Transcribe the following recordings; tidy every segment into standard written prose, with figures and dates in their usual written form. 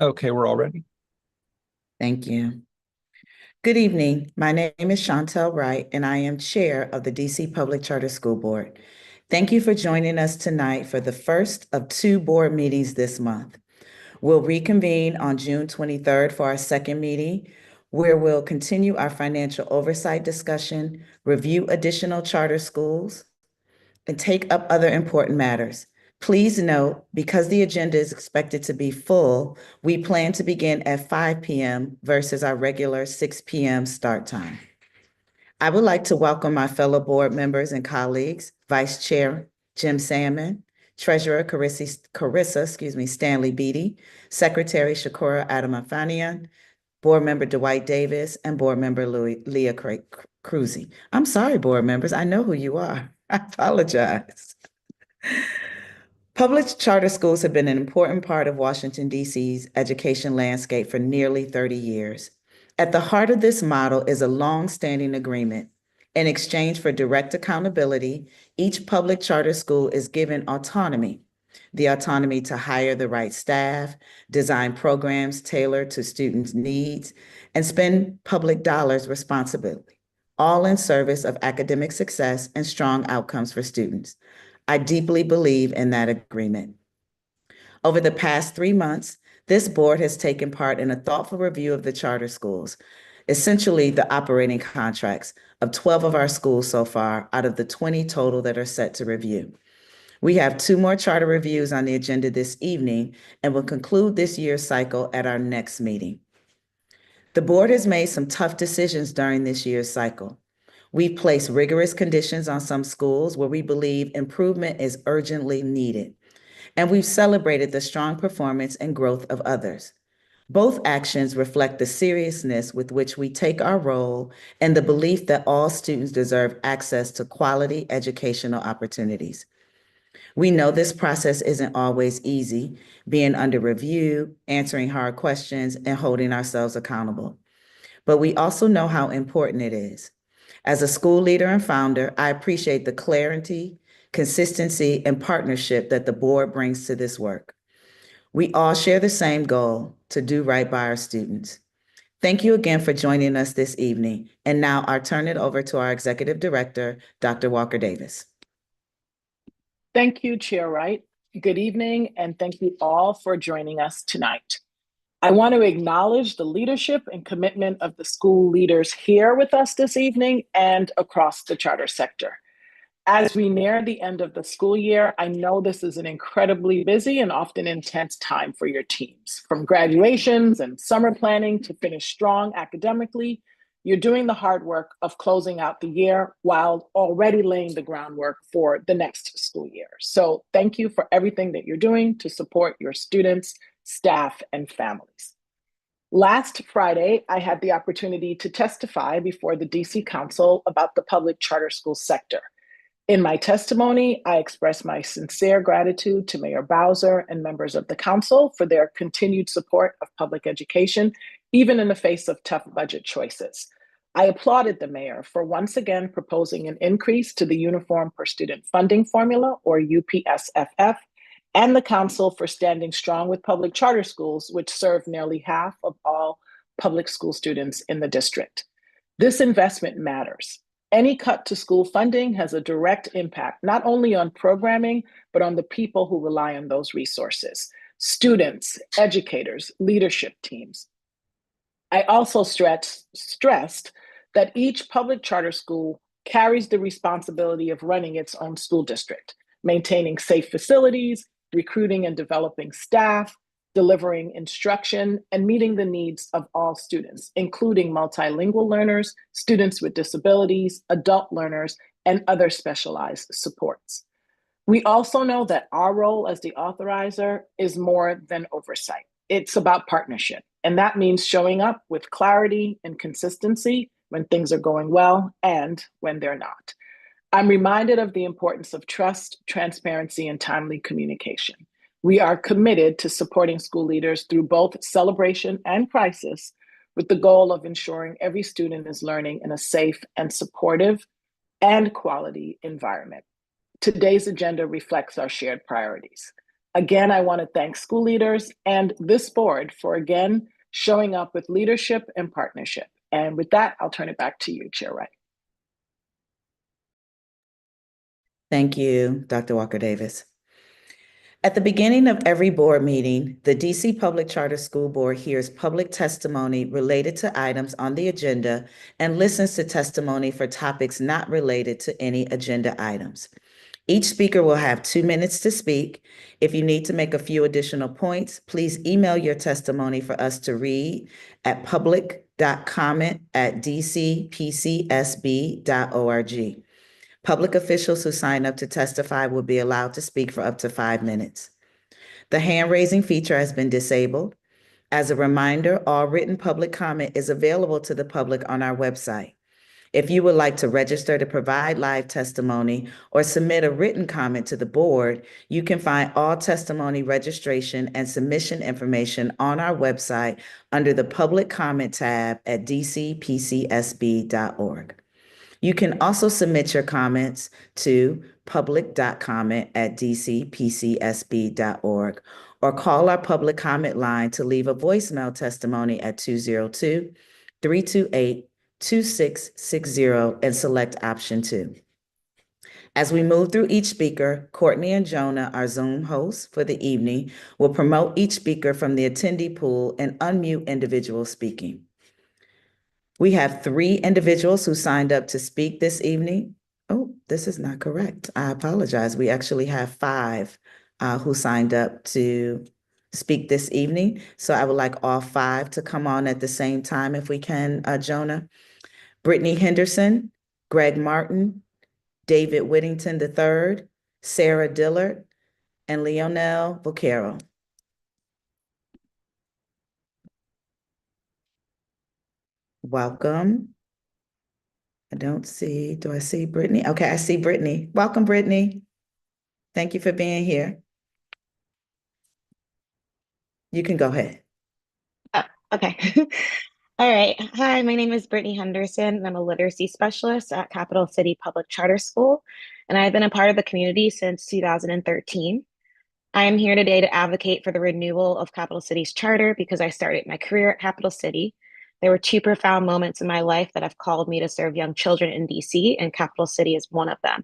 Okay, we're all ready. Thank you. Good evening. My name is Chantel Wright, and I am Chair of the DC Public Charter School Board. Thank you for joining us tonight for the first of two board meetings this month. We'll reconvene on June 23rd for our second meeting, where we'll continue our financial oversight discussion, review additional charter schools, and take up other important matters. Please note, because the agenda is expected to be full, we plan to begin at 5 p.m. versus our regular 6 p.m. start time. I would like to welcome my fellow board members and colleagues, Vice Chair Jim Salmon, Treasurer Carissa Stanley Beatty, Secretary Shakura Adamafanian, Board Member Dwight Davis, and Board Member Leah Cruzy. I'm sorry, board members, I know who you are. I apologize. Public charter schools have been an important part of Washington, D.C.'s education landscape for nearly 30 years. At the heart of this model is a long-standing agreement. In exchange for direct accountability, each public charter school is given autonomy, the autonomy to hire the right staff, design programs tailored to students' needs, and spend public dollars responsibly, all in service of academic success and strong outcomes for students. I deeply believe in that agreement. Over the past 3 months, this board has taken part in a thoughtful review of the charter schools, essentially the operating contracts of 12 of our schools so far out of the 20 total that are set to review. We have two more charter reviews on the agenda this evening and will conclude this year's cycle at our next meeting. The board has made some tough decisions during this year's cycle. We've placed rigorous conditions on some schools where we believe improvement is urgently needed, and we've celebrated the strong performance and growth of others. Both actions reflect the seriousness with which we take our role and the belief that all students deserve access to quality educational opportunities. We know this process isn't always easy, being under review, answering hard questions, and holding ourselves accountable. But we also know how important it is. As a school leader and founder, I appreciate the clarity, consistency, and partnership that the board brings to this work. We all share the same goal, to do right by our students. Thank you again for joining us this evening. And now I'll turn it over to our Executive Director, Dr. Walker Davis. Thank you, Chair Wright. Good evening, and thank you all for joining us tonight. I want to acknowledge the leadership and commitment of the school leaders here with us this evening and across the charter sector. As we near the end of the school year, I know this is an incredibly busy and often intense time for your teams. From graduations and summer planning to finish strong academically, you're doing the hard work of closing out the year while already laying the groundwork for the next school year. So thank you for everything that you're doing to support your students, staff, and families. Last Friday, I had the opportunity to testify before the DC Council about the public charter school sector. In my testimony, I expressed my sincere gratitude to Mayor Bowser and members of the council for their continued support of public education, even in the face of tough budget choices. I applauded the mayor for once again proposing an increase to the Uniform per Student Funding Formula, or UPSFF, and the council for standing strong with public charter schools, which serve nearly half of all public school students in the district. This investment matters. Any cut to school funding has a direct impact, not only on programming, but on the people who rely on those resources: students, educators, leadership teams. I also stressed that each public charter school carries the responsibility of running its own school district, maintaining safe facilities, recruiting and developing staff, delivering instruction, and meeting the needs of all students, including multilingual learners, students with disabilities, adult learners, and other specialized supports. We also know that our role as the authorizer is more than oversight. It's about partnership, and that means showing up with clarity and consistency when things are going well and when they're not. I'm reminded of the importance of trust, transparency, and timely communication. We are committed to supporting school leaders through both celebration and crisis, with the goal of ensuring every student is learning in a safe and supportive and quality environment. Today's agenda reflects our shared priorities: Again, I want to thank school leaders and this board for again showing up with leadership and partnership. And with that, I'll turn it back to you, Chair Wright. Thank you, Dr. Walker Davis. At the beginning of every board meeting, the DC Public Charter School Board hears public testimony related to items on the agenda and listens to testimony for topics not related to any agenda items. Each speaker will have 2 minutes to speak. If you need to make a few additional points, please email your testimony for us to read at public.comment@dcpcsb.org. Public officials who sign up to testify will be allowed to speak for up to 5 minutes. The hand-raising feature has been disabled. As a reminder, all written public comment is available to the public on our website. If you would like to register to provide live testimony or submit a written comment to the board, you can find all testimony registration and submission information on our website under the Public Comment tab at dcpcsb.org. You can also submit your comments to public.comment@dcpcsb.org or call our public comment line to leave a voicemail testimony at 202-328-2660 and select option 2. As we move through each speaker, Courtney and Jonah, our Zoom hosts for the evening, will promote each speaker from the attendee pool and unmute individuals speaking. We have 3 individuals who signed up to speak this evening. Oh, this is not correct. I apologize. We actually have 5 who signed up to speak this evening. So I would like all 5 to come on at the same time if we can, Jonah. Brittany Henderson, Greg Martin, David Whittington III, Sarah Dillard, and Leonel Vocero. Welcome. Do I see Brittany? Okay, I see Brittany. Welcome, Brittany. Thank you for being here. You can go ahead. Oh, okay. All right. Hi, my name is Brittany Henderson. I'm a literacy specialist at Capital City Public Charter School, and I've been a part of the community since 2013. I am here today to advocate for the renewal of Capital City's charter because I started my career at Capital City. There were 2 profound moments in my life that have called me to serve young children in DC, and Capital City is one of them.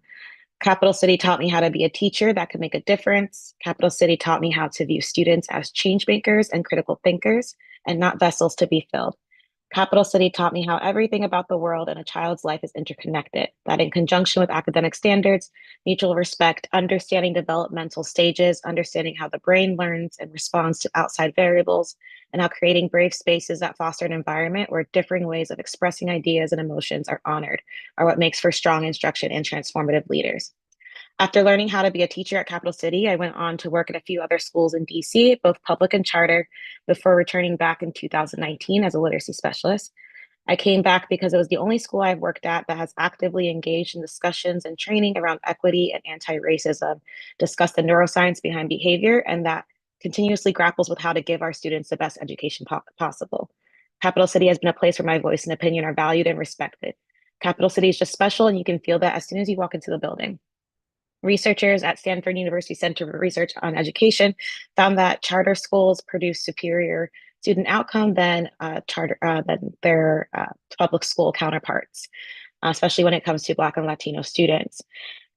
Capital City taught me how to be a teacher that could make a difference. Capital City taught me how to view students as change makers and critical thinkers and not vessels to be filled. Capital City taught me how everything about the world and a child's life is interconnected, that in conjunction with academic standards, mutual respect, understanding developmental stages, understanding how the brain learns and responds to outside variables, and how creating brave spaces that foster an environment where differing ways of expressing ideas and emotions are honored are what makes for strong instruction and transformative leaders. After learning how to be a teacher at Capital City, I went on to work at a few other schools in DC, both public and charter, before returning back in 2019 as a literacy specialist. I came back because it was the only school I've worked at that has actively engaged in discussions and training around equity and anti-racism, discussed the neuroscience behind behavior, and that continuously grapples with how to give our students the best education possible. Capital City has been a place where my voice and opinion are valued and respected. Capital City is just special, and you can feel that as soon as you walk into the building. Researchers at Stanford University Center for Research on Education found that charter schools produce superior student outcome than their public school counterparts, especially when it comes to Black and Latino students.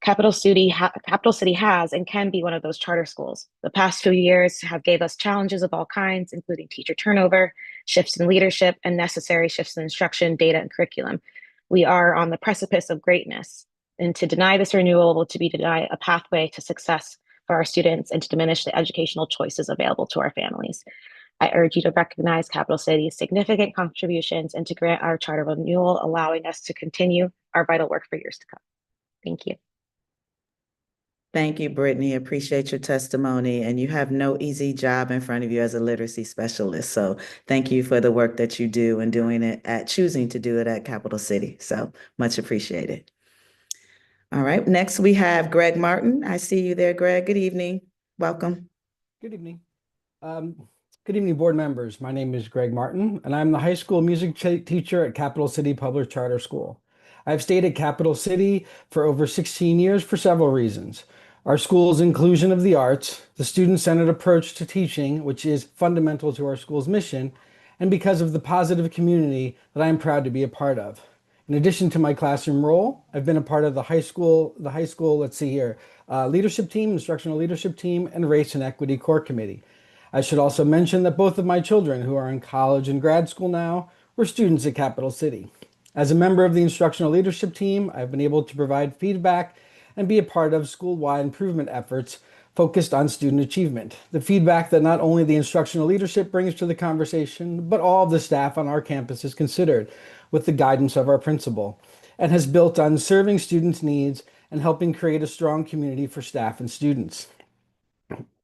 Capital City has and can be one of those charter schools. The past few years have gave us challenges of all kinds, including teacher turnover, shifts in leadership, and necessary shifts in instruction, data, and curriculum. We are on the precipice of greatness. And to deny this renewal will to be deny a pathway to success for our students and to diminish the educational choices available to our families. I urge you to recognize Capital City's significant contributions and to grant our charter renewal, allowing us to continue our vital work for years to come. Thank you. Thank you, Brittany. Appreciate your testimony. And you have no easy job in front of you as a literacy specialist. So thank you for the work that you do and choosing to do it at Capital City. So much appreciated. All right, next we have Greg Martin. I see you there, Greg. Good evening. Welcome. Good evening. Good evening, board members. My name is Greg Martin, and I'm the high school music teacher at Capital City Public Charter School. I've stayed at Capital City for over 16 years for several reasons. Our school's inclusion of the arts, the student-centered approach to teaching, which is fundamental to our school's mission, and because of the positive community that I am proud to be a part of. In addition to my classroom role, I've been a part of the high school, let's see here, leadership team, instructional leadership team, and race and equity core committee. I should also mention that both of my children, who are in college and grad school now, were students at Capital City. As a member of the instructional leadership team, I've been able to provide feedback and be a part of school-wide improvement efforts focused on student achievement. The feedback that not only the instructional leadership brings to the conversation, but all of the staff on our campus is considered with the guidance of our principal, and has built on serving students' needs and helping create a strong community for staff and students.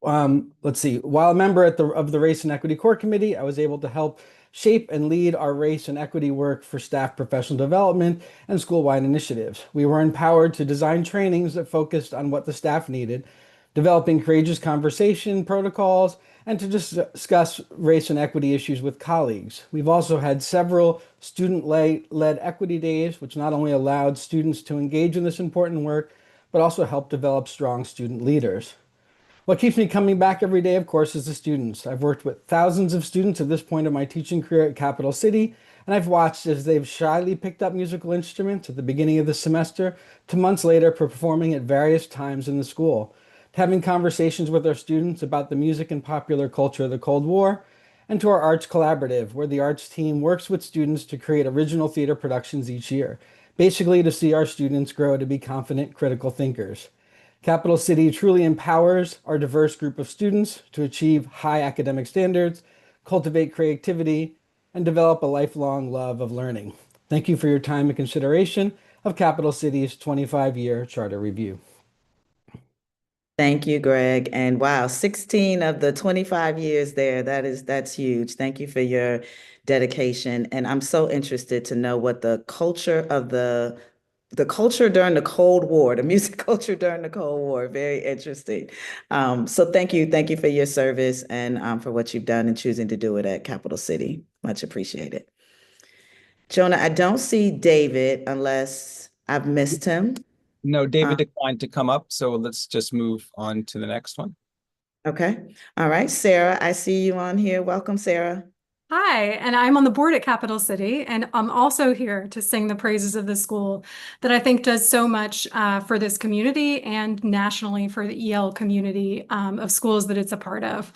Let's see. While a member of the Race and Equity Core Committee, I was able to help shape and lead our race and equity work for staff professional development and school-wide initiatives. We were empowered to design trainings that focused on what the staff needed, developing courageous conversation protocols, and to discuss race and equity issues with colleagues. We've also had several student-led equity days, which not only allowed students to engage in this important work, but also helped develop strong student leaders. What keeps me coming back every day, of course, is the students. I've worked with thousands of students at this point of my teaching career at Capital City, and I've watched as they've shyly picked up musical instruments at the beginning of the semester to months later performing at various times in the school, to having conversations with our students about the music and popular culture of the Cold War, and to our Arts Collaborative, where the arts team works with students to create original theater productions each year, basically to see our students grow to be confident, critical thinkers. Capital City truly empowers our diverse group of students to achieve high academic standards, cultivate creativity, and develop a lifelong love of learning. Thank you for your time and consideration of Capital City's 25-year charter review. Thank you, Greg. And wow, 16 of the 25 years there, that's huge. Thank you for your dedication. And I'm so interested to know what the culture of the culture during the Cold War, the music culture during the Cold War, very interesting. So thank you for your service and for what you've done and choosing to do it at Capital City. Much appreciated. Jonah, I don't see David unless I've missed him. No, Uh, David declined to come up, so let's just move on to the next one. okay. All right, Sarah, I see you on here. Welcome, Sarah. Hi, and I'm on the board at Capital City, and I'm also here to sing the praises of the school that I think does so much for this community and nationally for the EL community of schools that it's a part of.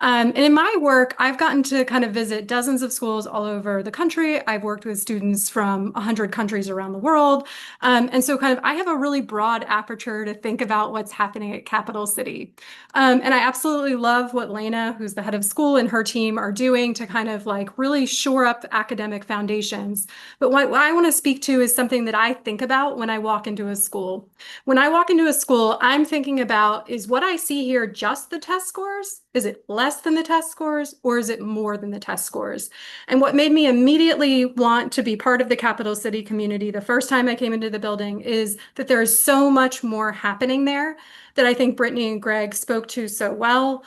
And in my work, I've gotten to kind of visit dozens of schools all over the country. I've worked with students from 100 countries around the world. And so kind of I have a really broad aperture to think about what's happening at Capital City. And I absolutely love what Lena, who's the head of school, and her team are doing to kind of like really shore up academic foundations. But what I want to speak to is something that I think about when I walk into a school. When I walk into a school, I'm thinking about, is what I see here just the test scores? Is it less than the test scores, or is it more than the test scores? And what made me immediately want to be part of the Capital City community the first time I came into the building is that there is so much more happening there that I think Brittany and Greg spoke to so well,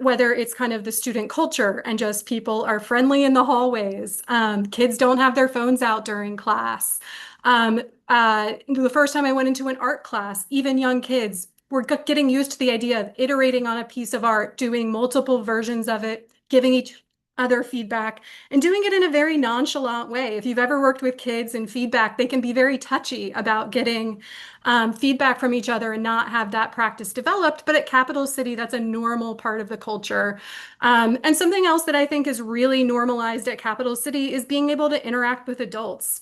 whether it's kind of the student culture and just people are friendly in the hallways. Kids don't have their phones out during class. The first time I went into an art class, even young kids were getting used to the idea of iterating on a piece of art, doing multiple versions of it, giving each other feedback, and doing it in a very nonchalant way. If you've ever worked with kids and feedback, they can be very touchy about getting feedback from each other and not have that practice developed. But at Capital City, that's a normal part of the culture. And something else that I think is really normalized at Capital City is being able to interact with adults.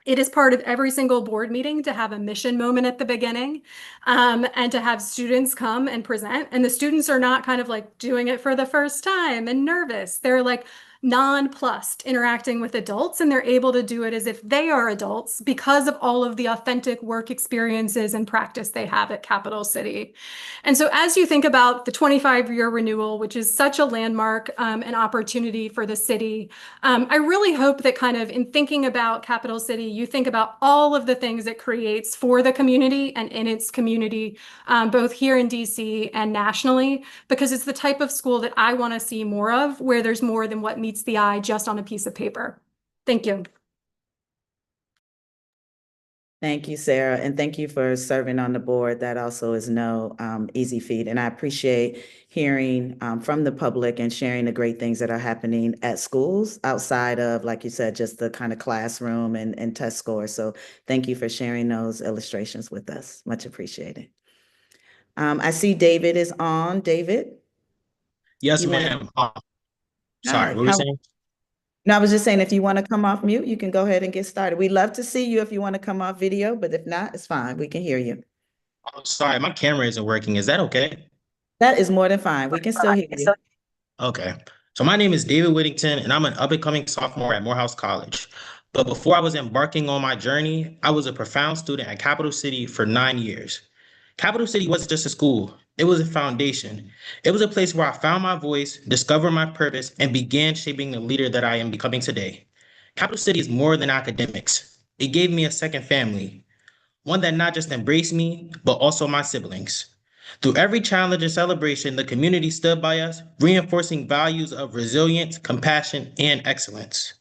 It is part of every single board meeting to have a mission moment at the beginning and to have students come and present. And the students are not kind of like doing it for the first time and nervous. They're like nonplussed interacting with adults, and they're able to do it as if they are adults because of all of the authentic work experiences and practice they have at Capital City. And so as you think about the 25-year renewal, which is such a landmark and opportunity for the city, I really hope that kind of in thinking about Capital City, you think about all of the things it creates for the community and in its community, both here in DC and nationally, because it's the type of school that I want to see more of, where there's more than what meets the eye just on a piece of paper. Thank you. Thank you, Sarah, and thank you for serving on the board. That also is no easy feat, and I appreciate hearing from the public and sharing the great things that are happening at schools outside of, like you said, just the kind of classroom and test scores. So thank you for sharing those illustrations with us. Much appreciated. I see David is on. David, Yes, you want to? ma'am. Sorry, Hi. what were you saying? No, I was just saying, if you want to come off mute, you can go ahead and get started. We'd love to see you if you want to come off video, but if not, it's fine. We can hear you. Oh, sorry, my camera isn't working. Is that okay? That is more than fine. We can still hear you. Okay. So my name is David Whittington, and I'm an up-and-coming sophomore at Morehouse College. But before I was embarking on my journey, I was a profound student at Capital City for 9 years. Capital City wasn't just a school, it was a foundation. It was a place where I found my voice, discovered my purpose, and began shaping the leader that I am becoming today. Capital City is more than academics. It gave me a second family, one that not just embraced me, but also my siblings. Through every challenge and celebration, the community stood by us, reinforcing values of resilience, compassion, and excellence.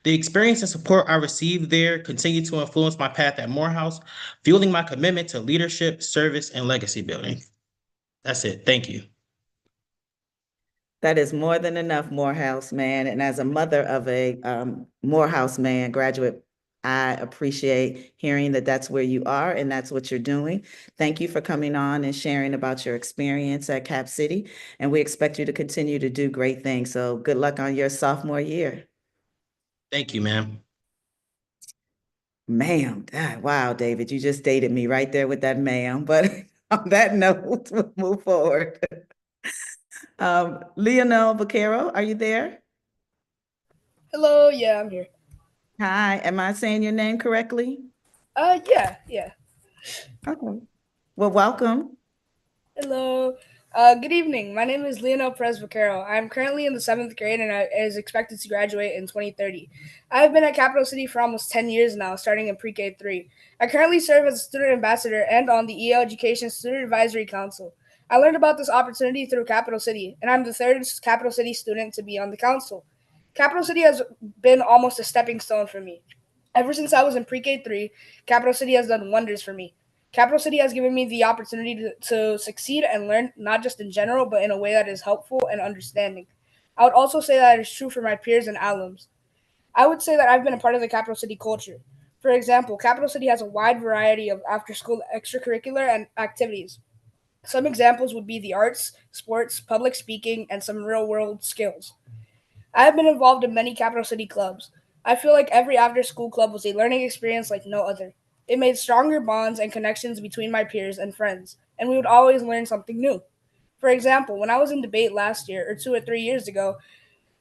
The experience and support I received there continue to influence my path at Morehouse, fueling my commitment to leadership, service, and legacy building. That's it. Thank you. That is more than enough, Morehouse man. And as a mother of a Morehouse man graduate, I appreciate hearing that that's where you are and that's what you're doing. Thank you for coming on and sharing about your experience at Cap City. And we expect you to continue to do great things. So good luck on your sophomore year. Thank you, ma'am. Ma'am, wow, David, you just dated me right there with that ma'am. But on that note, we'll move forward. Leonel Vaquero, are you there? Hello, yeah, I'm here. Hi, am I saying your name correctly? Yeah. Okay. Well, welcome. Hello. Good evening. My name is Leonel Presbacero. I'm currently in the 7th grade and I is expected to graduate in 2030. I've been at Capital City for almost 10 years now, starting in pre-K 3. I currently serve as a student ambassador and on the EL Education Student Advisory Council. I learned about this opportunity through Capital City, and I'm the third Capital City student to be on the council. Capital City has been almost a stepping stone for me. Ever since I was in pre-K 3, Capital City has done wonders for me. Capital City has given me the opportunity to succeed and learn, not just in general, but in a way that is helpful and understanding. I would also say that is true for my peers and alums. I would say that I've been a part of the Capital City culture. For example, Capital City has a wide variety of after school extracurricular and activities. Some examples would be the arts, sports, public speaking, and some real world skills. I have been involved in many Capital City clubs. I feel like every after school club was a learning experience like no other. It made stronger bonds and connections between my peers and friends, and we would always learn something new. For example, when I was in debate last year or 2 or 3 years ago,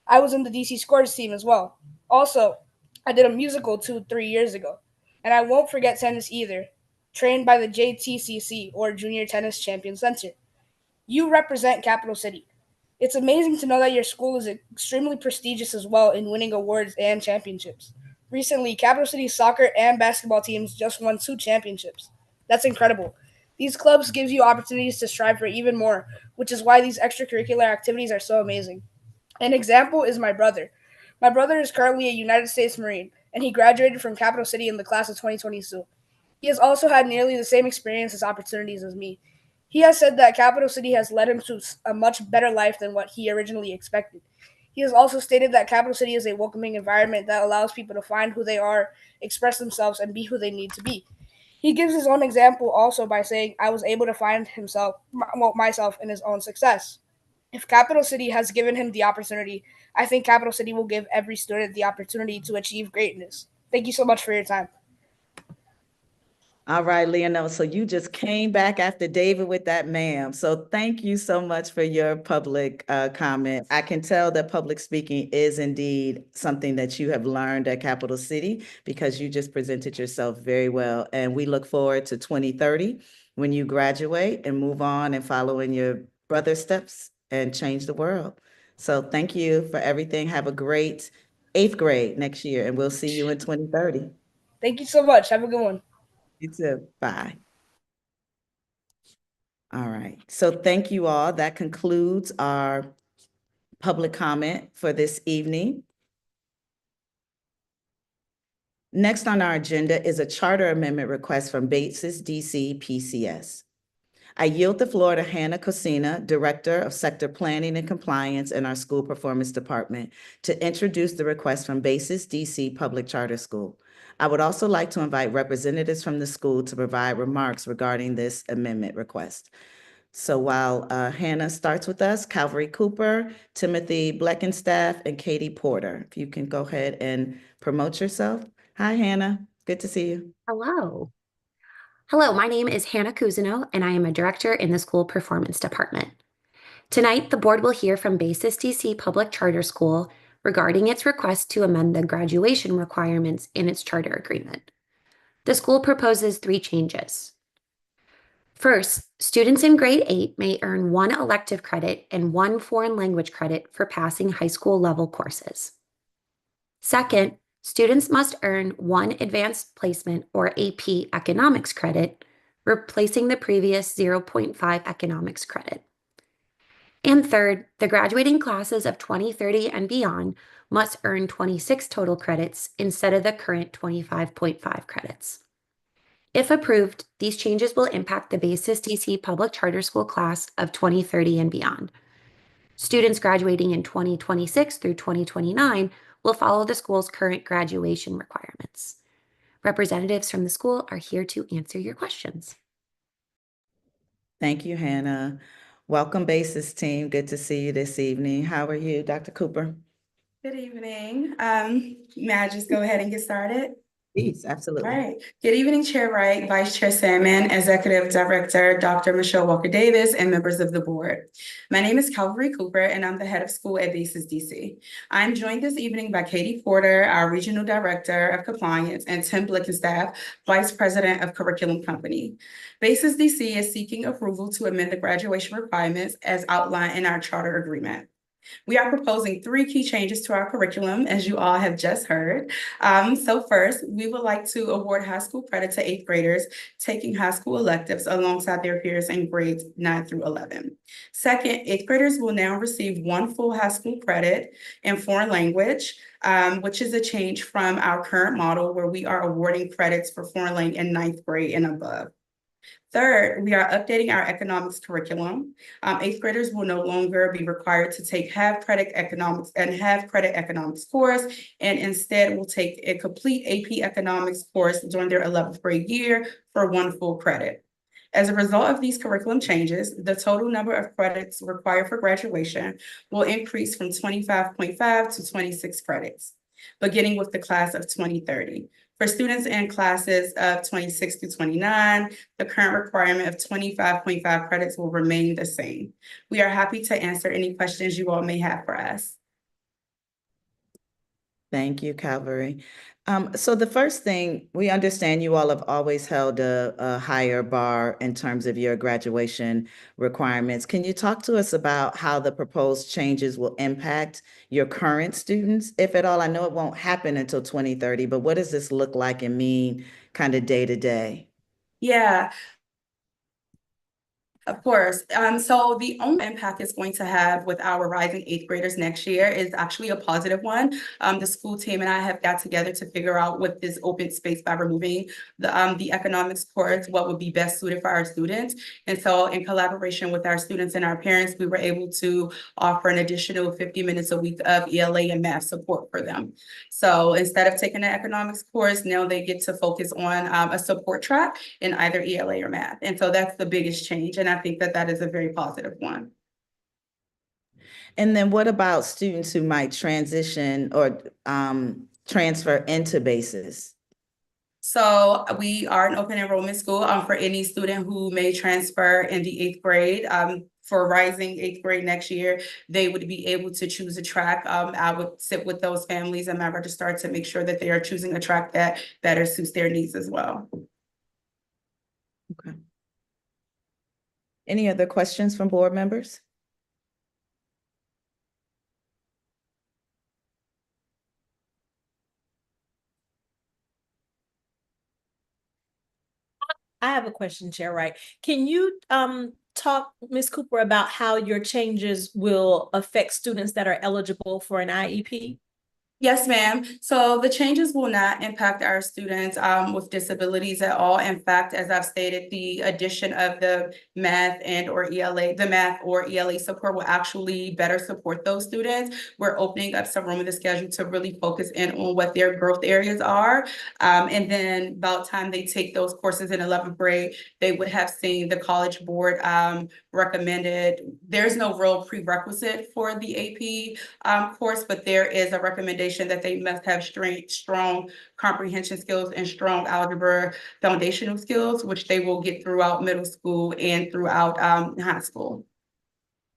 I was in the DC Scores team as well. Also, I did a musical 2 3 years ago, and I won't forget tennis either, trained by the JTCC or Junior Tennis Champion Center. You represent Capital City. It's amazing to know that your school is extremely prestigious as well in winning awards and championships. Recently, Capital City's soccer and basketball teams just won 2 championships. That's incredible. These clubs give you opportunities to strive for even more, which is why these extracurricular activities are so amazing. An example is my brother. My brother is currently a United States Marine, and he graduated from Capital City in the class of 2022. He has also had nearly the same experiences opportunities as me. He has said that Capital City has led him to a much better life than what he originally expected. He has also stated that Capital City is a welcoming environment that allows people to find who they are, express themselves, and be who they need to be. He gives his own example also by saying, "I was able to find myself in his own success." If Capital City has given him the opportunity, I think Capital City will give every student the opportunity to achieve greatness. Thank you so much for your time. All right, Leonel. So you just came back after David with that ma'am. So thank you so much for your public comment. I can tell that public speaking is indeed something that you have learned at Capital City because you just presented yourself very well. And we look forward to 2030 when you graduate and move on and follow in your brother's steps and change the world. So thank you for everything. Have a great 8th grade next year, and we'll see you in 2030. Thank you so much. Have a good one. You too. Bye. All right. So thank you all. That concludes our public comment for this evening. Next on our agenda is a charter amendment request from Basis DC PCS. I yield the floor to Hannah Cosina, Director of Sector Planning and Compliance in our School Performance Department, to introduce the request from Basis DC Public Charter School. I would also like to invite representatives from the school to provide remarks regarding this amendment request. So while Hannah starts with us, Calvary Cooper, Timothy Bleckenstaff, and Katie Porter, if you can go ahead and promote yourself. Hi, Hannah. Good to see you. Hello. Hello, my name is Hannah Cousineau, and I am a director in the School Performance Department. Tonight, the board will hear from Basis DC Public Charter School regarding its request to amend the graduation requirements in its charter agreement. The school proposes 3 changes. First, students in grade 8 may earn 1 elective credit and 1 foreign language credit for passing high school level courses. Second, students must earn 1 advanced placement or AP economics credit, replacing the previous 0.5 economics credit. And third, the graduating classes of 2030 and beyond must earn 26 total credits instead of the current 25.5 credits. If approved, these changes will impact the Basis DC Public Charter School class of 2030 and beyond. Students graduating in 2026 through 2029 will follow the school's current graduation requirements. Representatives from the school are here to answer your questions. Thank you, Hannah. Welcome, Basis team. Good to see you this evening. How are you, Dr. Cooper? Good evening. May I just go ahead and get started? Please, All absolutely. right. Good evening, Chair Wright, Vice Chair Salmon, Executive Director Dr. Michelle Walker-Davis, and members of the board. My name is Calvary Cooper, and I'm the head of school at Basis DC. I'm joined this evening by Katie Porter, our Regional Director of Compliance, and Tim Blickenstaff, Vice President of Curriculum Company. Basis DC is seeking approval to amend the graduation requirements as outlined in our charter agreement. We are proposing 3 key changes to our curriculum, as you all have just heard. So first, we would like to award high school credit to 8th graders taking high school electives alongside their peers in grades 9 through 11. Second, 8th graders will now receive 1 full high school credit in foreign language, which is a change from our current model where we are awarding credits for foreign language in 9th grade and above. Third, we are updating our economics curriculum. 8th graders will no longer be required to take half credit economics course, and instead will take a complete AP economics course during their 11th grade year for 1 full credit. As a result of these curriculum changes, the total number of credits required for graduation will increase from 25.5 to 26 credits, beginning with the class of 2030. For students in classes of 26 to 29, the current requirement of 25.5 credits will remain the same. We are happy to answer any questions you all may have for us. Thank you, Calvary. So the first thing, we understand you all have always held a higher bar in terms of your graduation requirements. Can you talk to us about how the proposed changes will impact your current students, if at all? I know it won't happen until 2030, but what does this look like and mean kind of day to day? Yeah. Of course. So the only impact it's going to have with our rising 8th graders next year is actually a positive one. The school team and I have got together to figure out with this open space by removing the economics course, what would be best suited for our students. And so in collaboration with our students and our parents, we were able to offer an additional 50 minutes a week of ELA and math support for them. So instead of taking an economics course, now they get to focus on a support track in either ELA or math. And so that's the biggest change. And I think that that is a very positive one. And then what about students who might transition or transfer into Basis? So we are an open enrollment school for any student who may transfer in the 8th grade. For rising 8th grade next year, they would be able to choose a track. I would sit with those families and my registrar to make sure that they are choosing a track that better suits their needs as well. Okay. Any other questions from board members? I have a question, Chair Wright. Can you talk, Ms. Cooper, about how your changes will affect students that are eligible for an IEP? Yes, ma'am. So the changes will not impact our students with disabilities at all. In fact, as I've stated, the addition of the math and or ELA, the math or ELA support will actually better support those students. We're opening up some room in the schedule to really focus in on what their growth areas are. And then about time they take those courses in 11th grade, they would have seen the College Board recommended. There's no real prerequisite for the AP course, but there is a recommendation that they must have strong comprehension skills and strong algebra foundational skills, which they will get throughout middle school and throughout high school.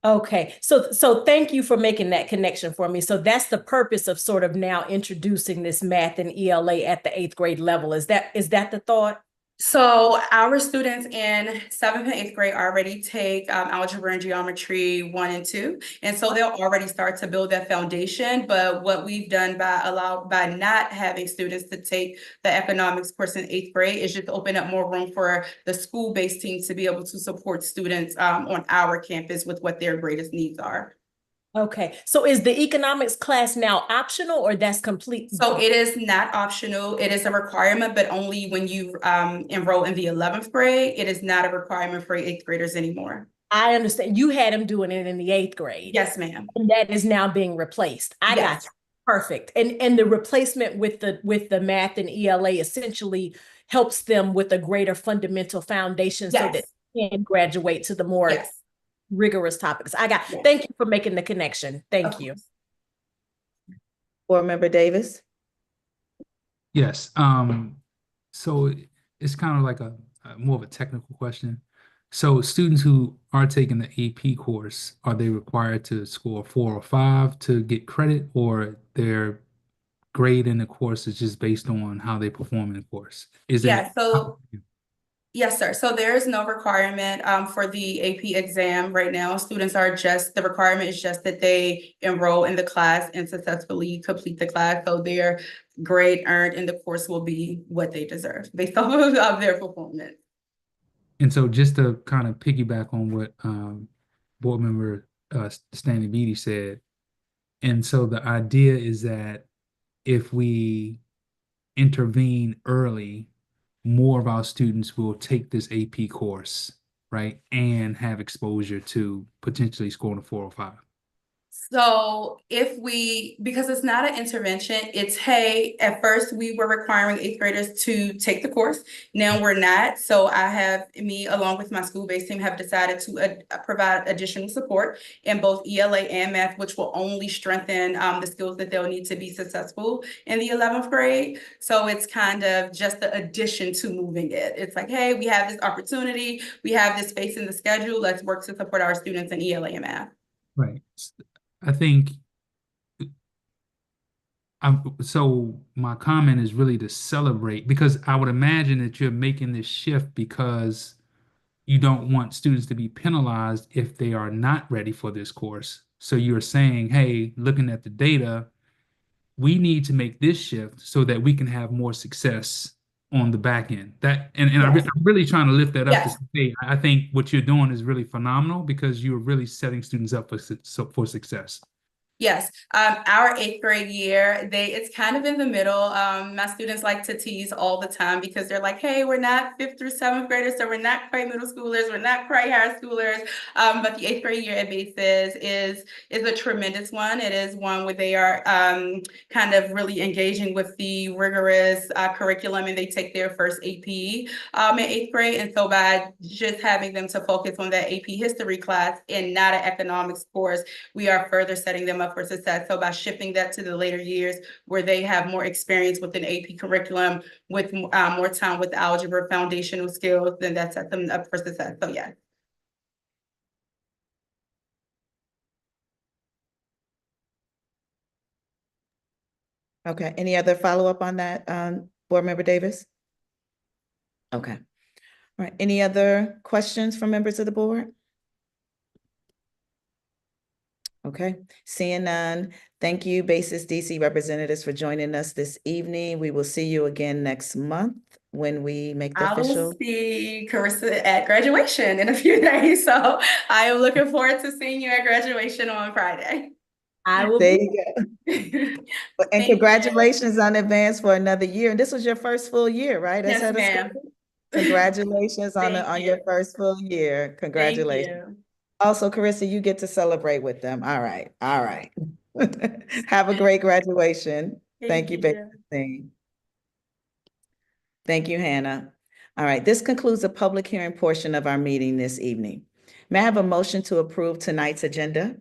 Okay, so thank you for making that connection for me. So that's the purpose of sort of now introducing this math and ELA at the 8th grade level. Is that the thought? So our students in 7th and 8th grade already take algebra and geometry 1 and 2. And so they'll already start to build that foundation. But what we've done by not having students to take the economics course in 8th grade is just open up more room for the school-based team to be able to support students on our campus with what their greatest needs are. Okay, so is the economics class now optional or that's complete? So it is not optional. It is a requirement, but only when you enroll in the 11th grade. It is not a requirement for 8th graders anymore. I understand. You had them doing it in the 8th grade. Yes, ma'am. And that is now being replaced. I got you. Perfect. And the replacement with the math and ELA essentially helps them with a greater fundamental foundation so that they can graduate to the more rigorous topics. Thank you for making the connection. Thank you. Board Member Davis? Yes. So it's kind of like a more of a technical question. So students who are taking the AP course, are they required to score 4 or 5 to get credit, or their grade in the course is just based on how they perform in the course? Yes, sir. So there is no requirement for the AP exam right now. Students are the requirement is just that they enroll in the class and successfully complete the class. So their grade earned in the course will be what they deserve based off of their performance. And so just to kind of piggyback on what board member Stanley Beatty said, and so the idea is that if we intervene early, more of our students will take this AP course, right? And have exposure to potentially scoring a 4 or 5. So because it's not an intervention, it's, hey, at first we were requiring 8th graders to take the course. Now we're not. So me along with my school-based team have decided to provide additional support in both ELA and math, which will only strengthen the skills that they'll need to be successful in the 11th grade. So it's kind of just the addition to moving it. It's like, hey, we have this opportunity. We have this space in the schedule. Let's work to support our students in ELA and math. Right. I think so my comment is really to celebrate, because I would imagine that you're making this shift because you don't want students to be penalized if they are not ready for this course. So you're saying, hey, looking at the data, we need to make this shift so that we can have more success on the back end. I'm really trying to lift that up to say, I think what you're doing is really phenomenal because you're really setting students up for success. Yes, our 8th grade year, it's kind of in the middle. My students like to tease all the time because they're like, hey, we're not 5th through 7th graders, so we're not quite middle schoolers, we're not quite high schoolers. But the 8th grade year at Basis is a tremendous one. It is one where they are kind of really engaging with the rigorous curriculum, and they take their first AP in 8th grade. And so by just having them to focus on that AP history class and not an economics course, we are further setting them up for success. So by shifting that to the later years where they have more experience with an AP curriculum, with more time with algebra foundational skills, then that sets them up for success. So yeah. Okay, any other follow-up on that, Board Member Davis? Okay, all right, any other questions from members of the board? Okay, seeing none, thank you, Basis DC representatives, for joining us this evening. We will see you again next month when we make the official. I will see Carissa at graduation in a few days, so I am looking forward to seeing you at graduation on Friday. I will There be. you go. And Thank you. congratulations on advance for another year. And this was your first full year, right? As Yes, head of school? ma'am. Congratulations on Thank your you. first full year. Thank Congratulations. you. Also, Carissa, you get to celebrate with them. All right. All right. Have a great graduation. Thank you, Baby. Thank you, Hannah. All right, this concludes the public hearing portion of our meeting this evening. May I have a motion to approve tonight's agenda?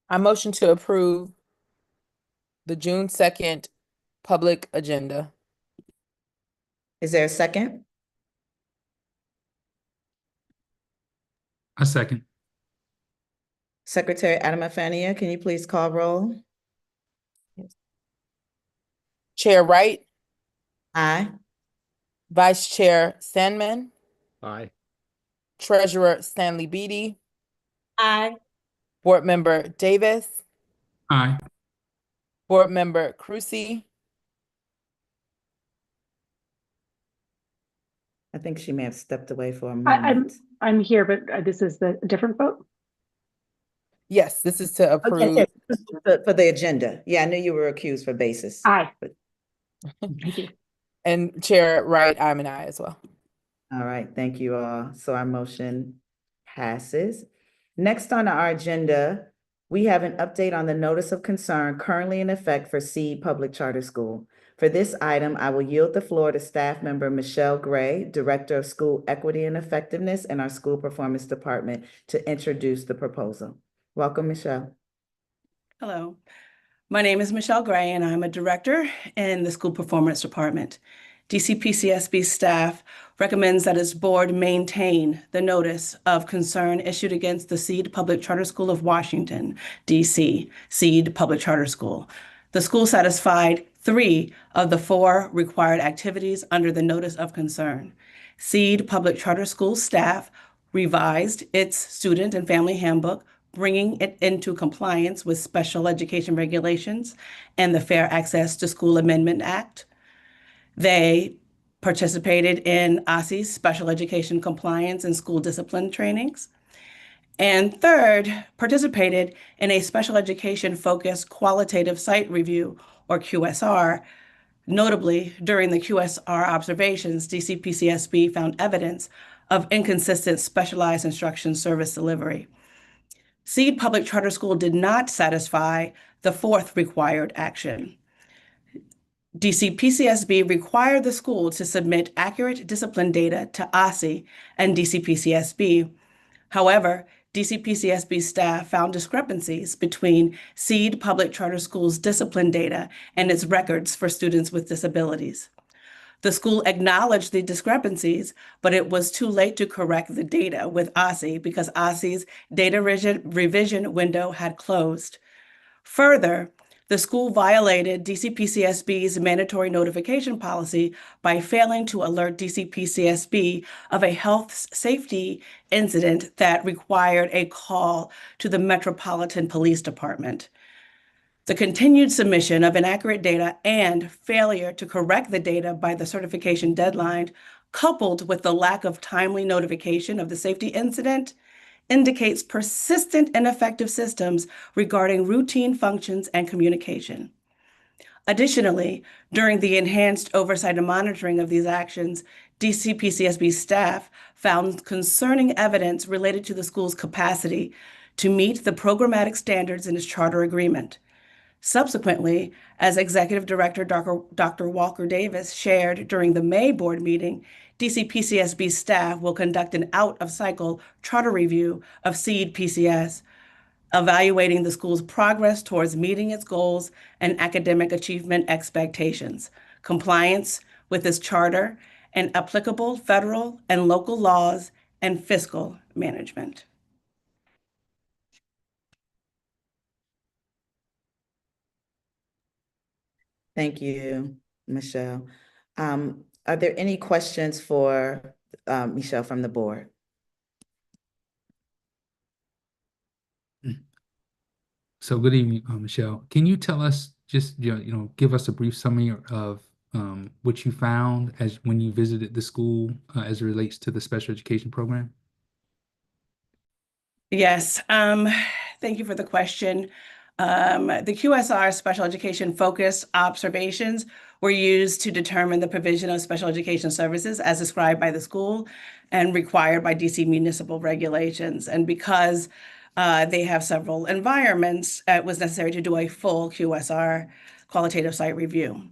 I motion to approve the June 2nd public agenda. Is there a second? A second. Secretary Adama-Fania, can you please call roll? Chair Wright, Aye. Vice Chair Sandman, Aye. Treasurer Stanley Beatty, Aye. Board Member Davis, Aye. Board Member Crucy, I think she may have stepped away for a moment. I'm here, but this is the different vote. yes, this is to approve. Okay, for the agenda. Yeah, I knew you were accused for basis. Aye. But Thank you. And Chair Wright, I'm an aye as well. all right, thank you all. So our motion passes. Next on our agenda, we have an update on the notice of concern currently in effect for Seed Public Charter School. For this item, I will yield the floor to staff member Michelle Gray, Director of School Equity and Effectiveness in our School Performance Department, to introduce the proposal. Welcome, Michelle. Hello. My name is Michelle Gray, and I'm a director in the School Performance Department. DCPCSB staff recommends that its board maintain the notice of concern issued against the Seed Public Charter School of Washington, D.C., Seed Public Charter School. The school satisfied 3 of the 4 required activities under the notice of concern. Seed Public Charter School staff revised its student and family handbook, bringing it into compliance with special education regulations and the Fair Access to School Amendment Act. They participated in OSSE's special education compliance and school discipline trainings. And third, participated in a special education focused qualitative site review, or QSR. Notably, during the QSR observations, DCPCSB found evidence of inconsistent specialized instruction service delivery. Seed Public Charter School did not satisfy the 4th required action. DCPCSB required the school to submit accurate discipline data to OSSE and DCPCSB. However, DCPCSB staff found discrepancies between Seed Public Charter School's discipline data and its records for students with disabilities. The school acknowledged the discrepancies, but it was too late to correct the data with OSSE because OSSE's data revision window had closed. Further, the school violated DCPCSB's mandatory notification policy by failing to alert DCPCSB of a health safety incident that required a call to the Metropolitan Police Department. The continued submission of inaccurate data and failure to correct the data by the certification deadline, coupled with the lack of timely notification of the safety incident, indicates persistent ineffective systems regarding routine functions and communication. Additionally, during the enhanced oversight and monitoring of these actions, DCPCSB staff found concerning evidence related to the school's capacity to meet the programmatic standards in its charter agreement. Subsequently, as Executive Director Dr. Walker Davis shared during the May board meeting, DCPCSB staff will conduct an out-of-cycle charter review of Seed PCS, evaluating the school's progress towards meeting its goals and academic achievement expectations, compliance with its charter, and applicable federal and local laws and fiscal management. Thank you, Michelle. Are there any questions for Michelle from the board? So good evening, Michelle. Can you tell us, just give us a brief summary of what you found as when you visited the school as it relates to the special education program? Yes, thank you for the question. The QSR special education focused observations were used to determine the provision of special education services as described by the school and required by DC municipal regulations. And because they have several environments, it was necessary to do a full QSR qualitative site review.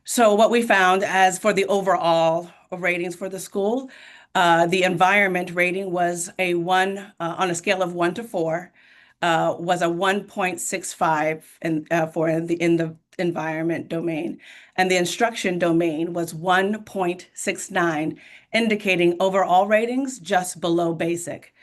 So what we found as for the overall ratings for the school, the environment rating was a one on a scale of 1 to 4, was a 1.65 in the environment domain, and the instruction domain was 1.69, indicating overall ratings just below basic.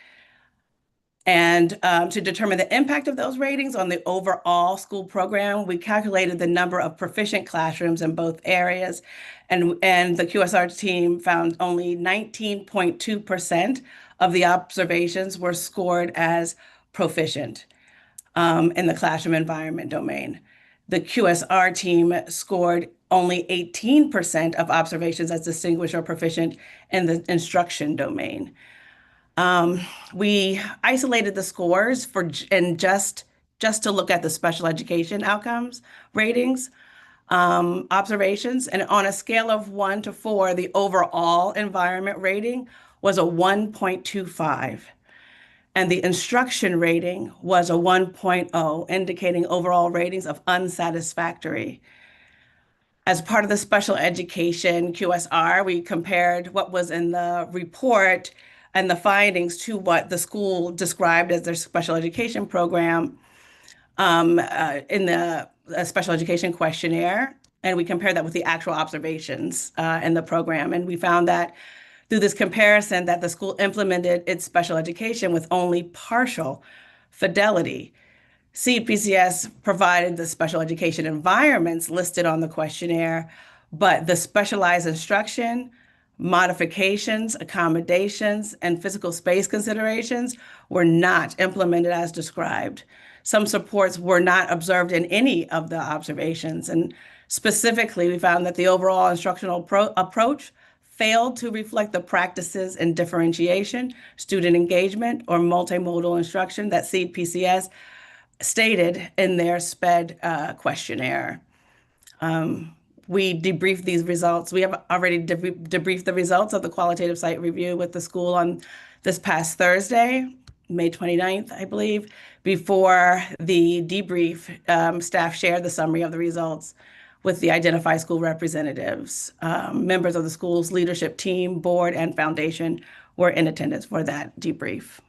And to determine the impact of those ratings on the overall school program, we calculated the number of proficient classrooms in both areas. And the QSR team found only 19.2% of the observations were scored as proficient in the classroom environment domain. The QSR team scored only 18% of observations as distinguished or proficient in the instruction domain. We isolated the scores just to look at the special education outcomes ratings observations, and on a scale of 1 to 4, the overall environment rating was a 1.25, and the instruction rating was a 1.0, indicating overall ratings of unsatisfactory. As part of the special education QSR, we compared what was in the report and the findings to what the school described as their special education program in the special education questionnaire. And we compared that with the actual observations in the program. And we found that through this comparison that the school implemented its special education with only partial fidelity. CPCS provided the special education environments listed on the questionnaire, but the specialized instruction, modifications, accommodations, and physical space considerations were not implemented as described. Some supports were not observed in any of the observations. And specifically, we found that the overall instructional approach failed to reflect the practices in differentiation, student engagement, or multimodal instruction that CPCS stated in their SPED questionnaire. We debriefed these results. We have already debriefed the results of the qualitative site review with the school on this past Thursday, May 29th, I believe. Before the debrief, staff shared the summary of the results with the identified school representatives. Members of the school's leadership team, board, and foundation were in attendance for that debrief.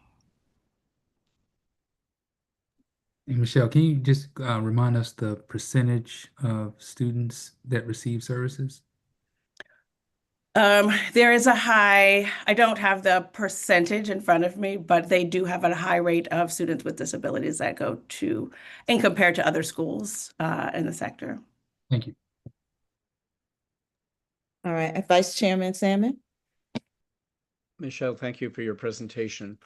And Michelle, can you just remind us the percentage of students that receive services? There is a high, I don't have the percentage in front of me, but they do have a high rate of students with disabilities that go to, and compared to other schools in the sector. Thank you. All right, Vice Chairman Salmon. Michelle, thank you for your presentation.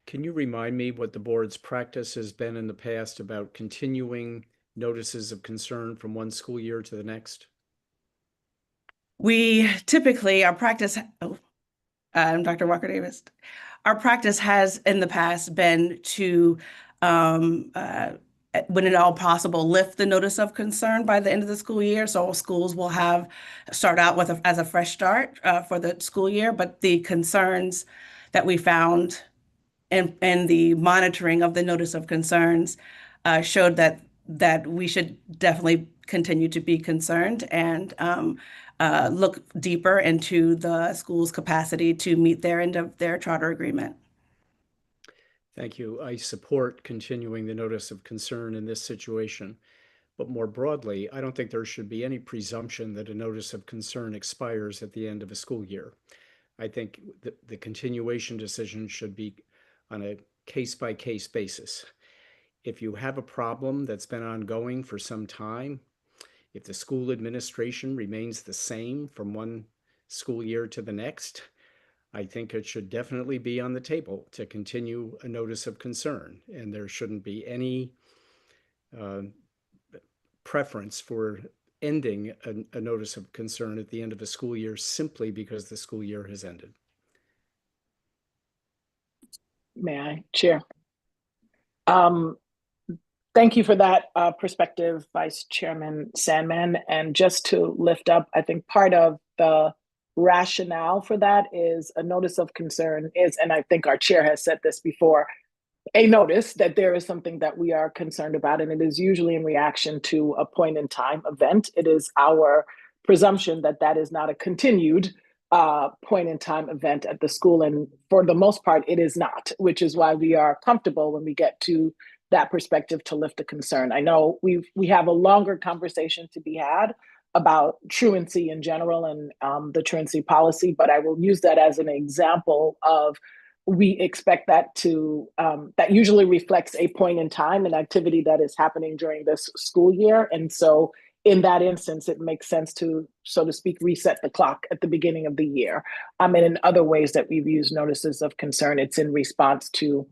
Can you remind me what the board's practice has been in the past about continuing notices of concern from one school year to the next? We typically, our practice, I'm Dr. Walker Davis. Our practice has in the past been to, when at all possible, lift the notice of concern by the end of the school year. So schools will start out with as a fresh start for the school year, but the concerns that we found and the monitoring of the notice of concerns showed that we should definitely continue to be concerned and look deeper into the school's capacity to meet their end of their charter agreement. Thank you. I support continuing the notice of concern in this situation. But more broadly, I don't think there should be any presumption that a notice of concern expires at the end of a school year. I think the continuation decision should be on a case-by-case basis. If you have a problem that's been ongoing for some time, if the school administration remains the same from one school year to the next, I think it should definitely be on the table to continue a notice of concern, and there shouldn't be any preference for ending a notice of concern at the end of a school year simply because the school year has ended. May I, Chair? Thank you for that perspective, Vice Chairman Sandman. And just to lift up, I think part of the rationale for that is a notice of concern is, and I think our chair has said this before, a notice that there is something that we are concerned about, and it is usually in reaction to a point in time event. It is our presumption that that is not a continued point in time event at the school, and for the most part, it is not, which is why we are comfortable when we get to that perspective to lift a concern. I know we have a longer conversation to be had about truancy in general and the truancy policy, but I will use that as an example of we expect that to that usually reflects a point in time and activity that is happening during this school year. And so in that instance, it makes sense to, so to speak, reset the clock at the beginning of the year. And in other ways that we've used notices of concern, it's in response to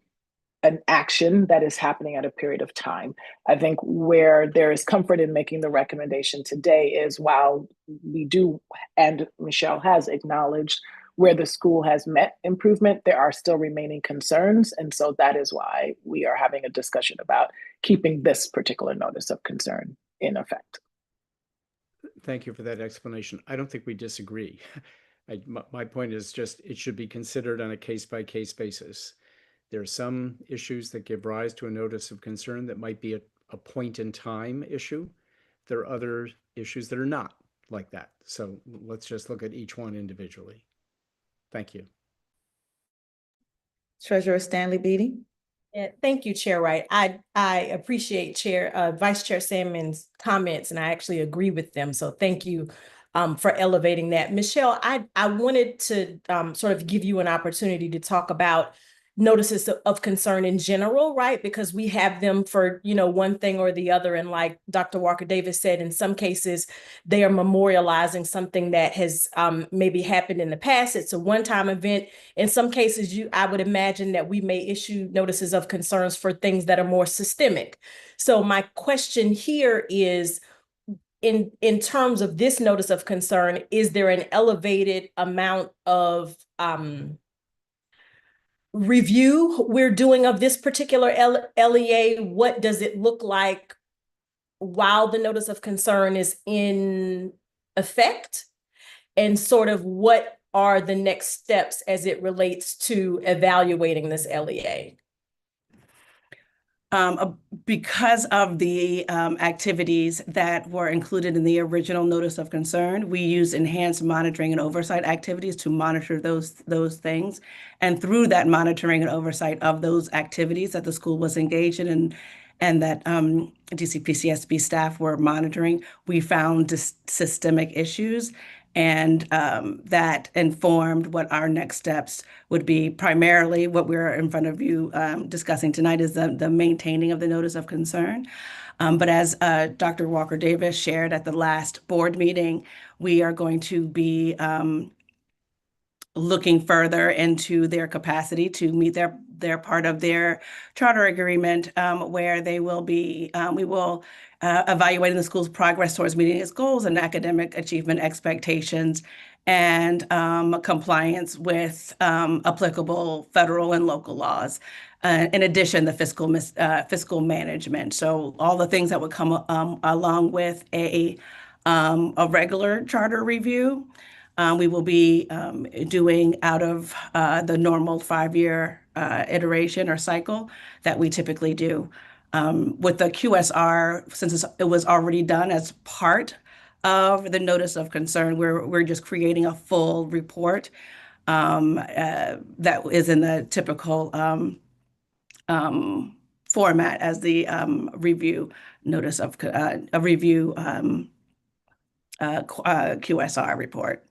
an action that is happening at a period of time. I think where there is comfort in making the recommendation today is while we do, and Michelle has acknowledged where the school has met improvement, there are still remaining concerns. And so that is why we are having a discussion about keeping this particular notice of concern in effect. Thank you for that explanation. I don't think we disagree. My point is just it should be considered on a case-by-case basis. There are some issues that give rise to a notice of concern that might be a point in time issue. There are other issues that are not like that. So let's just look at each one individually. Thank you. Treasurer Stanley Beatty. Yeah, thank you, Chair Wright. I appreciate Vice Chair Salmon's comments, and I actually agree with them. So thank you for elevating that. Michelle, I wanted to sort of give you an opportunity to talk about notices of concern in general, right? Because we have them for, one thing or the other. And like Dr. Walker Davis said, in some cases, they are memorializing something that has maybe happened in the past. It's a one-time event. In some cases, I would imagine that we may issue notices of concerns for things that are more systemic. So my question here is, in terms of this notice of concern, is there an elevated amount of review we're doing of this particular LEA? What does it look like while the notice of concern is in effect? And sort of what are the next steps as it relates to evaluating this LEA? Because of the activities that were included in the original notice of concern, we use enhanced monitoring and oversight activities to monitor those things. And through that monitoring and oversight of those activities that the school was engaged in and that DCPCSB staff were monitoring, we found systemic issues. And that informed what our next steps would be. Primarily, what we're in front of you discussing tonight is the maintaining of the notice of concern. But as Dr. Walker Davis shared at the last board meeting, we are going to be looking further into their capacity to meet their part of their charter agreement, where they will be, we will evaluating the school's progress towards meeting its goals and academic achievement expectations and compliance with applicable federal and local laws. In addition, the fiscal management. So all the things that would come along with a regular charter review. We will be doing out of the normal 5-year iteration or cycle that we typically do. With the QSR, since it was already done as part of the notice of concern, we're just creating a full report that is in the typical format as the review notice of a review QSR report.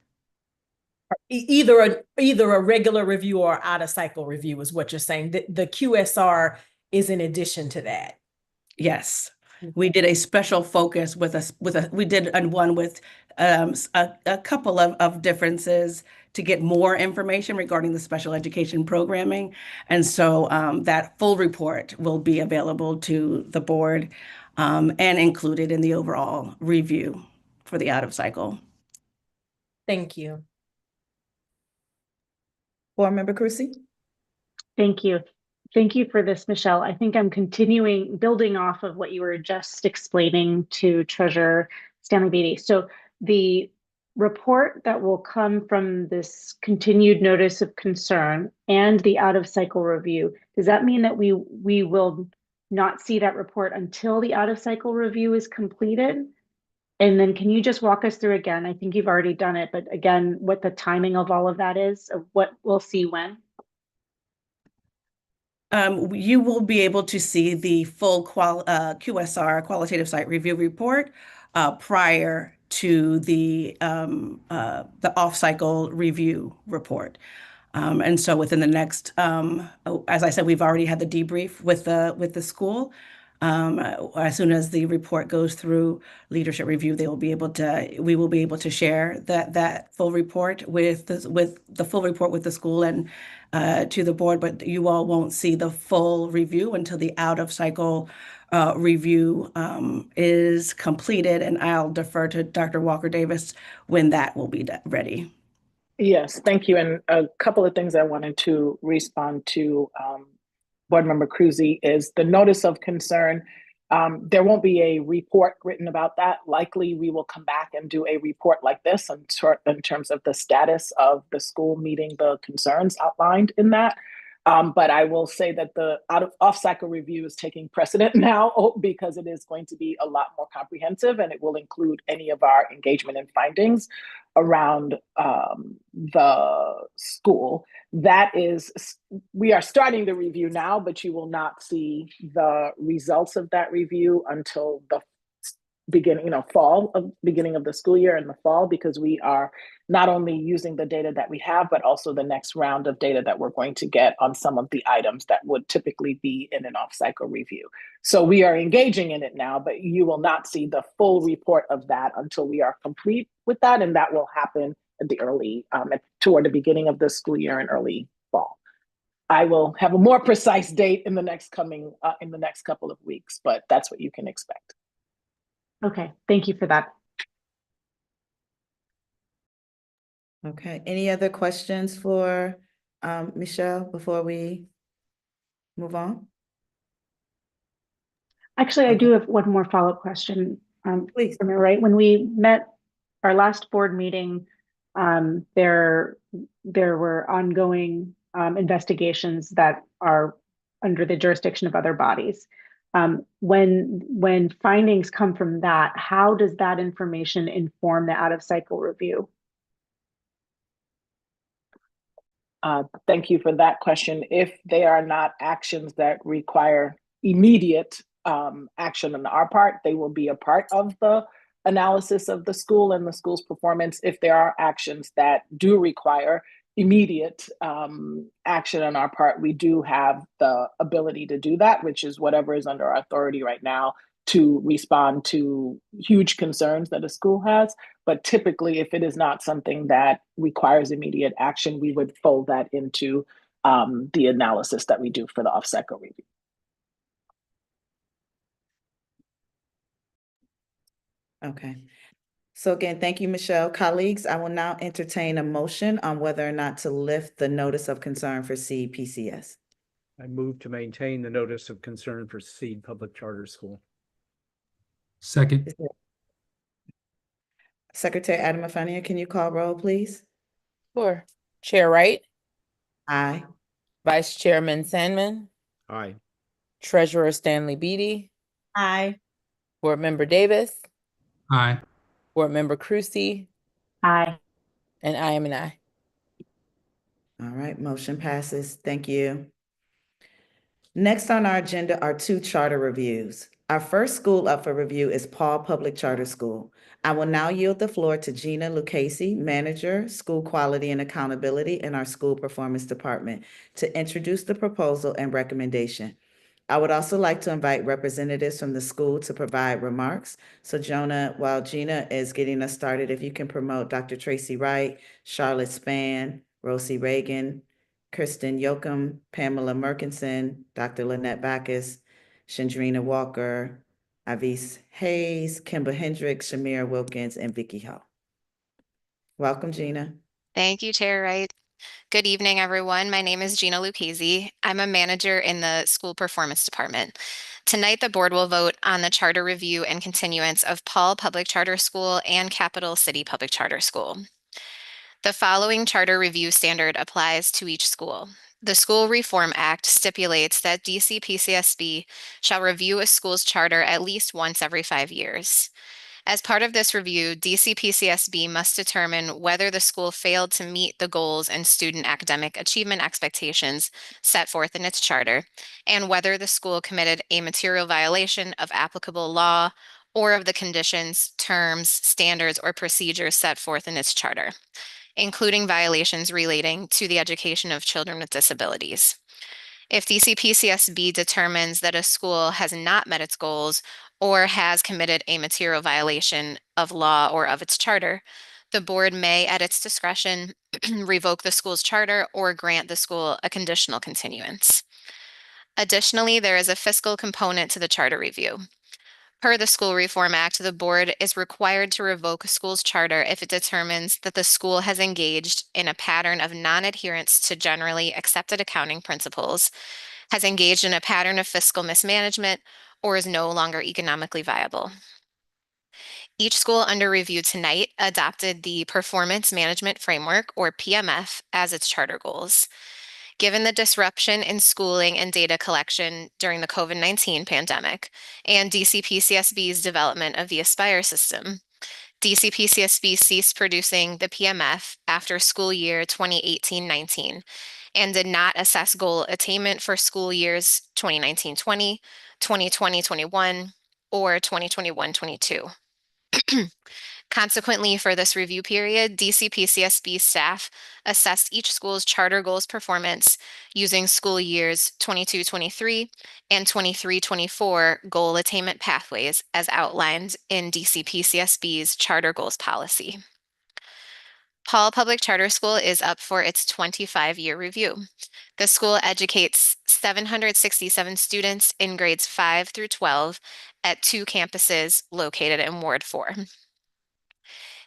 Either a regular review or out of cycle review is what you're saying. The QSR is in addition to that. Yes, we did a special focus we did one with a couple of differences to get more information regarding the special education programming. And so that full report will be available to the board and included in the overall review. for the out of cycle. Thank you. Board Member Crucy? Thank you. Thank you for this, Michelle. I think I'm building off of what you were just explaining to Treasurer Stanley Beatty. So the report that will come from this continued notice of concern and the out of cycle review, does that mean that we will not see that report until the out of cycle review is completed? And then can you just walk us through again? I think you've already done it, but again, what the timing of all of that is, of what we'll see when? You will be able to see the full QSR, qualitative site review report, prior to the off-cycle review report. And so within the next, as I said, we've already had the debrief with the school. As soon as the report goes through leadership review, we will be able to share that full report with the school and to the board, but you all won't see the full review until the out of cycle review is completed, and I'll defer to Dr. Walker Davis when that will be ready. Yes, thank you. And a couple of things I wanted to respond to Board Member Cruzy is the notice of concern. There won't be a report written about that. Likely we will come back and do a report like this in terms of the status of the school meeting the concerns outlined in that. But I will say that the off-cycle review is taking precedent now because it is going to be a lot more comprehensive, and it will include any of our engagement and findings around the school. We are starting the review now, but you will not see the results of that review until the beginning of the school year in the fall, because we are not only using the data that we have, but also the next round of data that we're going to get on some of the items that would typically be in an off-cycle review. So we are engaging in it now, but you will not see the full report of that until we are complete with that, and that will happen at the toward the beginning of the school year in early fall. I will have a more precise date in the next couple of weeks, but that's what you can expect. Okay, thank you for that. Okay, any other questions for Michelle before we move on? Actually, I do have one more follow-up question. Please. Right, when we met our last board meeting, there were ongoing investigations that are under the jurisdiction of other bodies. When findings come from that, how does that information inform the out-of-cycle review? Thank you for that question. If they are not actions that require immediate action on our part, they will be a part of the analysis of the school and the school's performance. If there are actions that do require immediate action on our part, we do have the ability to do that, which is whatever is under our authority right now to respond to huge concerns that a school has. But typically, if it is not something that requires immediate action, we would fold that into the analysis that we do for the off-cycle review. Okay. So again, thank you, Michelle. Colleagues, I will now entertain a motion on whether or not to lift the notice of concern for Seed PCS. I move to maintain the notice of concern for Seed Public Charter School. Second. Secretary Adama-Fania, can you call roll, please? Sure. Chair Wright? Aye. Vice Chairman Sandman? Aye. Treasurer Stanley Beatty? Aye. Board Member Davis? Aye. Board Member Crucy? Aye. And I am an aye. All right, motion passes. Thank you. Next on our agenda are 2 charter reviews. Our first school up for review is Paul Public Charter School. I will now yield the floor to Gina Lucchese, Manager, School Quality and Accountability in our School Performance Department, to introduce the proposal and recommendation. I would also like to invite representatives from the school to provide remarks. So Jonah, while Gina is getting us started, if you can promote Dr. Tracy Wright, Charlotte Spann, Rosie Reagan, Kristen Yoakum, Pamela Merkinson, Dr. Lynette Backus, Chandrina Walker, Avis Hayes, Kimber Hendricks, Shamira Wilkins, and Vicky Hall. Welcome, Gina. Thank you, Chair Wright. Good evening, everyone. My name is Gina Lucchese. I'm a manager in the School Performance Department. Tonight, the board will vote on the charter review and continuance of Paul Public Charter School and Capital City Public Charter School. The following charter review standard applies to each school. The School Reform Act stipulates that DC-PCSB shall review a school's charter at least once every 5 years. As part of this review, DC-PCSB must determine whether the school failed to meet the goals and student academic achievement expectations set forth in its charter, and whether the school committed a material violation of applicable law or of the conditions, terms, standards, or procedures set forth in its charter, including violations relating to the education of children with disabilities. If DC-PCSB determines that a school has not met its goals or has committed a material violation of law or of its charter, the board may, at its discretion, revoke the school's charter or grant the school a conditional continuance. Additionally, there is a fiscal component to the charter review. Per the School Reform Act, the board is required to revoke a school's charter if it determines that the school has engaged in a pattern of non-adherence to generally accepted accounting principles, has engaged in a pattern of fiscal mismanagement, or is no longer economically viable. Each school under review tonight adopted the Performance Management Framework, or PMF, as its charter goals. Given the disruption in schooling and data collection during the COVID-19 pandemic and DC-PCSB's development of the Aspire system, DC-PCSB ceased producing the PMF after school year 2018-19 and did not assess goal attainment for school years 2019-20, 2020-21, or 2021-22. Consequently, for this review period, DC-PCSB staff assessed each school's charter goals performance using school years 22-23 and 23-24 goal attainment pathways as outlined in DC-PCSB's charter goals policy. Paul Public Charter School is up for its 25-year review. The school educates 767 students in grades 5 through 12 at 2 campuses located in Ward 4.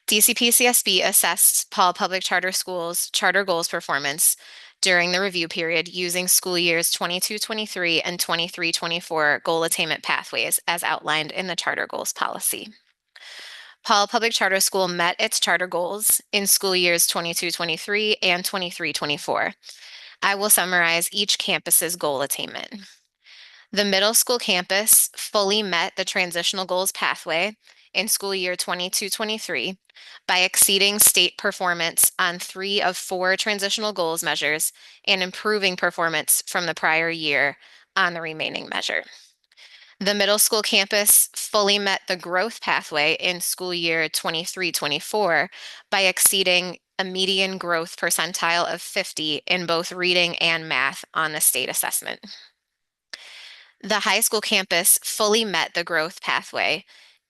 DC-PCSB assessed Paul Public Charter School's charter goals performance during the review period using school years 22-23 and 23-24 goal attainment pathways as outlined in the charter goals policy. Paul Public Charter School met its charter goals in school years 22-23 and 23-24. I will summarize each campus's goal attainment. The middle school campus fully met the transitional goals pathway in school year 22-23 by exceeding state performance on 3 of 4 transitional goals measures and improving performance from the prior year on the remaining measure. The middle school campus fully met the growth pathway in school year 23-24 by exceeding a median growth percentile of 50 in both reading and math on the state assessment. The high school campus fully met the growth pathway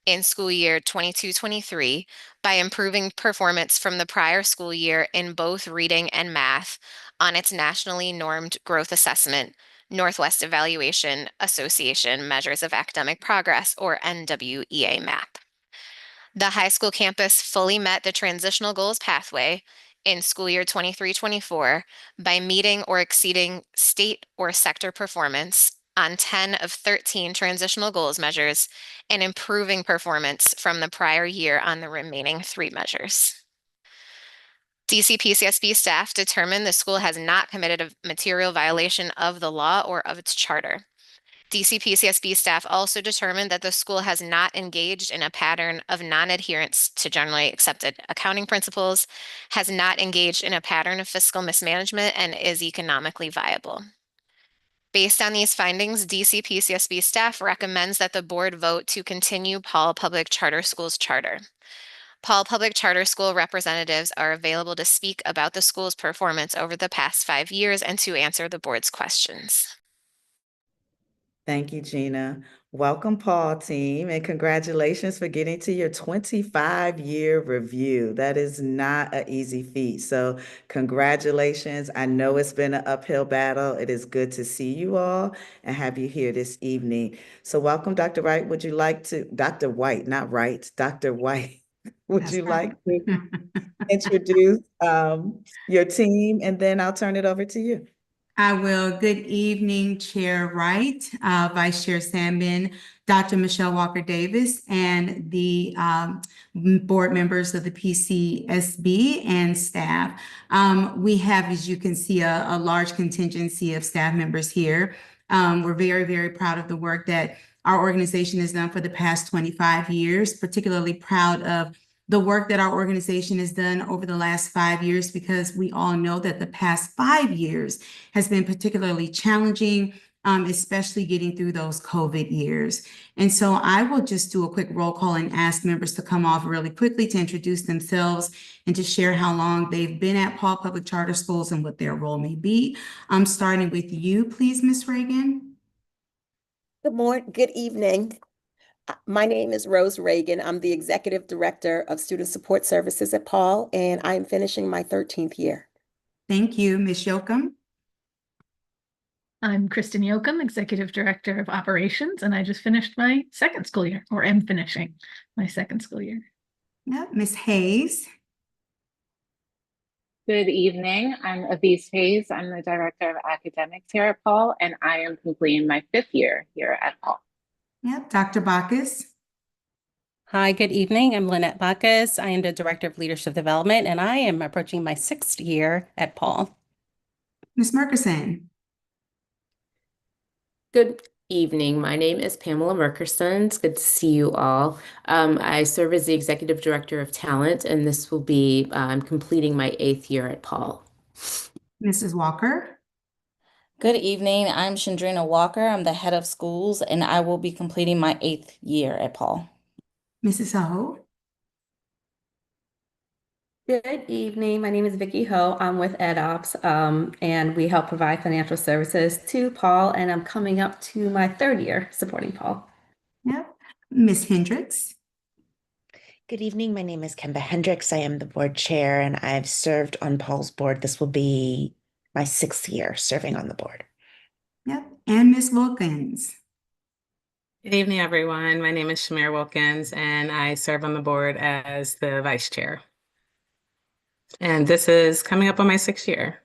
in school year 22-23 by improving performance from the prior school year in both reading and math on its nationally normed growth assessment, Northwest Evaluation Association Measures of Academic Progress, or NWEA MAP. The high school campus fully met the transitional goals pathway in school year 23-24 by meeting or exceeding state or sector performance on 10 of 13 transitional goals measures and improving performance from the prior year on the remaining 3 measures. DC-PCSB staff determined the school has not committed a material violation of the law or of its charter. DC-PCSB staff also determined that the school has not engaged in a pattern of non-adherence to generally accepted accounting principles, has not engaged in a pattern of fiscal mismanagement, and is economically viable. Based on these findings, DC-PCSB staff recommends that the board vote to continue Paul Public Charter School's charter. Paul Public Charter School representatives are available to speak about the school's performance over the past 5 years and to answer the board's questions. Thank you, Gina. Welcome, Paul team, and congratulations for getting to your 25-year review. That is not an easy feat. So congratulations. I know it's been an uphill battle. It is good to see you all and have you here this evening. So welcome, Dr. Wright. Would you like to, Dr. White, not Wright, Dr. White, would you like to introduce your team, and then I'll turn it over to you. I will. Good evening, Chair Wright, Vice Chair Sandman, Dr. Michelle Walker Davis, and the board members of the PCSB and staff. We have, as you can see, a large contingency of staff members here. We're very, very proud of the work that our organization has done for the past 25 years, particularly proud of the work that our organization has done over the last 5 years, because we all know that the past 5 years has been particularly challenging, especially getting through those COVID years. And so I will just do a quick roll call and ask members to come off really quickly to introduce themselves and to share how long they've been at Paul Public Charter Schools and what their role may be. I'm starting with you, please, Ms. Reagan. Good morning, good evening. My name is Rose Reagan. I'm the Executive Director of Student Support Services at Paul, and I'm finishing my 13th year. Thank you, Ms. Yoakum. I'm Kristen Yoakum, Executive Director of Operations, and I just finished my second school year, or am finishing my second school year. Yep, Ms. Hayes. Good evening. I'm Avis Hayes. I'm the Director of Academics here at Paul, and I am completing my 5th year here at Paul. Yep, Dr. Bacchus. Hi, good evening. I'm Lynette Bacchus. I am the Director of Leadership Development, and I am approaching my 6th year at Paul. Ms. Murkison. Good evening. My name is Pamela Murkison. It's good to see you all. I serve as the Executive Director of Talent, and this will be completing my 8th year at Paul. Mrs. Walker. Good evening. I'm Chandrina Walker. I'm the head of schools, and I will be completing my 8th year at Paul. Mrs. Ho. Good evening. My name is Vicki Ho. I'm with EdOps, and we help provide financial services to Paul, and I'm coming up to my 3rd year supporting Paul. Yep. Ms. Hendricks. Good evening. My name is Kemba Hendricks. I am the board chair, and I've served on Paul's board. This will be my 6th year serving on the board. Yep. And Ms. Wilkins. Good evening, everyone. My name is Shamir Wilkins, and I serve on the board as the vice chair. And this is coming up on my 6th year.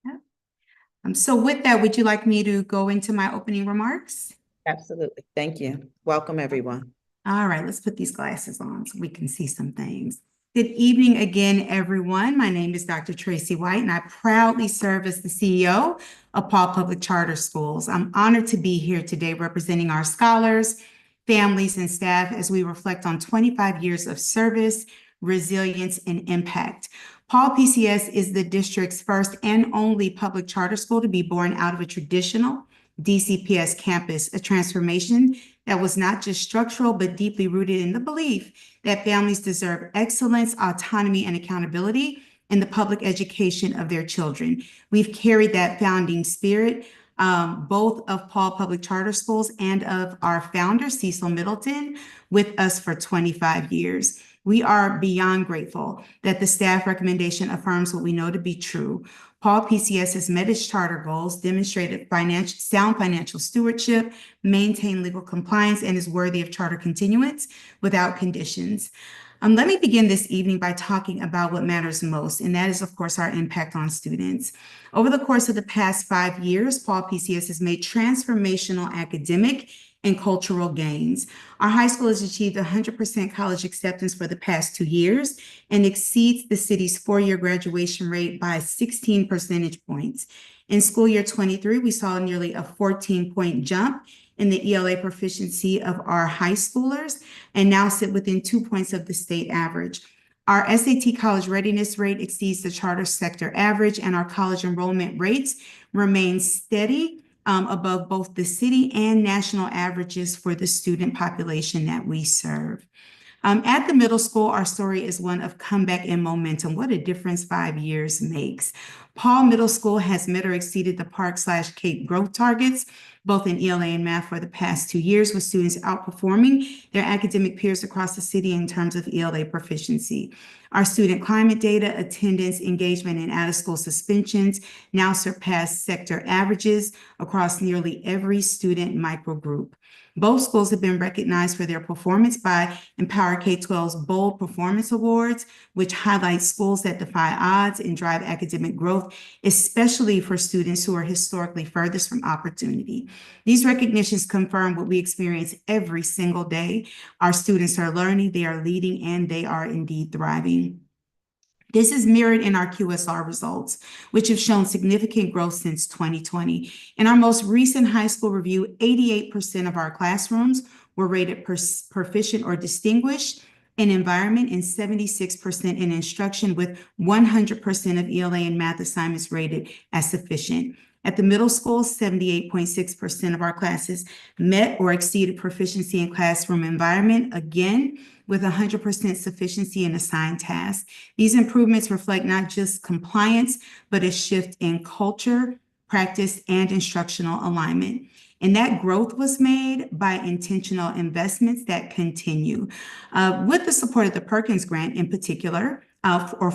Yep. So with that, would you like me to go into my opening remarks? Absolutely. Thank you. Welcome, everyone. All right, let's put these glasses on so we can see some things. Good evening again, everyone. My name is Dr. Tracy White, and I proudly serve as the CEO of Paul Public Charter Schools. I'm honored to be here today representing our scholars, families, and staff as we reflect on 25 years of service, resilience, and impact. Paul PCS is the district's first and only public charter school to be born out of a traditional DCPS campus, a transformation that was not just structural, but deeply rooted in the belief that families deserve excellence, autonomy, and accountability in the public education of their children. We've carried that founding spirit, both of Paul Public Charter Schools and of our founder, Cecil Middleton, with us for 25 years. We are beyond grateful that the staff recommendation affirms what we know to be true. Paul PCS has met its charter goals, demonstrated sound financial stewardship, maintained legal compliance, and is worthy of charter continuance without conditions. Let me begin this evening by talking about what matters most, and that is, of course, our impact on students. Over the course of the past 5 years, Paul PCS has made transformational academic and cultural gains. Our high school has achieved 100% college acceptance for the past 2 years and exceeds the city's 4-year graduation rate by 16 percentage points. In school year 23, we saw nearly a 14-point jump in the ELA proficiency of our high schoolers and now sit within 2 points of the state average. Our SAT college readiness rate exceeds the charter sector average, and our college enrollment rates remain steady above both the city and national averages for the student population that we serve. At the middle school, our story is one of comeback and momentum. What a difference 5 years makes. Paul Middle School has met or exceeded the Park/Cape growth targets, both in ELA and math for the past 2 years, with students outperforming their academic peers across the city in terms of ELA proficiency. Our student climate data, attendance, engagement, and out-of-school suspensions now surpass sector averages across nearly every student microgroup. Both schools have been recognized for their performance by Empower K-12's Bold Performance Awards, which highlights schools that defy odds and drive academic growth, especially for students who are historically furthest from opportunity. These recognitions confirm what we experience every single day. Our students are learning, they are leading, and they are indeed thriving. This is mirrored in our QSR results, which have shown significant growth since 2020. In our most recent high school review, 88% of our classrooms were rated proficient or distinguished in environment and 76% in instruction, with 100% of ELA and math assignments rated as sufficient. At the middle school, 78.6% of our classes met or exceeded proficiency in classroom environment, again, with 100% sufficiency in assigned tasks. These improvements reflect not just compliance, but a shift in culture, practice, and instructional alignment. And that growth was made by intentional investments that continue. With the support of the Perkins Grant in particular,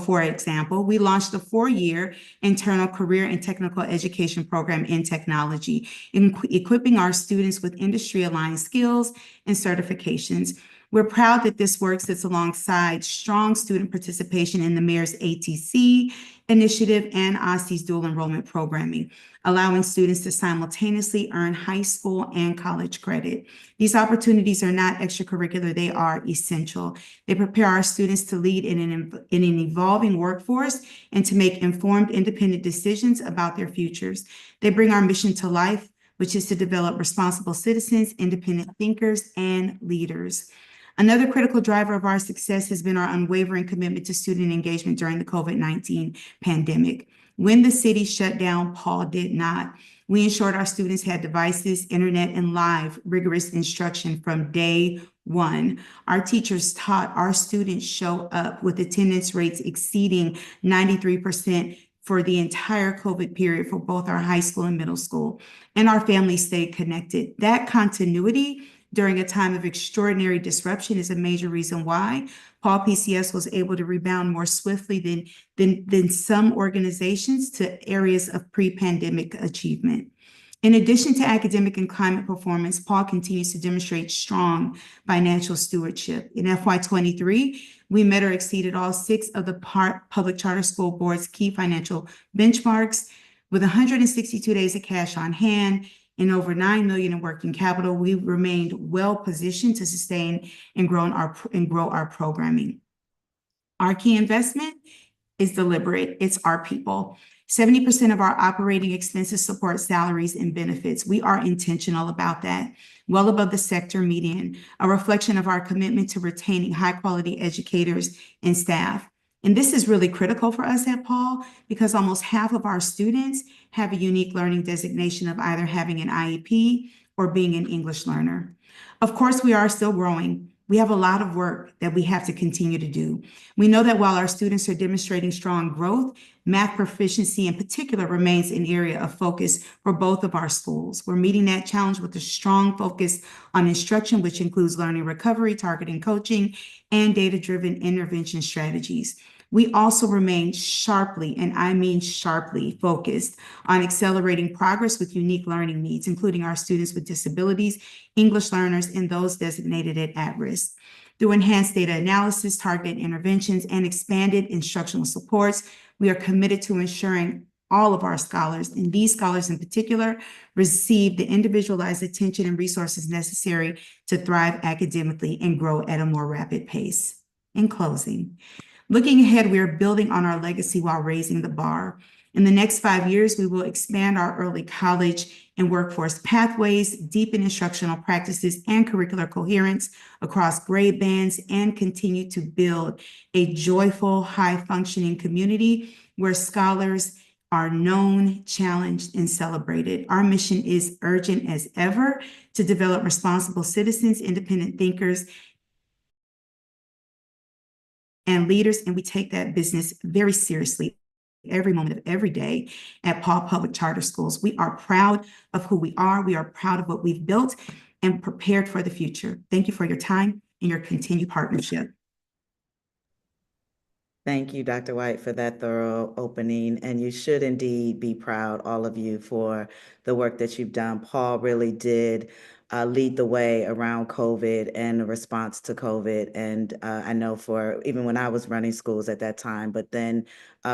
for example, we launched a 4-year internal career and technical education program in technology, equipping our students with industry-aligned skills and certifications. We're proud that this work sits alongside strong student participation in the Mayor's ATC initiative and OSCE's dual enrollment programming, allowing students to simultaneously earn high school and college credit. These opportunities are not extracurricular, they are essential. They prepare our students to lead in an evolving workforce and to make informed, independent decisions about their futures. They bring our mission to life, which is to develop responsible citizens, independent thinkers, and leaders. Another critical driver of our success has been our unwavering commitment to student engagement during the COVID-19 pandemic. When the city shut down, Paul did not. We ensured our students had devices, internet, and live rigorous instruction from day one. Our teachers taught, our students show up, with attendance rates exceeding 93% for the entire COVID period for both our high school and middle school, and our families stayed connected. That continuity during a time of extraordinary disruption is a major reason why Paul PCS was able to rebound more swiftly than some organizations to areas of pre-pandemic achievement. In addition to academic and climate performance, Paul continues to demonstrate strong financial stewardship. In FY23, we met or exceeded all 6 of the Public Charter School Board's key financial benchmarks. With 162 days of cash on hand and over $9 million in working capital, we remained well positioned to sustain and grow our programming. Our key investment is deliberate. It's our people. 70% of our operating expenses support salaries and benefits. We are intentional about that, well above the sector median, a reflection of our commitment to retaining high-quality educators and staff. And this is really critical for us at Paul because almost half of our students have a unique learning designation of either having an IEP or being an English learner. Of course, we are still growing. We have a lot of work that we have to continue to do. We know that while our students are demonstrating strong growth, math proficiency in particular remains an area of focus for both of our schools. We're meeting that challenge with a strong focus on instruction, which includes learning recovery, targeting coaching, and data-driven intervention strategies. We also remain sharply, and I mean sharply, focused on accelerating progress with unique learning needs, including our students with disabilities, English learners, and those designated at risk. Through enhanced data analysis, targeted interventions, and expanded instructional supports, we are committed to ensuring all of our scholars, and these scholars in particular, receive the individualized attention and resources necessary to thrive academically and grow at a more rapid pace. In closing, looking ahead, we are building on our legacy while raising the bar. In the next 5 years, we will expand our early college and workforce pathways, deepen instructional practices and curricular coherence across grade bands, and continue to build a joyful, high-functioning community where scholars are known, challenged, and celebrated. Our mission is urgent as ever to develop responsible citizens, independent thinkers, and leaders, and we take that business very seriously every moment of every day at Paul Public Charter Schools. We are proud of who we are. We are proud of what we've built and prepared for the future. Thank you for your time and your continued partnership. Thank you, Dr. White, for that thorough opening. And you should indeed be proud, all of you, for the work that you've done. Paul really did lead the way around COVID and the response to COVID. And I know for even when I was running schools at that time, but then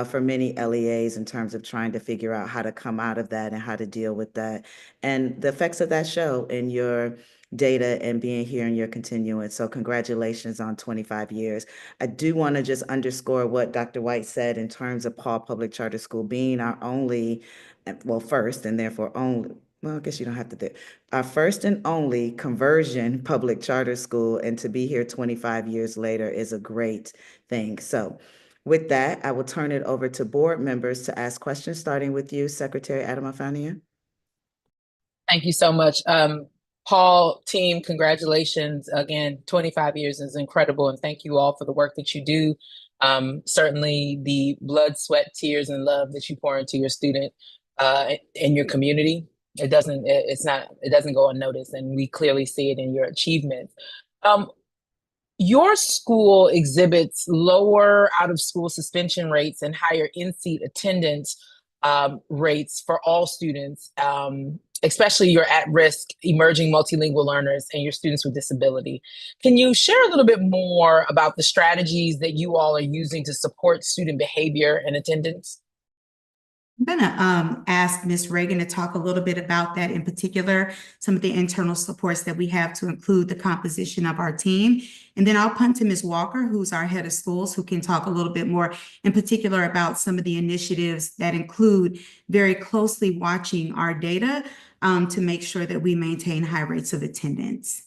for many LEAs in terms of trying to figure out how to come out of that and how to deal with that. And the effects of that show in your data and being here in your continuance. So congratulations on 25 years. I do want to just underscore what Dr. White said in terms of Paul Public Charter School being our only, well, first and therefore only, well, I guess you don't have to do, our first and only conversion public charter school, and to be here 25 years later is a great thing. So with that, I will turn it over to board members to ask questions, starting with you, Secretary Adama-Fania. Thank you so much. Paul, team, congratulations. Again, 25 years is incredible, and thank you all for the work that you do. Certainly the blood, sweat, tears, and love that you pour into your student in your community. It doesn't go unnoticed, and we clearly see it in your achievements. Your school exhibits lower out-of-school suspension rates and higher in-seat attendance rates for all students, especially your at-risk emerging multilingual learners and your students with disability. Can you share a little bit more about the strategies that you all are using to support student behavior and attendance? I'm going to ask Ms. Reagan to talk a little bit about that, in particular, some of the internal supports that we have to include the composition of our team. And then I'll punt to Ms. Walker, who's our head of schools, who can talk a little bit more in particular about some of the initiatives that include very closely watching our data to make sure that we maintain high rates of attendance.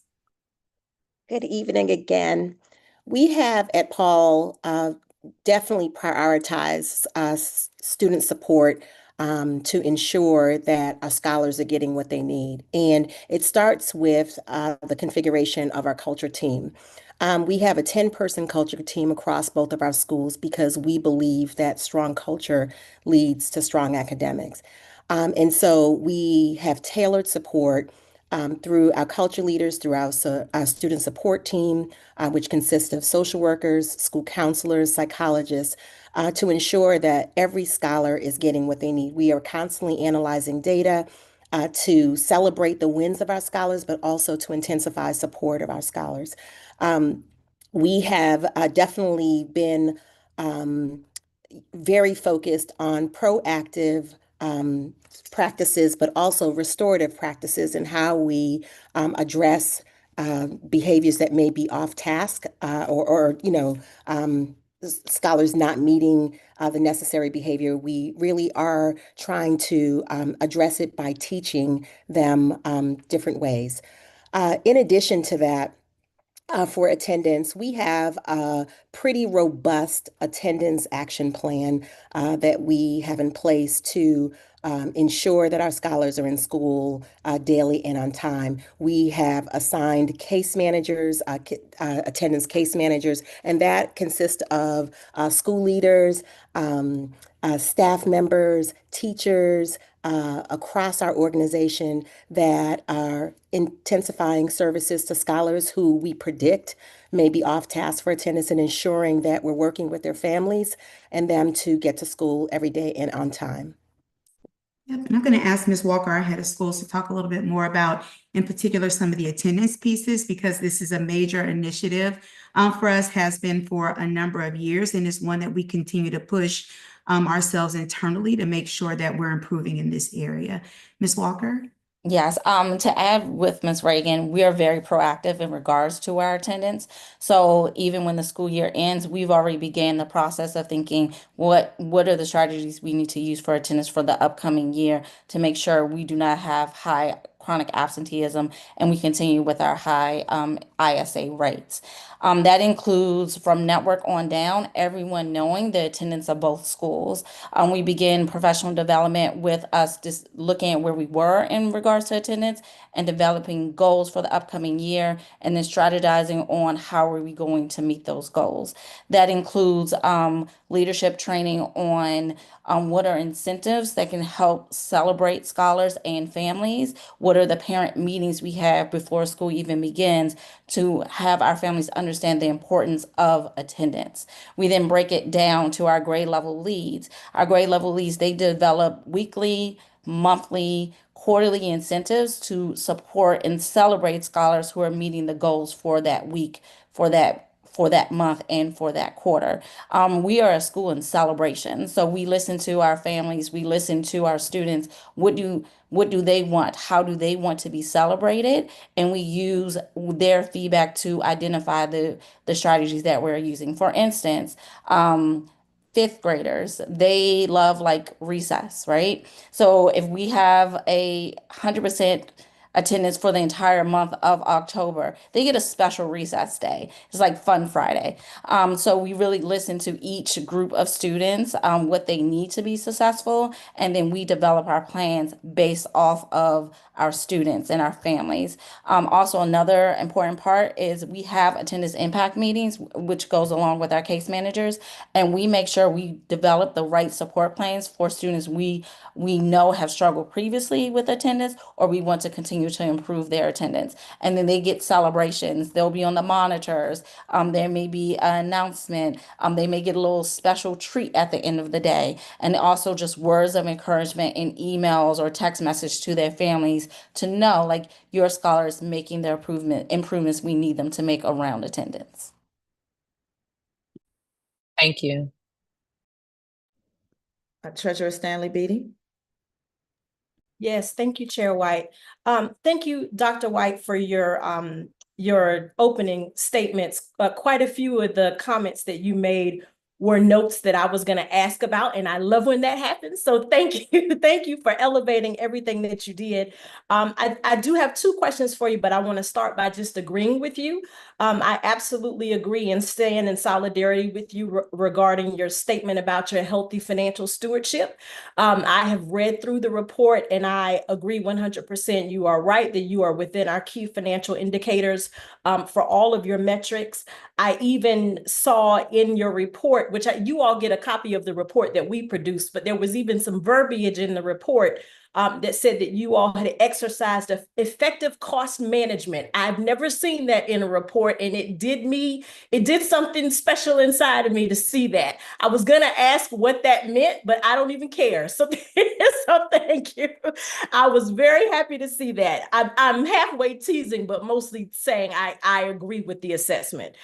Good evening again. We have at Paul definitely prioritized student support to ensure that our scholars are getting what they need. And it starts with the configuration of our culture team. We have a 10-person culture team across both of our schools because we believe that strong culture leads to strong academics. And so we have tailored support through our culture leaders, through our student support team, which consists of social workers, school counselors, psychologists, to ensure that every scholar is getting what they need. We are constantly analyzing data to celebrate the wins of our scholars, but also to intensify support of our scholars. We have definitely been very focused on proactive practices, but also restorative practices and how we address behaviors that may be off task or scholars not meeting the necessary behavior. We really are trying to address it by teaching them different ways. In addition to that, for attendance, we have a pretty robust attendance action plan that we have in place to ensure that our scholars are in school daily and on time. We have assigned case managers, attendance case managers, and that consists of school leaders, staff members, teachers, across our organization that are intensifying services to scholars who we predict may be off task for attendance and ensuring that we're working with their families and them to get to school every day and on time. Yep, and I'm going to ask Ms. Walker, our head of schools, to talk a little bit more about, in particular, some of the attendance pieces, because this is a major initiative for us, has been for a number of years, and is one that we continue to push ourselves internally to make sure that we're improving in this area. Ms. Walker? Yes, to add with Ms. Reagan, we are very proactive in regards to our attendance. So even when the school year ends, we've already began the process of thinking what are the strategies we need to use for attendance for the upcoming year to make sure we do not have high chronic absenteeism, and we continue with our high ISA rates. That includes from network on down, everyone knowing the attendance of both schools. We begin professional development with us just looking at where we were in regards to attendance and developing goals for the upcoming year, and then strategizing on how are we going to meet those goals. That includes leadership training on what are incentives that can help celebrate scholars and families. What are the parent meetings we have before school even begins to have our families understand the importance of attendance. We then break it down to our grade level leads. Our grade level leads, they develop weekly, monthly, quarterly incentives to support and celebrate scholars who are meeting the goals for that week, for that month, and for that quarter. We are a school in celebration, so we listen to our families, we listen to our students. What do they want? How do they want to be celebrated? And we use their feedback to identify the strategies that we're using. For instance, fifth graders, they love like recess, right? So if we have 100% attendance for the entire month of October, they get a special recess day. It's like Fun Friday. So we really listen to each group of students, what they need to be successful, and then we develop our plans based off of our students and our families. Also, another important part is we have attendance impact meetings, which goes along with our case managers, and we make sure we develop the right support plans for students we know have struggled previously with attendance, or we want to continue to improve their attendance. And then they get celebrations. They'll be on the monitors. There may be an announcement. They may get a little special treat at the end of the day. And also just words of encouragement in emails or text message to their families to know, like, your scholar is making the improvements we need them to make around attendance. Thank you. Treasurer Stanley Beatty. Yes, thank you, Chair White. Thank you, Dr. White, for your opening statements. Quite a few of the comments that you made were notes that I was going to ask about, and I love when that happens. So thank you. Thank you for elevating everything that you did. I do have two questions for you, but I want to start by just agreeing with you. I absolutely agree and stand in solidarity with you regarding your statement about your healthy financial stewardship. I have read through the report and I agree 100%. You are right that you are within our key financial indicators for all of your metrics. I even saw in your report, which you all get a copy of the report that we produced, but there was even some verbiage in the report that said that you all had exercised effective cost management. I've never seen that in a report, and it did something special inside of me to see that. I was gonna ask what that meant, but I don't even care. So thank you. I was very happy to see that. I'm halfway teasing, but mostly saying I agree with the assessment.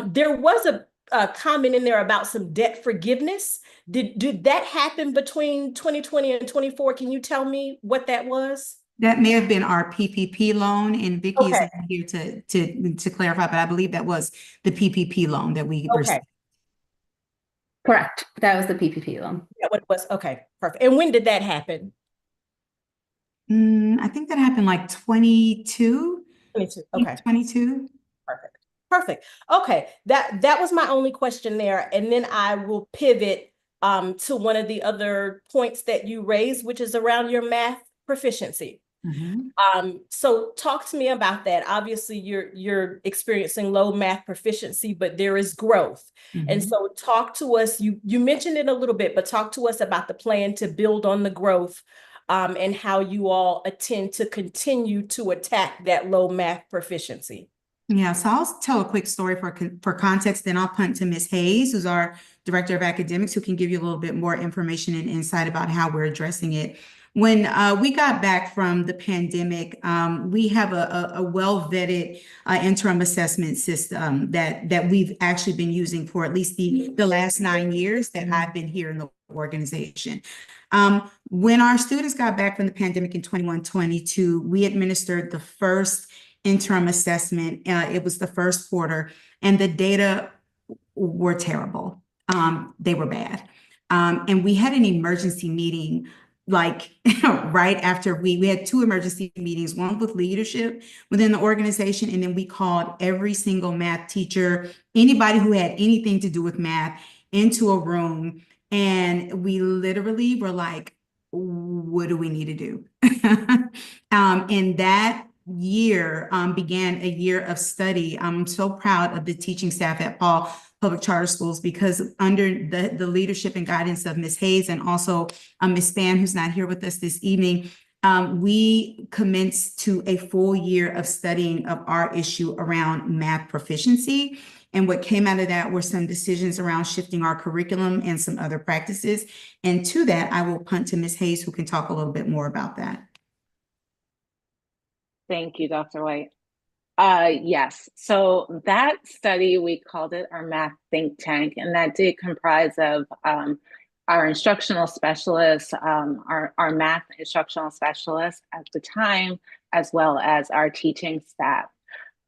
There was a comment in there about some debt forgiveness. Did that happen between 2020 and 24? Can you tell me what that was? That may have been our PPP loan, and Vicki Okay. is here to clarify, but I believe that was the PPP loan that we received. Correct. That was the PPP loan. Yeah, what it was? Okay, perfect. And when did that happen? I think that happened like 22. 22. Okay. 22. Perfect. Perfect. Okay. That was my only question there. And then I will pivot to one of the other points that you raised, which is around your math proficiency. So talk to me about that. Obviously, you're experiencing low math proficiency, but there is growth. And so talk to us. You mentioned it a little bit, but talk to us about the plan to build on the growth and how you all intend to continue to attack that low math proficiency. Yeah, so I'll tell a quick story for context, then I'll punt to Ms. Hayes, who's our Director of Academics, who can give you a little bit more information and insight about how we're addressing it. When we got back from the pandemic, we have a well-vetted interim assessment system that we've actually been using for at least the last 9 years that I've been here in the organization. When our students got back from the pandemic in 21-22, we administered the first interim assessment. It was the first quarter, and the data were terrible. They were bad. And we had an emergency meeting like right after we had 2 emergency meetings, one with leadership within the organization, and then we called every single math teacher, anybody who had anything to do with math, into a room, and we literally were like, what do we need to do? And that year began a year of study. I'm so proud of the teaching staff at Paul Public Charter Schools, because under the leadership and guidance of Ms. Hayes and also Ms. Span, who's not here with us this evening, we commenced to a full year of studying of our issue around math proficiency. And what came out of that were some decisions around shifting our curriculum and some other practices. And to that, I will punt to Ms. Hayes, who can talk a little bit more about that. Thank you, Dr. White. Yes, so that study, we called it our math think tank, and that did comprise of our instructional specialists, our math instructional specialists at the time, as well as our teaching staff.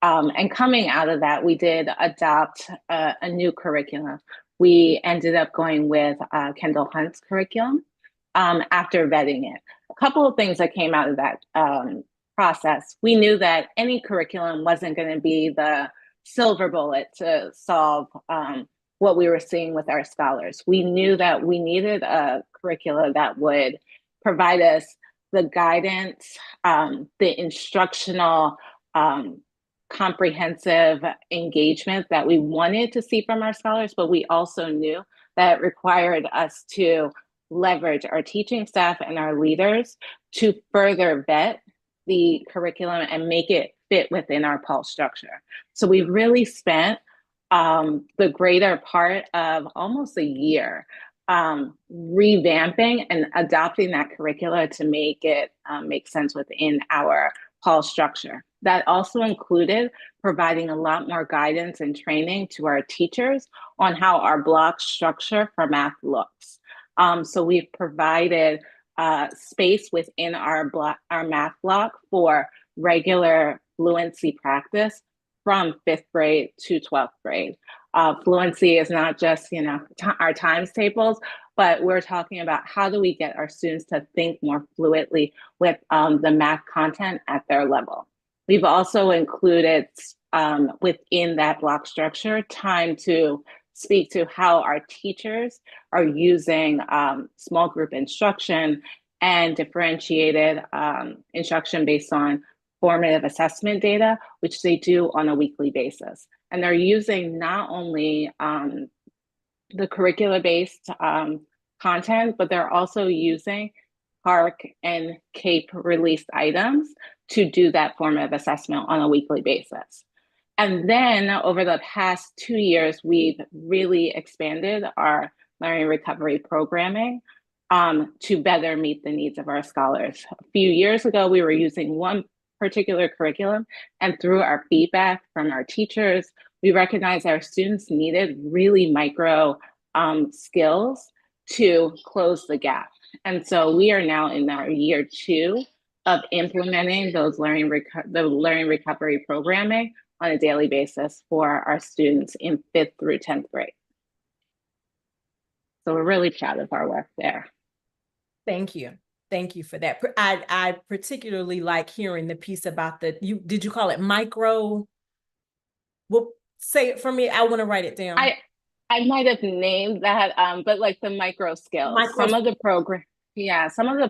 And coming out of that, we did adopt a new curriculum. We ended up going with Kendall Hunt's curriculum after vetting it. A couple of things that came out of that process. We knew that any curriculum wasn't going to be the silver bullet to solve what we were seeing with our scholars. We knew that we needed a curricula that would provide us the guidance, the instructional, comprehensive engagement that we wanted to see from our scholars, but we also knew that it required us to leverage our teaching staff and our leaders to further vet the curriculum and make it fit within our PULSE structure. So we've really spent the greater part of almost a year revamping and adopting that curricula to make it make sense within our PULSE structure. That also included providing a lot more guidance and training to our teachers on how our block structure for math looks. So we've provided space within our math block for regular fluency practice from 5th grade to 12th grade. Fluency is not just, our times tables, but we're talking about how do we get our students to think more fluidly with the math content at their level. We've also included within that block structure time to speak to how our teachers are using small group instruction and differentiated instruction based on formative assessment data, which they do on a weekly basis. And they're using not only the curricula-based content, but they're also using HARC and CAPE released items to do that formative assessment on a weekly basis. And then over the past 2 years, we've really expanded our learning recovery programming to better meet the needs of our scholars. A few years ago, we were using one particular curriculum, and through our feedback from our teachers, we recognized our students needed really micro skills to close the gap. And so we are now in our year 2 of implementing those the learning recovery programming on a daily basis for our students in 5th through 10th grade. So we're really proud of our work there. Thank you. Thank you for that. I particularly like hearing the piece about did you call it micro? Well, say it for me. I want to write it down. I might have named that, but like the micro skills. Some of the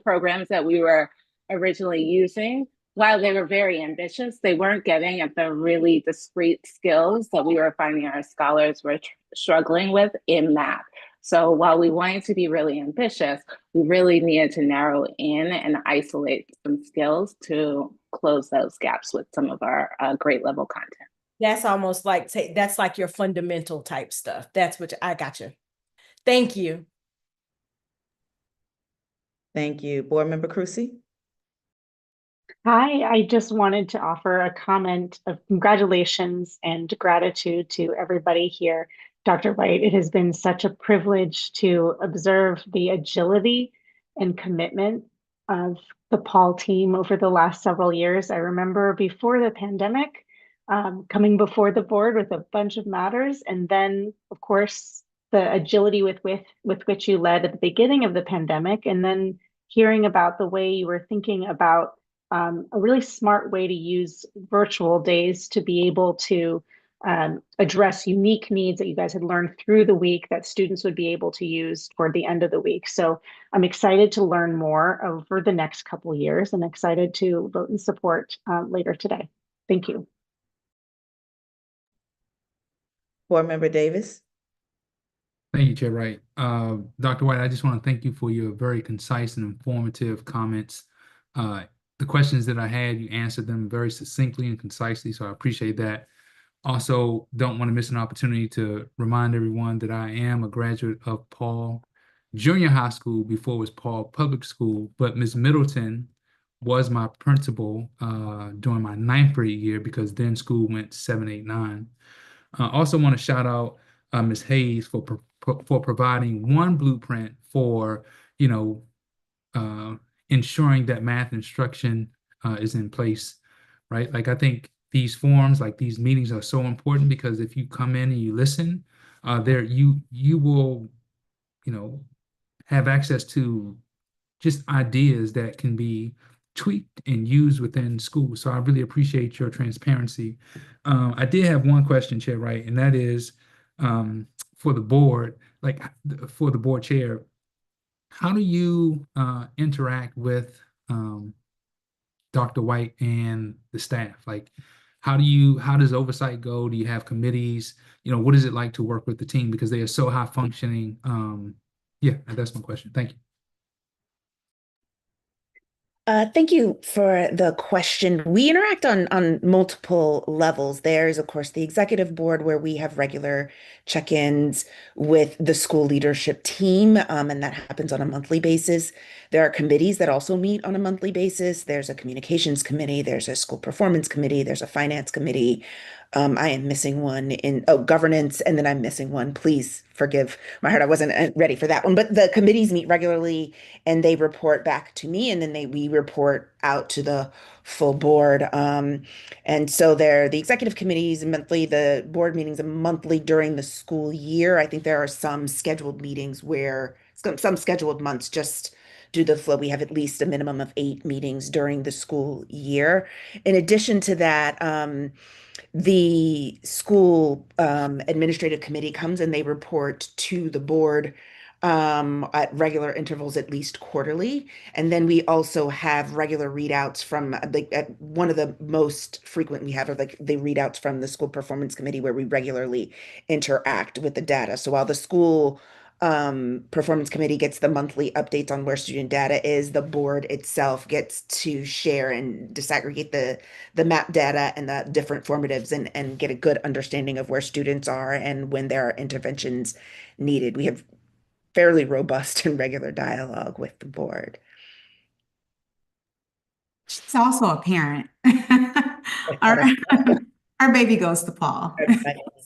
programs that we were originally using, while they were very ambitious, they weren't getting at the really discrete skills that we were finding our scholars were struggling with in math. So while we wanted to be really ambitious, we really needed to narrow in and isolate some skills to close those gaps with some of our grade level content. That's almost like, that's like your fundamental type stuff. That's what I got you. Thank you. Thank you. Board Member Crucy? Hi, I just wanted to offer a comment of congratulations and gratitude to everybody here. Dr. White, it has been such a privilege to observe the agility and commitment of the Paul team over the last several years. I remember before the pandemic, coming before the board with a bunch of matters, and then, of course, the agility with which you led at the beginning of the pandemic, and then hearing about the way you were thinking about a really smart way to use virtual days to be able to address unique needs that you guys had learned through the week that students would be able to use toward the end of the week. So I'm excited to learn more over the next couple of years and excited to vote and support later today. Thank you. Board Member Davis. Thank you, Chair Wright. Dr. White, I just want to thank you for your very concise and informative comments. The questions that I had, you answered them very succinctly and concisely, so I appreciate that. Also, don't want to miss an opportunity to remind everyone that I am a graduate of Paul Junior High School before it was Paul Public School, but Ms. Middleton was my principal during my 9th grade year because then school went 7, 8, 9. I also want to shout out Ms. Hayes for providing one blueprint for, ensuring that math instruction is in place, right? Like I think these forums, like these meetings are so important because if you come in and you listen, you will, have access to just ideas that can be tweaked and used within school. So I really appreciate your transparency. I did have one question, Chair Wright, and that is for the board, like for the board chair, how do you interact with Dr. White and the staff? Like, how does oversight go? Do you have committees? What is it like to work with the team because they are so high functioning? Yeah, that's my question. Thank you. Thank you for the question. We interact on multiple levels. There's, of course, the executive board where we have regular check-ins with the school leadership team, and that happens on a monthly basis. There are committees that also meet on a monthly basis. There's a communications committee, there's a school performance committee, there's a finance committee. I am missing one in governance, and then I'm missing one. Please forgive my heart. I wasn't ready for that one. But the committees meet regularly, and they report back to me, and then we report out to the full board. And so the executive committees monthly, the board meetings are monthly during the school year. I think there are some scheduled meetings where some scheduled months just due to the flow. We have at least a minimum of 8 meetings during the school year. In addition to that, the school administrative committee comes and they report to the board at regular intervals, at least quarterly. And then we also have regular readouts from one of the most frequent we have are like the readouts from the school performance committee where we regularly interact with the data. So while the school performance committee gets the monthly updates on where student data is, the board itself gets to share and disaggregate the map data and the different formatives and get a good understanding of where students are and when there are interventions needed. We have fairly robust and regular dialogue with the board. She's also a parent. Our, our baby goes to Paul.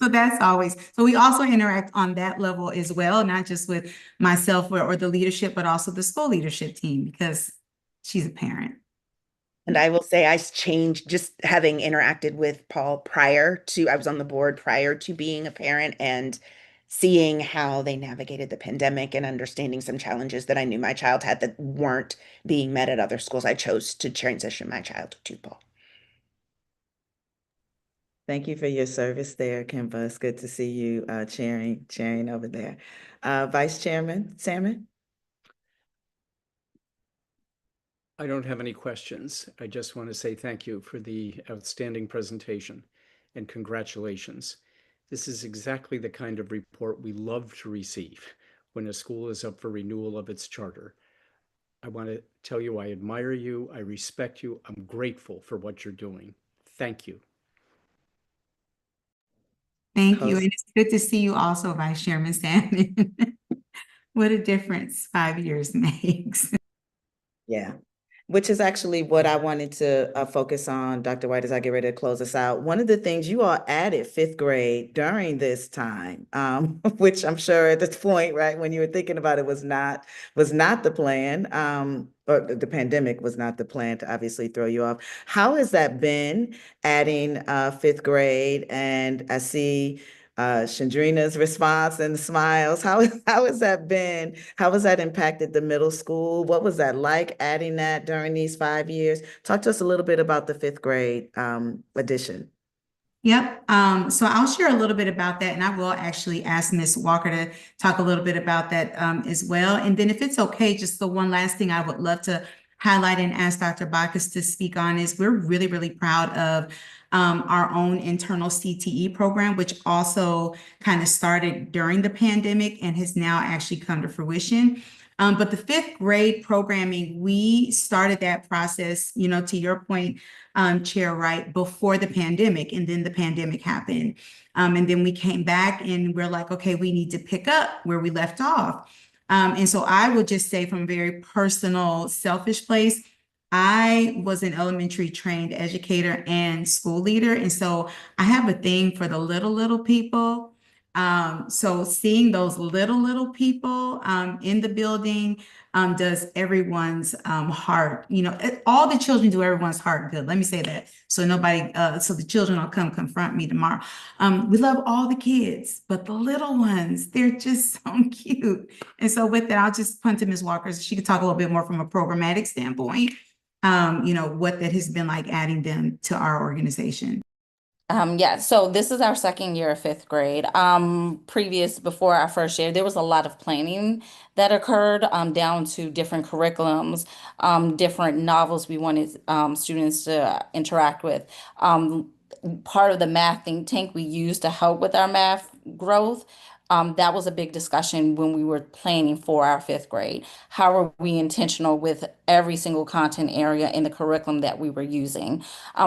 So that's always, so we also interact on that level as well, not just with myself or the leadership, but also the school leadership team because she's a parent. And I will say I changed just having interacted with Paul I was on the board prior to being a parent and seeing how they navigated the pandemic and understanding some challenges that I knew my child had that weren't being met at other schools. I chose to transition my child to Paul. Thank you for your service there, Kimba. It's good to see you chairing over there. Vice Chairman Salmon? I don't have any questions. I just want to say thank you for the outstanding presentation and congratulations. This is exactly the kind of report we love to receive when a school is up for renewal of its charter. I want to tell you I admire you, I respect you, I'm grateful for what you're doing. Thank you. Thank you. And it's good to see you also, Vice Chairman Salmon. What a difference 5 years makes. Yeah. Which is actually what I wanted to focus on, Dr. White, as I get ready to close us out. One of the things you all added 5th grade during this time, which I'm sure at this point, right, when you were thinking about it was not the plan, or the pandemic was not the plan to obviously throw you off. How has that been adding 5th grade? And I see Chandrina's response and smiles. How has that been? How has that impacted the middle school? What was that like adding that during these 5 years? Talk to us a little bit about the 5th grade addition. Yep. So I'll share a little bit about that, and I will actually ask Ms. Walker to talk a little bit about that as well. And then if it's okay, just the one last thing I would love to highlight and ask Dr. Bacchus to speak on is we're really, really proud of our own internal CTE program, which also kind of started during the pandemic and has now actually come to fruition. But the 5th grade programming, we started that process, to your point, Chair Wright, before the pandemic, and then the pandemic happened. And then we came back and we're like, okay, we need to pick up where we left off. And so I would just say from a very personal, selfish place, I was an elementary trained educator and school leader. And so I have a thing for the little people. So seeing those little people in the building does everyone's heart, all the children do everyone's heart good. Let me say that. So nobody, so the children don't come confront me tomorrow. We love all the kids, but the little ones, they're just so cute. And so with that, I'll just punt to Ms. Walker so she could talk a little bit more from a programmatic standpoint, what that has been like adding them to our organization. Yeah, so this is our second year of 5th grade. Before our first year, there was a lot of planning that occurred down to different curriculums, different novels we wanted students to interact with. Part of the math think tank we used to help with our math growth. That was a big discussion when we were planning for our 5th grade. How are we intentional with every single content area in the curriculum that we were using?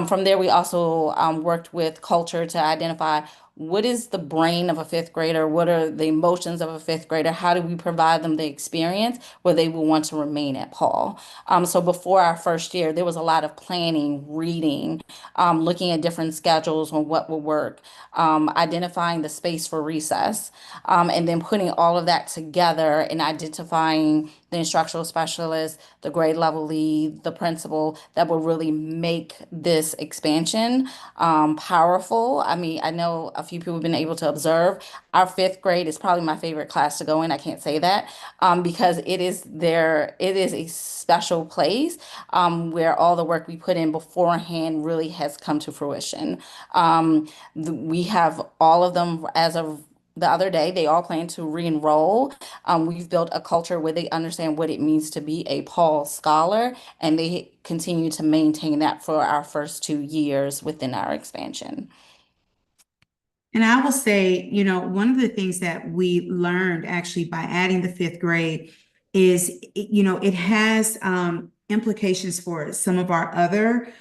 From there, we also worked with culture to identify what is the brain of a 5th grader? What are the emotions of a 5th grader? How do we provide them the experience where they will want to remain at Paul? So before our first year, there was a lot of planning, reading, looking at different schedules on what will work, identifying the space for recess, and then putting all of that together and identifying the instructional specialist, the grade level lead, the principal that will really make this expansion powerful. I mean, I know a few people have been able to observe. Our 5th grade is probably my favorite class to go in. I can't say that because it is a special place where all the work we put in beforehand really has come to fruition. We have all of them as of the other day, they all plan to re-enroll. We've built a culture where they understand what it means to be a Paul Scholar, and they continue to maintain that for our first 2 years within our expansion. And I will say, one of the things that we learned actually by adding the 5th grade is, it has implications for some of our other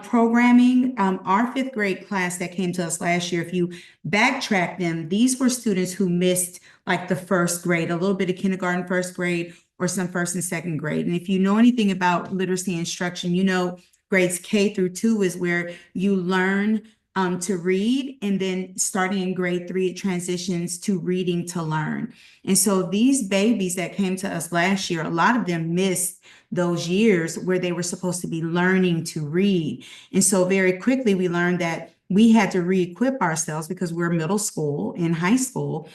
programming. Our 5th grade class that came to us last year, if you backtrack them, these were students who missed like the 1st grade, a little bit of kindergarten, 1st grade, or some 1st and 2nd grade. And if you know anything about literacy instruction, grades K through 2 is where you learn to read, and then starting in grade 3, it transitions to reading to learn. And so these babies that came to us last year, a lot of them missed those years where they were supposed to be learning to read. And so very quickly we learned that we had to re-equip ourselves because we're middle school and high school.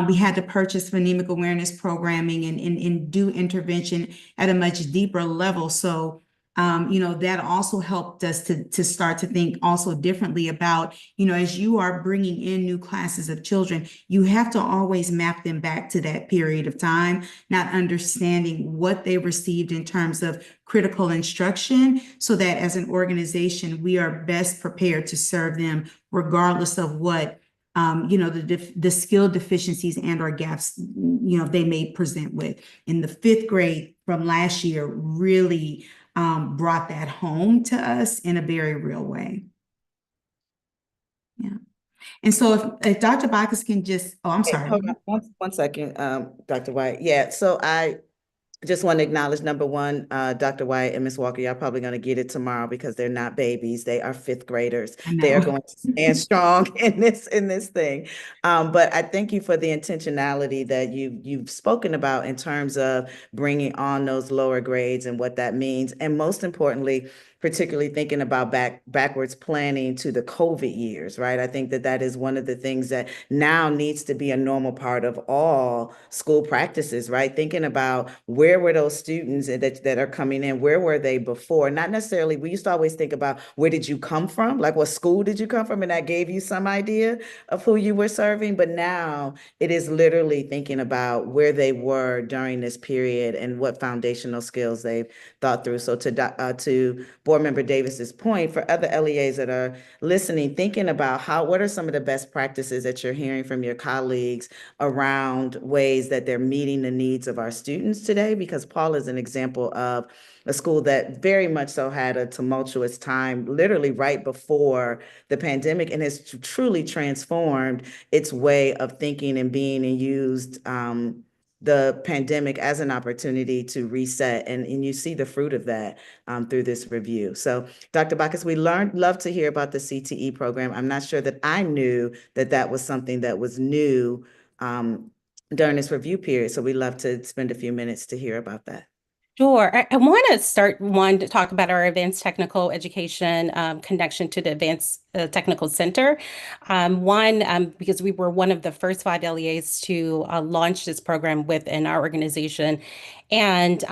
We had to purchase phonemic awareness programming and do intervention at a much deeper level. So that also helped us to start to think also differently about, as you are bringing in new classes of children, you have to always map them back to that period of time, not understanding what they received in terms of critical instruction, so that as an organization, we are best prepared to serve them regardless of what the skill deficiencies and or gaps, they may present with. In the 5th grade from last year really brought that home to us in a very real way. Yeah. And so if Dr. Bacchus can just, I'm sorry. Hold on one second, Dr. White. Yeah, so I just want to acknowledge, number one, Dr. White and Ms. Walker, y'all probably going to get it tomorrow because they're not babies. They are 5th graders. They are going to stand strong in this thing. But I thank you for the intentionality that you've spoken about in terms of bringing on those lower grades and what that means. And most importantly, particularly thinking about backwards planning to the COVID years, right? I think that that is one of the things that now needs to be a normal part of all school practices, right? Thinking about where were those students that are coming in, where were they before? Not necessarily, we used to always think about where did you come from? Like what school did you come from? And that gave you some idea of who you were serving. But now it is literally thinking about where they were during this period and what foundational skills they've thought through. So to Board Member Davis's point, for other LEAs that are listening, thinking about what are some of the best practices that you're hearing from your colleagues around ways that they're meeting the needs of our students today, because Paul is an example of a school that very much so had a tumultuous time, literally right before the pandemic, and has truly transformed its way of thinking and being, and used the pandemic as an opportunity to reset. And you see the fruit of that through this review. So Dr. Bacchus, we love to hear about the CTE program. I'm not sure that I knew that that was something that was new during this review period. So we'd love to spend a few minutes to hear about that. Sure. I want to start to talk about our advanced technical education connection to the Advanced Technical Center. Because we were one of the first 5 LEAs to launch this program within our organization. And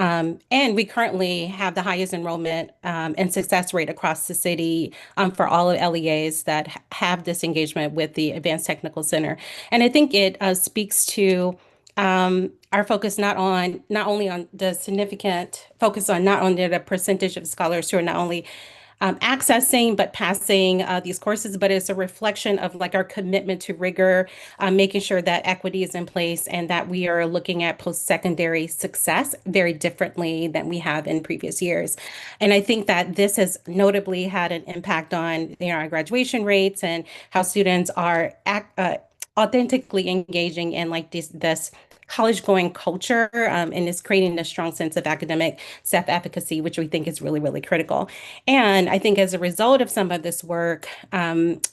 we currently have the highest enrollment and success rate across the city for all of LEAs that have this engagement with the Advanced Technical Center. And I think it speaks to our focus not only on the significant focus on not only the percentage of scholars who are not only accessing but passing these courses, but it's a reflection of like our commitment to rigor, making sure that equity is in place and that we are looking at post-secondary success very differently than we have in previous years. And I think that this has notably had an impact on our graduation rates and how students are authentically engaging in like this college going culture, and is creating a strong sense of academic self-efficacy, which we think is really, really critical. And I think as a result of some of this work,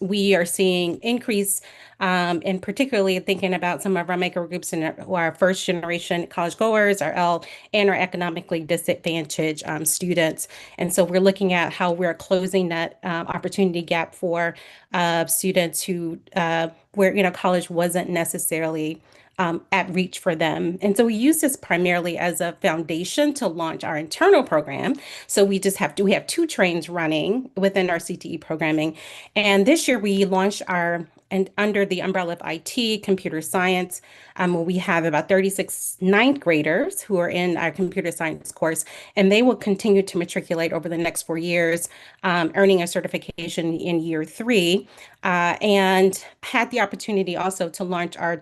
we are seeing increase, and particularly thinking about some of our maker groups and our first generation college goers, our L, and our economically disadvantaged students. And so we're looking at how we're closing that opportunity gap for students who where college wasn't necessarily at reach for them. And so we use this primarily as a foundation to launch our internal program. So we have 2 trains running within our CTE programming. And this year we launched and under the umbrella of IT, computer science, we have about 36 ninth graders who are in our computer science course, and they will continue to matriculate over the next 4 years, earning a certification in year 3, and had the opportunity also to launch our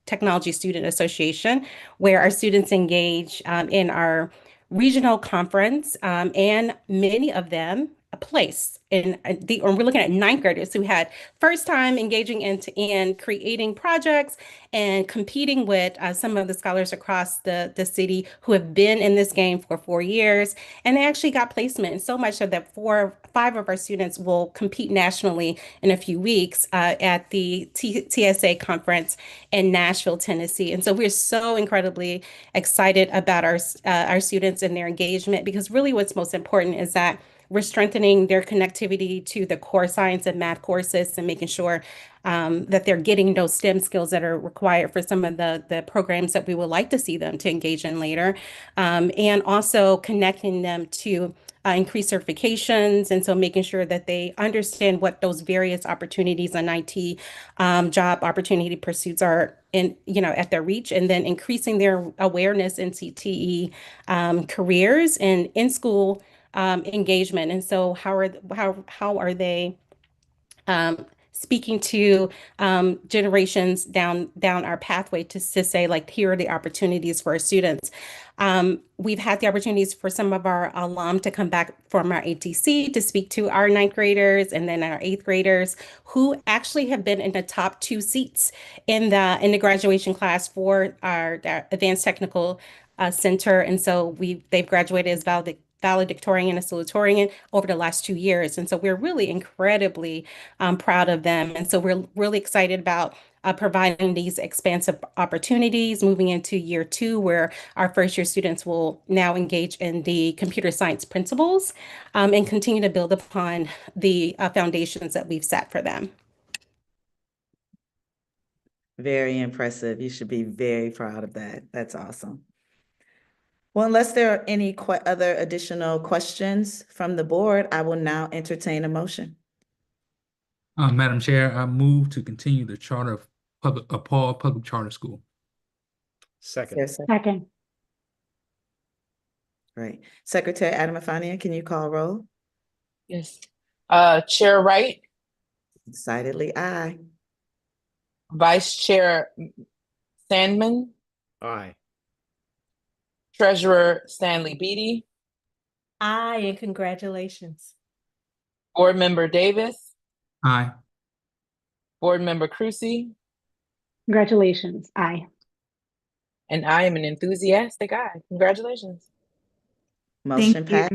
Technology Student Association, where our students engage in our regional conference, and many of them a place. And we're looking at ninth graders who had first time engaging in creating projects and competing with some of the scholars across the city who have been in this game for 4 years. And they actually got placement, and so much so that 5 of our students will compete nationally in a few weeks at the TSA conference in Nashville, Tennessee. And so we're so incredibly excited about our students and their engagement, because really what's most important is that we're strengthening their connectivity to the core science and math courses and making sure that they're getting those STEM skills that are required for some of the programs that we would like to see them to engage in later. And also connecting them to increased certifications. And so making sure that they understand what those various opportunities on IT job opportunity pursuits are at their reach, and then increasing their awareness in CTE careers and in-school engagement. And so how are they speaking to generations down our pathway to say, like, here are the opportunities for our students. We've had the opportunities for some of our alum to come back from our ATC to speak to our ninth graders and then our eighth graders who actually have been in the top 2 seats in the graduation class for our Advanced Technical Center. And so they've graduated as valedictorian and salutatorian over the last 2 years. And so we're really incredibly proud of them. And so we're really excited about providing these expansive opportunities moving into year 2, where our first year students will now engage in the computer science principles and continue to build upon the foundations that we've set for them. Very impressive. You should be very proud of that. That's awesome. Well, unless there are any other additional questions from the board, I will now entertain a motion. Madam Chair, I move to continue the charter of Paul Public Charter School. Second. Second. Right. Secretary Adam Afania, can you call roll? Yes. Chair Wright, Decidedly aye. Vice Chair Sandman, Aye. Treasurer Stanley Beatty, Aye, and congratulations. Board Member Davis, Aye. Board Member Crucy, Congratulations. Aye. and I am an enthusiastic aye. Congratulations. Motion Thank you. passed.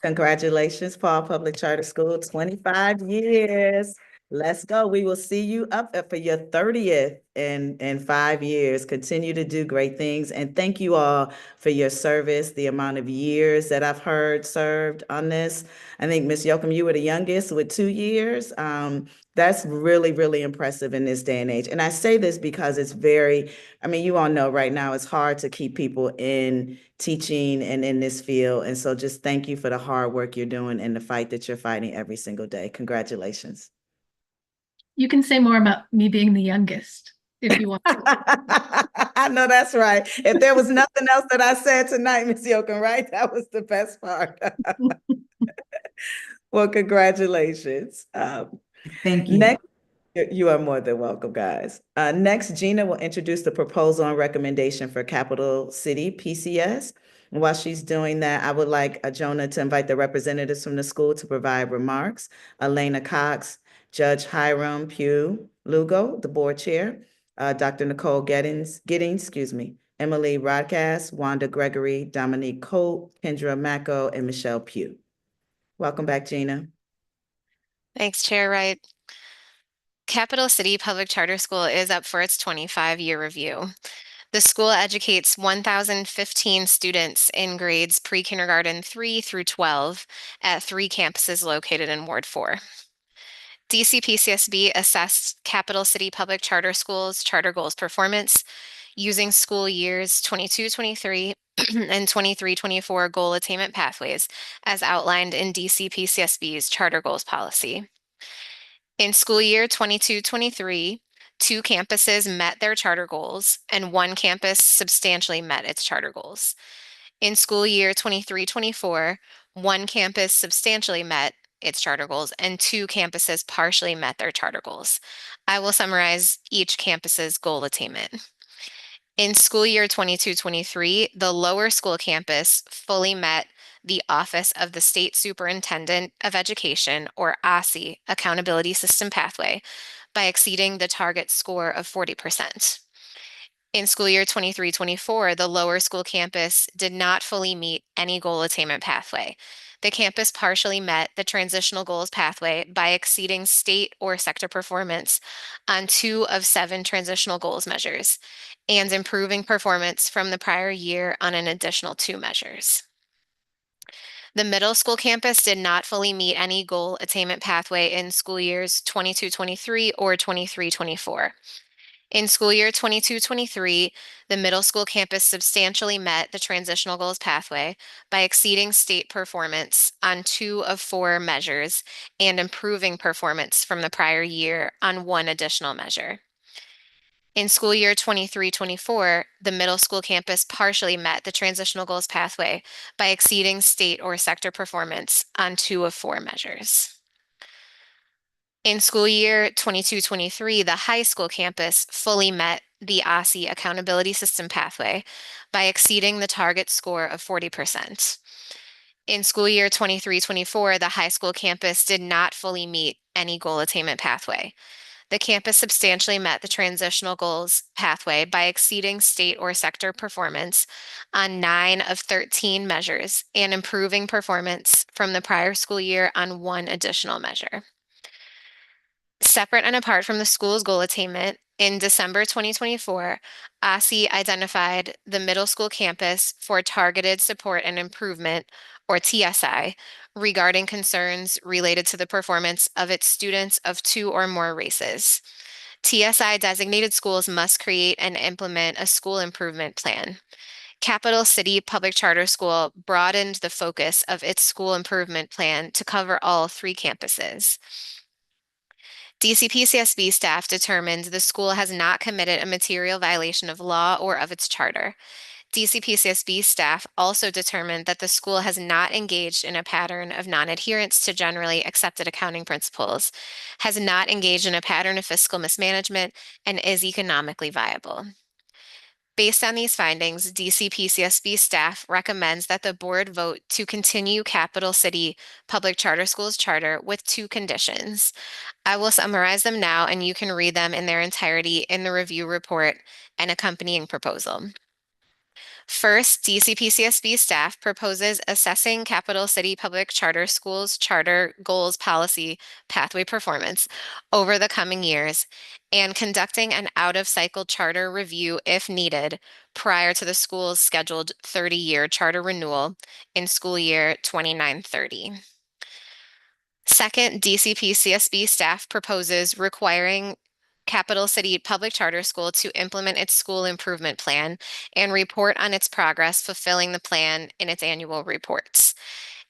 Congratulations, Paul Public Charter School, 25 years. Let's go. We will see you up for your 30th in 5 years. Continue to do great things. And thank you all for your service, the amount of years that I've heard served on this. I think, Ms. Yoakum, you were the youngest with 2 years. That's really, really impressive in this day and age. And I say this because it's I mean, you all know right now it's hard to keep people in teaching and in this field. And so just thank you for the hard work you're doing and the fight that you're fighting every single day. Congratulations. You can say more about me being the youngest if you want to. I know that's right. If there was nothing else that I said tonight, Ms. Yoakum, right? That was the best part. Well, congratulations. Thank you. Next, you are more than welcome, guys. Next, Gina will introduce the proposal and recommendation for Capital City PCS. And while she's doing that, I would like Jonah to invite the representatives from the school to provide remarks. Elena Cox, Judge Hiram Pugh Lugo, the board chair, Dr. Nicole Giddings, Emily Rodcast, Wanda Gregory, Dominique Colt, Kendra Macco, and Michelle Pugh. Welcome back, Gina. Thanks, Chair Wright. Capital City Public Charter School is up for its 25-year review. The school educates 1,015 students in grades pre-kindergarten 3 through 12 at 3 campuses located in Ward 4. DCPCSB assessed Capital City Public Charter Schools' charter goals performance using school years 22-23 and 23-24 goal attainment pathways as outlined in DCPCSB's charter goals policy. In school year 22-23, 2 campuses met their charter goals and 1 campus substantially met its charter goals. In school year 23-24, 1 campus substantially met its charter goals and 2 campuses partially met their charter goals. I will summarize each campus's goal attainment. In school year 22-23, the lower school campus fully met the Office of the State Superintendent of Education, or OSSE, accountability system pathway by exceeding the target score of 40%. In school year 23-24, the lower school campus did not fully meet any goal attainment pathway. The campus partially met the transitional goals pathway by exceeding state or sector performance on 2 of 7 transitional goals measures and improving performance from the prior year on an additional 2 measures. The middle school campus did not fully meet any goal attainment pathway in school years 22-23 or 23-24. In school year 22-23, the middle school campus substantially met the transitional goals pathway by exceeding state performance on 2 of 4 measures and improving performance from the prior year on 1 additional measure. In school year 23-24, the middle school campus partially met the transitional goals pathway by exceeding state or sector performance on 2 of 4 measures. In school year 22-23, the high school campus fully met the OSSE accountability system pathway by exceeding the target score of 40%. In school year 23-24, the high school campus did not fully meet any goal attainment pathway. The campus substantially met the transitional goals pathway by exceeding state or sector performance on 9 of 13 measures and improving performance from the prior school year on 1 additional measure. Separate and apart from the school's goal attainment, in December 2024, OSSI identified the middle school campus for targeted support and improvement, or TSI, regarding concerns related to the performance of its students of 2 or more races. TSI designated schools must create and implement a school improvement plan. Capital City Public Charter School broadened the focus of its school improvement plan to cover all 3 campuses. DCPCSB staff determined the school has not committed a material violation of law or of its charter. DCPCSB staff also determined that the school has not engaged in a pattern of non-adherence to generally accepted accounting principles, has not engaged in a pattern of fiscal mismanagement, and is economically viable. Based on these findings, DCPCSB staff recommends that the board vote to continue Capital City Public Charter Schools charter with 2 conditions. I will summarize them now, and you can read them in their entirety in the review report and accompanying proposal. First, DCPCSB staff proposes assessing Capital City Public Charter Schools charter goals policy pathway performance over the coming years and conducting an out-of-cycle charter review if needed prior to the school's scheduled 30-year charter renewal in school year 29-30. Second, DCPCSB staff proposes requiring Capital City Public Charter School to implement its school improvement plan and report on its progress fulfilling the plan in its annual reports.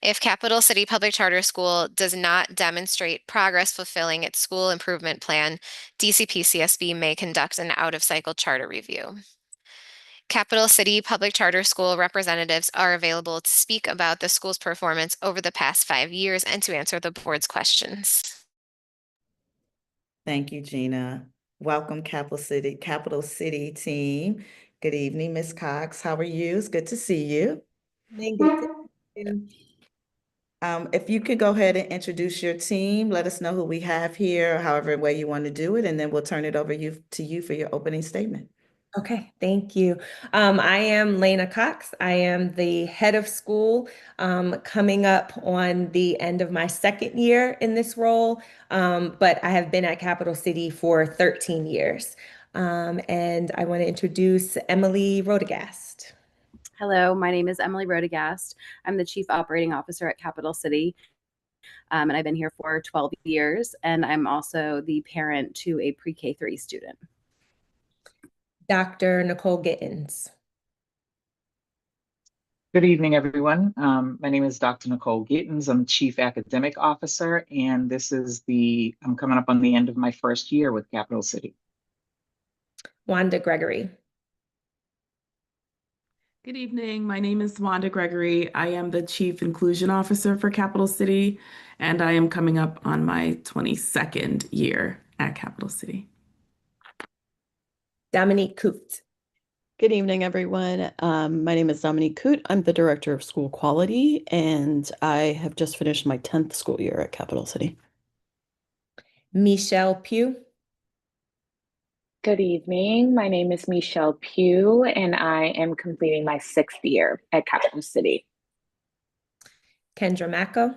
If Capital City Public Charter School does not demonstrate progress fulfilling its school improvement plan, DCPCSB may conduct an out-of-cycle charter review. Capital City Public Charter School representatives are available to speak about the school's performance over the past 5 years and to answer the board's questions. Thank you, Gina. Welcome, Capital City team. Good evening, Ms. Cox. How are you? It's good to see you. If you could go ahead and introduce your team, let us know who we have here, however way you want to do it, and then we'll turn it over to you for your opening statement. Okay, thank you. I am Lena Cox. I am the head of school, coming up on the end of my 2nd year in this role, but I have been at Capital City for 13 years. And I want to introduce Emily Rodegast. Hello, my name is Emily Rodegast. I'm the Chief Operating Officer at Capital City, and I've been here for 12 years, and I'm also the parent to a pre-K3 student. Dr. Nicole Gittens. Good evening, everyone. My name is Dr. Nicole Gittens. I'm Chief Academic Officer, and I'm coming up on the end of my 1st year with Capital City. Wanda Gregory. Good evening. My name is Wanda Gregory. I am the Chief Inclusion Officer for Capital City, and I am coming up on my 22nd year at Capital City. Dominique Coote. Good evening, everyone. My name is Dominique Coote. I'm the Director of School Quality, and I have just finished my 10th school year at Capital City. Michelle Pugh. Good evening. My name is Michelle Pugh, and I am completing my 6th year at Capital City. Kendra Macko.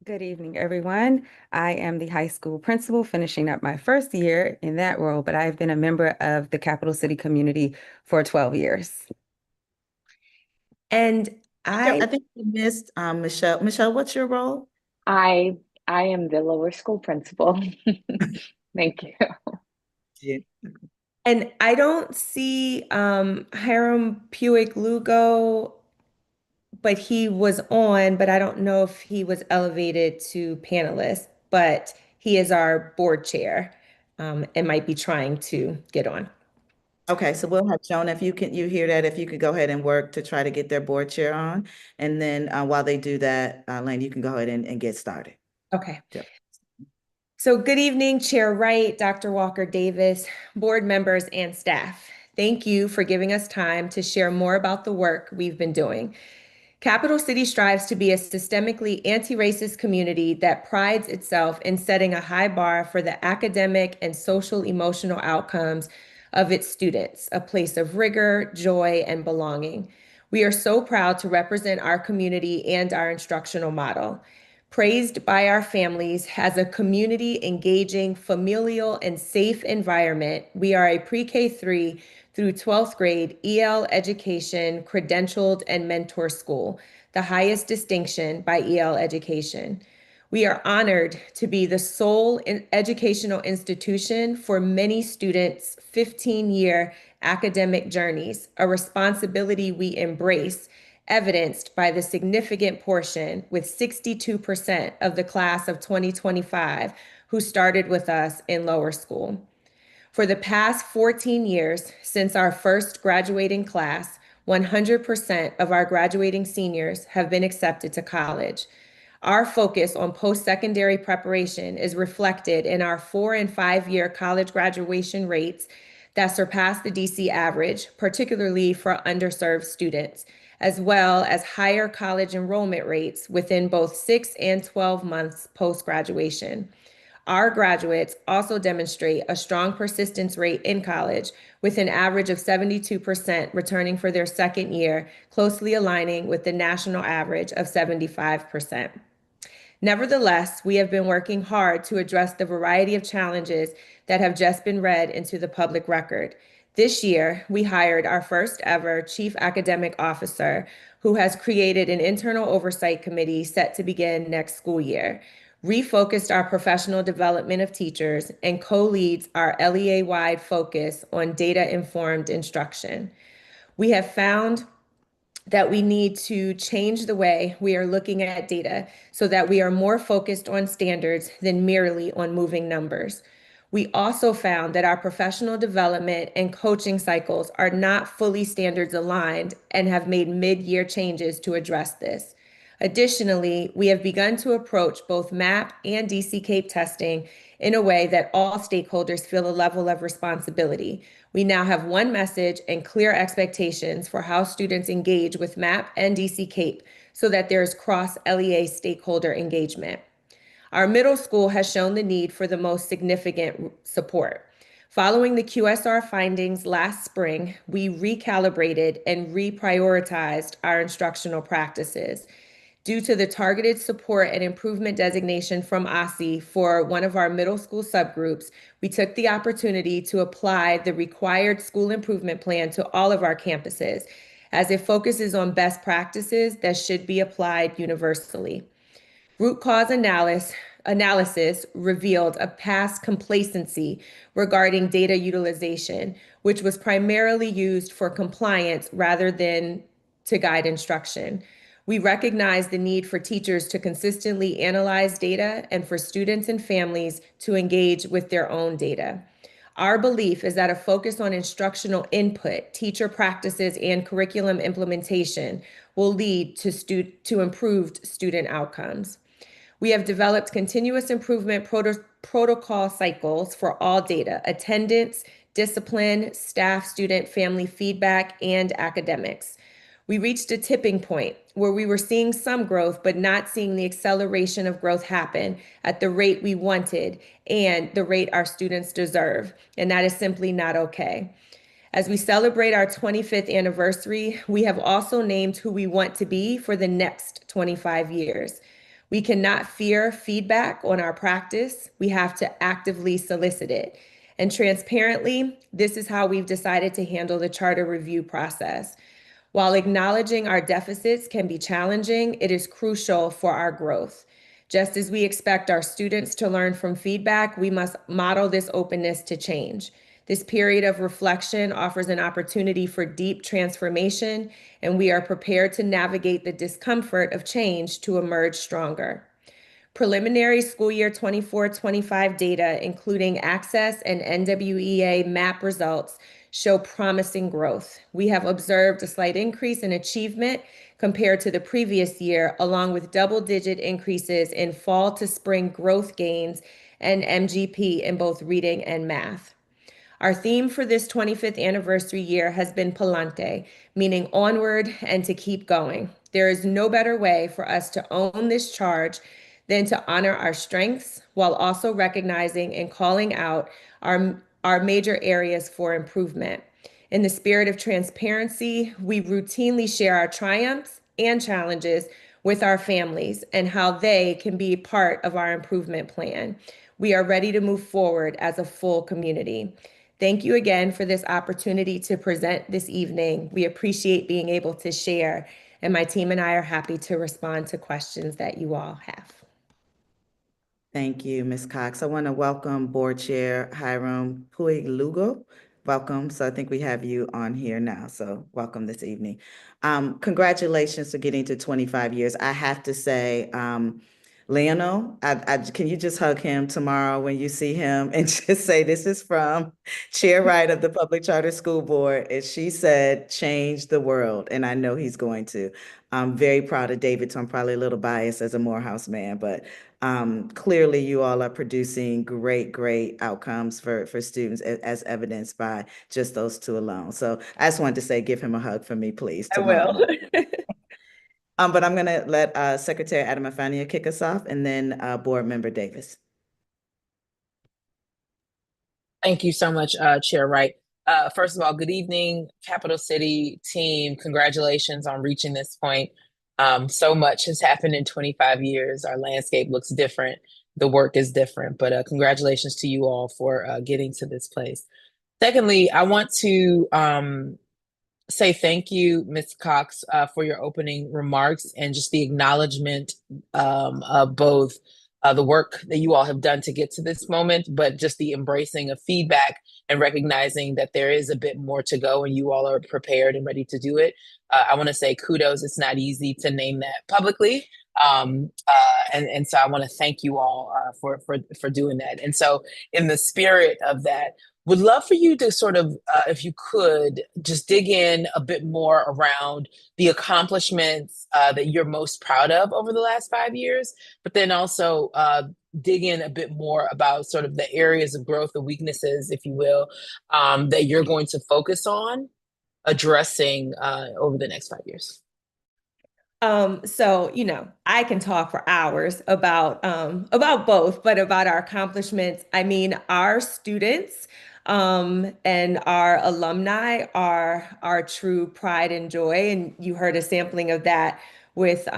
Good evening, everyone. I am the high school principal, finishing up my 1st year in that role, but I've been a member of the Capital City community for 12 years. And I think you missed Michelle. Michelle, what's your role? I am the lower school principal. Thank you. Yeah. And I don't see Hiram Puig Lugo, but he was on, but I don't know if he was elevated to panelist, but he is our board chair and might be trying to get on. Okay, so we'll have Jonah, if you hear that, if you could go ahead and work to try to get their board chair on. And then while they do that, Lane, you can go ahead and get started. Okay. Yep. So good evening, Chair Wright, Dr. Walker Davis, board members, and staff. Thank you for giving us time to share more about the work we've been doing. Capital City strives to be a systemically anti-racist community that prides itself in setting a high bar for the academic and social emotional outcomes of its students, a place of rigor, joy, and belonging. We are so proud to represent our community and our instructional model. Praised by our families as a community engaging, familial, and safe environment, we are a pre-K 3 through 12th grade EL education credentialed and mentor school, the highest distinction by EL education. We are honored to be the sole educational institution for many students' 15-year academic journeys, a responsibility we embrace, evidenced by the significant portion with 62% of the class of 2025 who started with us in lower school. For the past 14 years since our first graduating class, 100% of our graduating seniors have been accepted to college. Our focus on post-secondary preparation is reflected in our 4- and 5-year college graduation rates that surpass the DC average, particularly for underserved students, as well as higher college enrollment rates within both 6 and 12 months post-graduation. Our graduates also demonstrate a strong persistence rate in college, with an average of 72% returning for their second year, closely aligning with the national average of 75%. Nevertheless, we have been working hard to address the variety of challenges that have just been read into the public record. This year, we hired our first ever Chief Academic Officer, who has created an internal oversight committee set to begin next school year, refocused our professional development of teachers, and co-leads our LEA-wide focus on data-informed instruction. We have found that we need to change the way we are looking at data so that we are more focused on standards than merely on moving numbers. We also found that our professional development and coaching cycles are not fully standards aligned and have made mid-year changes to address this. Additionally, we have begun to approach both MAP and DC CAPE testing in a way that all stakeholders feel a level of responsibility. We now have one message and clear expectations for how students engage with MAP and DC CAPE so that there is cross-LEA stakeholder engagement. Our middle school has shown the need for the most significant support. Following the QSR findings last spring, we recalibrated and reprioritized our instructional practices. Due to the targeted support and improvement designation from OSSI for one of our middle school subgroups, we took the opportunity to apply the required school improvement plan to all of our campuses, as it focuses on best practices that should be applied universally. Root cause analysis revealed a past complacency regarding data utilization, which was primarily used for compliance rather than to guide instruction. We recognize the need for teachers to consistently analyze data and for students and families to engage with their own data. Our belief is that a focus on instructional input, teacher practices, and curriculum implementation will lead to improved student outcomes. We have developed continuous improvement protocol cycles for all data: attendance, discipline, staff, student, family feedback, and academics. We reached a tipping point where we were seeing some growth, but not seeing the acceleration of growth happen at the rate we wanted and the rate our students deserve. And that is simply not okay. As we celebrate our 25th anniversary, we have also named who we want to be for the next 25 years. We cannot fear feedback on our practice. We have to actively solicit it. And transparently, this is how we've decided to handle the charter review process. While acknowledging our deficits can be challenging, it is crucial for our growth. Just as we expect our students to learn from feedback, we must model this openness to change. This period of reflection offers an opportunity for deep transformation, and we are prepared to navigate the discomfort of change to emerge stronger. Preliminary school year 24-25 data, including Access and NWEA MAP results, show promising growth. We have observed a slight increase in achievement compared to the previous year, along with double-digit increases in fall to spring growth gains and MGP in both reading and math. Our theme for this 25th anniversary year has been Palante, meaning onward and to keep going. There is no better way for us to own this charge than to honor our strengths while also recognizing and calling out our major areas for improvement. In the spirit of transparency, we routinely share our triumphs and challenges with our families and how they can be part of our improvement plan. We are ready to move forward as a full community. Thank you again for this opportunity to present this evening. We appreciate being able to share, and my team and I are happy to respond to questions that you all have. Thank you, Ms. Cox. I want to welcome Board Chair Hiram Puig Lugo. Welcome. So I think we have you on here now. So welcome this evening. Congratulations for getting to 25 years. I have to say, Leonel, can you just hug him tomorrow when you see him and just say, this is from Chair Wright of the Public Charter School Board. And she said, change the world. And I know he's going to. I'm very proud of David, so I'm probably a little biased as a Morehouse man, but clearly you all are producing great outcomes for students as evidenced by just those two alone. So I just wanted to say, give him a hug for me, please. Tomorrow. I will. But I'm gonna let Secretary Adamafania kick us off and then Board Member Davis. Thank you so much, Chair Wright. First of all, good evening, Capital City team. Congratulations on reaching this point. So much has happened in 25 years. Our landscape looks different. The work is different, but congratulations to you all for getting to this place. Secondly, I want to say thank you, Ms. Cox, for your opening remarks and just the acknowledgement of both the work that you all have done to get to this moment, but just the embracing of feedback and recognizing that there is a bit more to go and you all are prepared and ready to do it. I want to say kudos. It's not easy to name that publicly. And so I want to thank you all for doing that. And so in the spirit of that, would love for you to sort of, if you could, just dig in a bit more around the accomplishments that you're most proud of over the last 5 years, but then also dig in a bit more about sort of the areas of growth, the weaknesses, if you will, that you're going to focus on addressing over the next 5 years. So, I can talk for hours about both, but about our accomplishments. I mean, our students and our alumni are our true pride and joy. And you heard a sampling of that with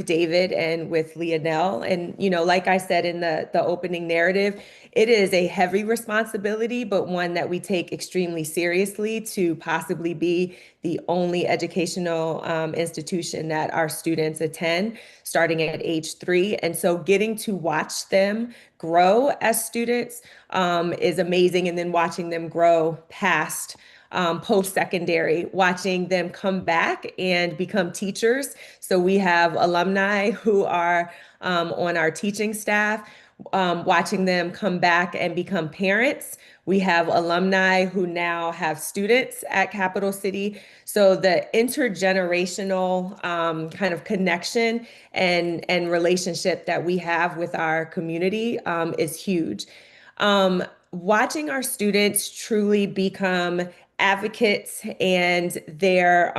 David and with Leonel. And, like I said in the opening narrative, it is a heavy responsibility, but one that we take extremely seriously to possibly be the only educational institution that our students attend starting at age 3. And so getting to watch them grow as students is amazing. And then watching them grow past post-secondary, watching them come back and become teachers. So we have alumni who are on our teaching staff, watching them come back and become parents. We have alumni who now have students at Capital City. So the intergenerational kind of connection and relationship that we have with our community is huge. Watching our students truly become advocates and their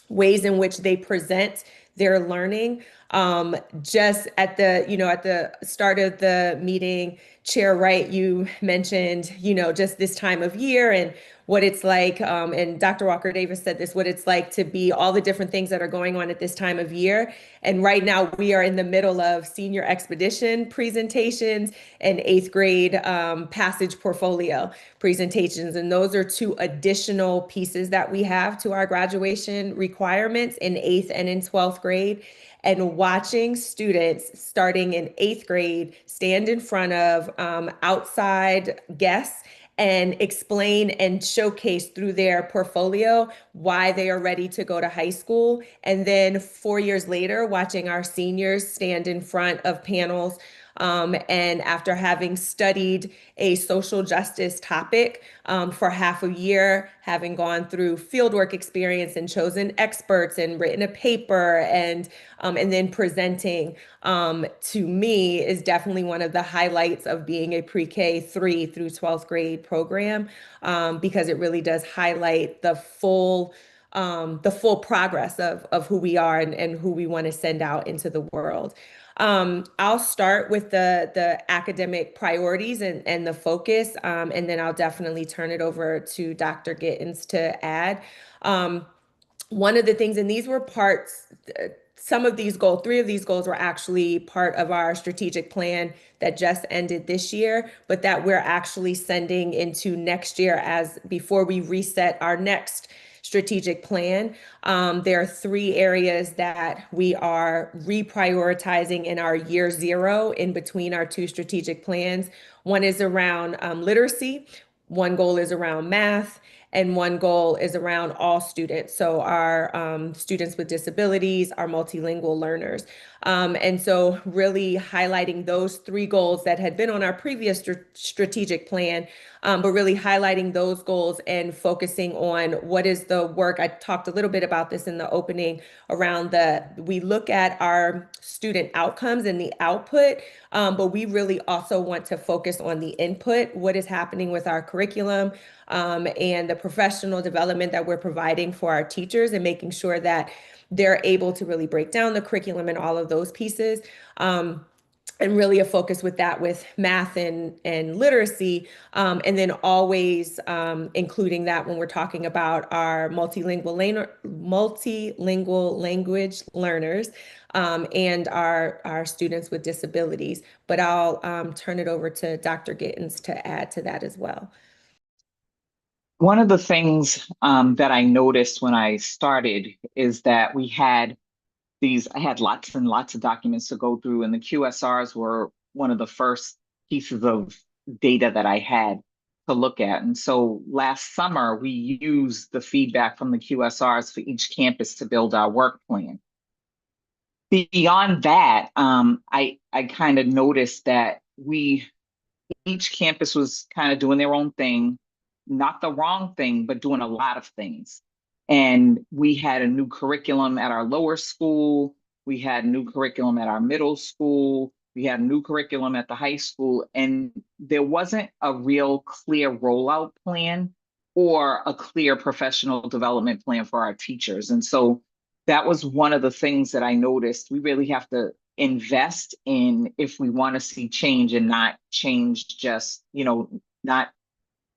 ways in which they present their learning. Just at the start of the meeting, Chair Wright, you mentioned, just this time of year and what it's like, and Dr. Walker Davis said this, what it's like to be all the different things that are going on at this time of year. And right now we are in the middle of senior expedition presentations and 8th grade passage portfolio presentations. And those are 2 additional pieces that we have to our graduation requirements in 8th and in 12th grade. And watching students starting in 8th grade stand in front of outside guests and explain and showcase through their portfolio why they are ready to go to high school. And then 4 years later, watching our seniors stand in front of panels and after having studied a social justice topic for half a year, having gone through fieldwork experience and chosen experts and written a paper and then presenting, to me is definitely one of the highlights of being a pre-K 3 through 12th grade program, because it really does highlight the full the full progress of who we are and who we want to send out into the world. I'll start with the academic priorities and the focus, and then I'll definitely turn it over to Dr. Gittens to add. One of the things, and these were parts, some of these goals, 3 of these goals were actually part of our strategic plan that just ended this year, but that we're actually sending into next year as before we reset our next strategic plan. There are 3 areas that we are reprioritizing in our year 0 in between our 2 strategic plans. One is around literacy, one goal is around math, and one goal is around all students. So our students with disabilities, our multilingual learners. And so really highlighting those 3 goals that had been on our previous strategic plan, but really highlighting those goals and focusing on what is the work. I talked a little bit about this in the opening around we look at our student outcomes and the output, but we really also want to focus on the input, what is happening with our curriculum, and the professional development that we're providing for our teachers and making sure that they're able to really break down the curriculum and all of those pieces. And really a focus with that with math and literacy, and then always including that when we're talking about our multilingual language learners, and our students with disabilities. But I'll turn it over to Dr. Gittens to add to that as well. One of the things that I noticed when I started is that I had lots and lots of documents to go through, and the QSRs were one of the first pieces of data that I had to look at. And so last summer, we used the feedback from the QSRs for each campus to build our work plan. Beyond that, I kind of noticed that each campus was kind of doing their own thing, not the wrong thing, but doing a lot of things. And we had a new curriculum at our lower school. We had new curriculum at our middle school. We had a new curriculum at the high school. And there wasn't a real clear rollout plan or a clear professional development plan for our teachers. And so that was one of the things that I noticed. We really have to invest in if we want to see change, and not change just, not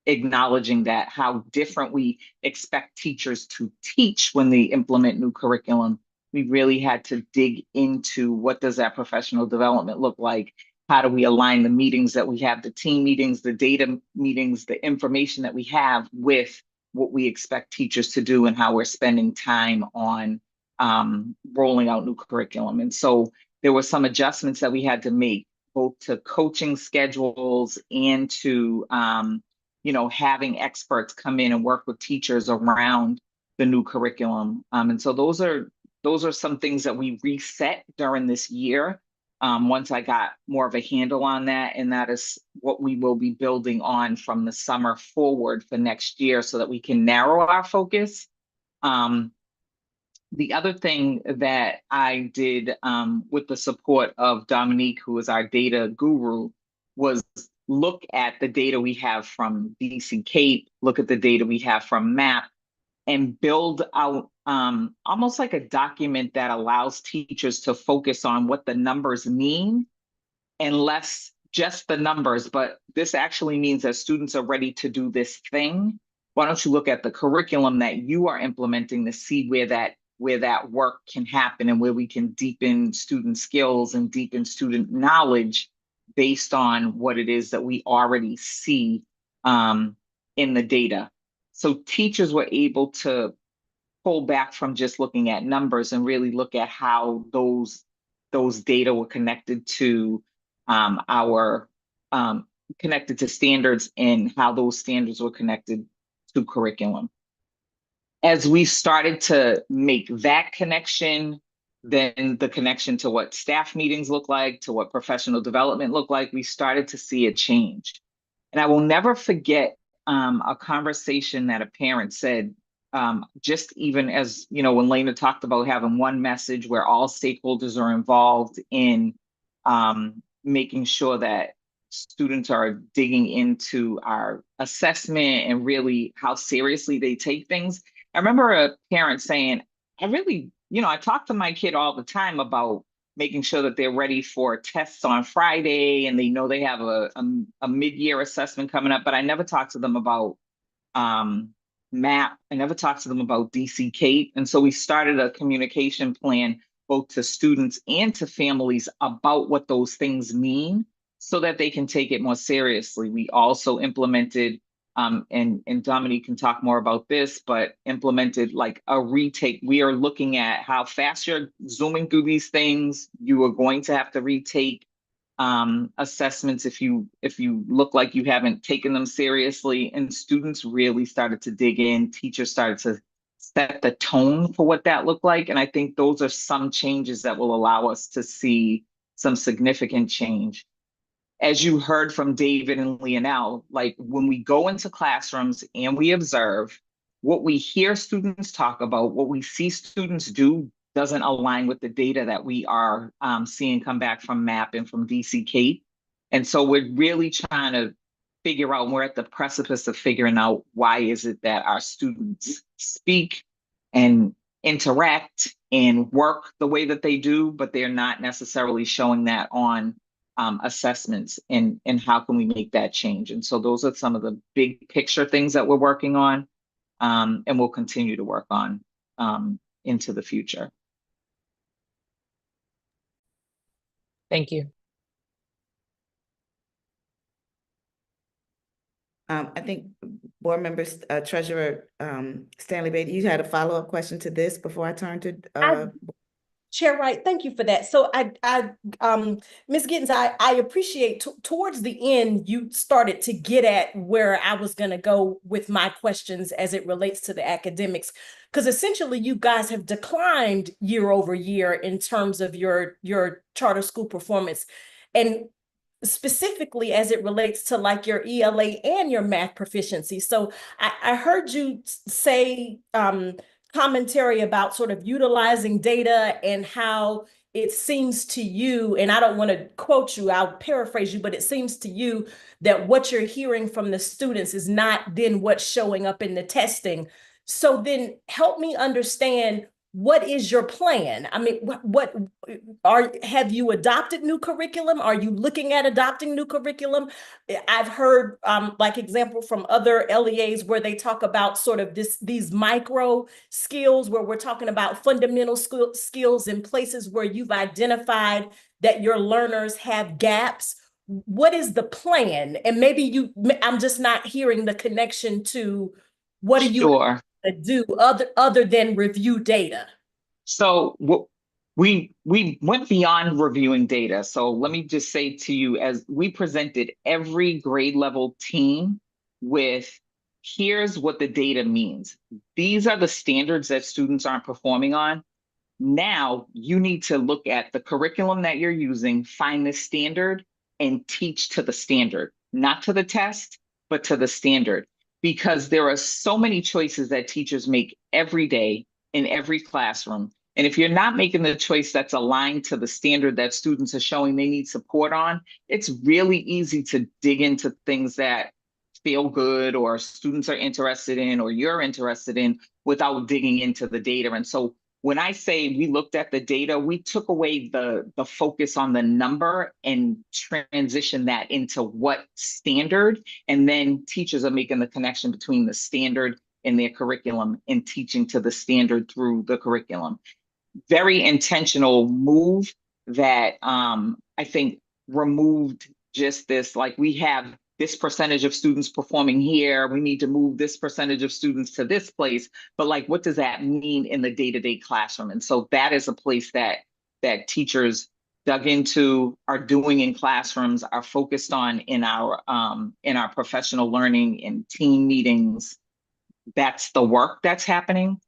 acknowledging that how different we expect teachers to teach when they implement new curriculum. We really had to dig into what does that professional development look like? How do we align the meetings that we have, the team meetings, the data meetings, the information that we have with what we expect teachers to do and how we're spending time on rolling out new curriculum. And so there were some adjustments that we had to make, both to coaching schedules and to having experts come in and work with teachers around the new curriculum. And so those are some things that we reset during this year. Once I got more of a handle on that, and that is what we will be building on from the summer forward for next year so that we can narrow our focus. The other thing that I did with the support of Dominique, who is our data guru, was look at the data we have from DC Cape, look at the data we have from MAP, and build out almost like a document that allows teachers to focus on what the numbers mean, and less just the numbers, but this actually means that students are ready to do this thing. Why don't you look at the curriculum that you are implementing to see where that work can happen and where we can deepen student skills and deepen student knowledge based on what it is that we already see in the data. So teachers were able to pull back from just looking at numbers and really look at how those data were connected to connected to standards, and how those standards were connected to curriculum. As we started to make that connection, then the connection to what staff meetings look like, to what professional development look like, we started to see a change. And I will never forget a conversation that a parent said, just even as, when Lena talked about having one message where all stakeholders are involved in making sure that students are digging into our assessment and really how seriously they take things. I remember a parent saying, I really, I talk to my kid all the time about making sure that they're ready for tests on Friday and they know they have a mid-year assessment coming up, but I never talk to them about um, MAP. I never talked to them about DC Kate. And so we started a communication plan both to students and to families about what those things mean so that they can take it more seriously. We also implemented, and Dominique can talk more about this, but implemented like a retake. We are looking at how fast you're zooming through these things. You are going to have to retake assessments if you look like you haven't taken them seriously. And students really started to dig in. Teachers started to set the tone for what that looked like. And I think those are some changes that will allow us to see some significant change. As you heard from David and Leonel, like when we go into classrooms and we observe, what we hear students talk about, what we see students do doesn't align with the data that we are seeing come back from MAP and from DC Kate. And so we're really trying to figure out, we're at the precipice of figuring out why is it that our students speak and interact and work the way that they do, but they're not necessarily showing that on assessments, and how can we make that change? And so those are some of the big picture things that we're working on, and we'll continue to work on into the future. Thank you. I think board members, Treasurer Stanley Beatty, you had a follow-up question to this before I turn to Chair Wright, thank you for that. So Ms. Gittens, I appreciate towards the end, you started to get at where I was going to go with my questions as it relates to the academics, because essentially you guys have declined year over year in terms of your charter school performance. And specifically as it relates to like your ELA and your math proficiency. So I heard you say commentary about sort of utilizing data and how it seems to you, and I don't want to quote you, I'll paraphrase you, but it seems to you that what you're hearing from the students is not then what's showing up in the testing. So then help me understand, what is your plan? I mean, have you adopted new curriculum? Are you looking at adopting new curriculum? I've heard like example from other LEAs where they talk about sort of these micro skills, where we're talking about fundamental skills in places where you've identified that your learners have gaps. What is the plan? And maybe I'm just not hearing the connection to what are you Sure. do other than review data? So we went beyond reviewing data. So let me just say to you, as we presented every grade level team with, here's what the data means. These are the standards that students aren't performing on. Now you need to look at the curriculum that you're using, find the standard, and teach to the standard, not to the test, but to the standard. Because there are so many choices that teachers make every day in every classroom. And if you're not making the choice that's aligned to the standard that students are showing they need support on, it's really easy to dig into things that feel good or students are interested in or you're interested in without digging into the data. And so when I say we looked at the data, we took away the focus on the number and transitioned that into what standard, and then teachers are making the connection between the standard and their curriculum and teaching to the standard through the curriculum. Very intentional move that I think removed just this, like we have this percentage of students performing here, we need to move this percentage of students to this place, but like, what does that mean in the day-to-day classroom? And so that is a place that teachers dug into, are doing in classrooms, are focused on in our professional learning and team meetings. That's the work that's happening.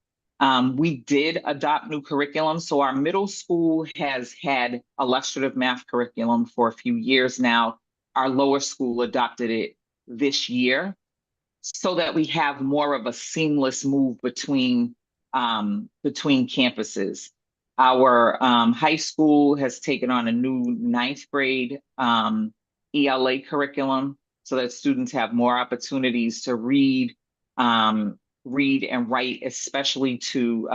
We did adopt new curriculum. So our middle school has had illustrative math curriculum for a few years now. Our lower school adopted it this year so that we have more of a seamless move between campuses. Our high school has taken on a new 9th grade ELA curriculum so that students have more opportunities to read read and write, especially to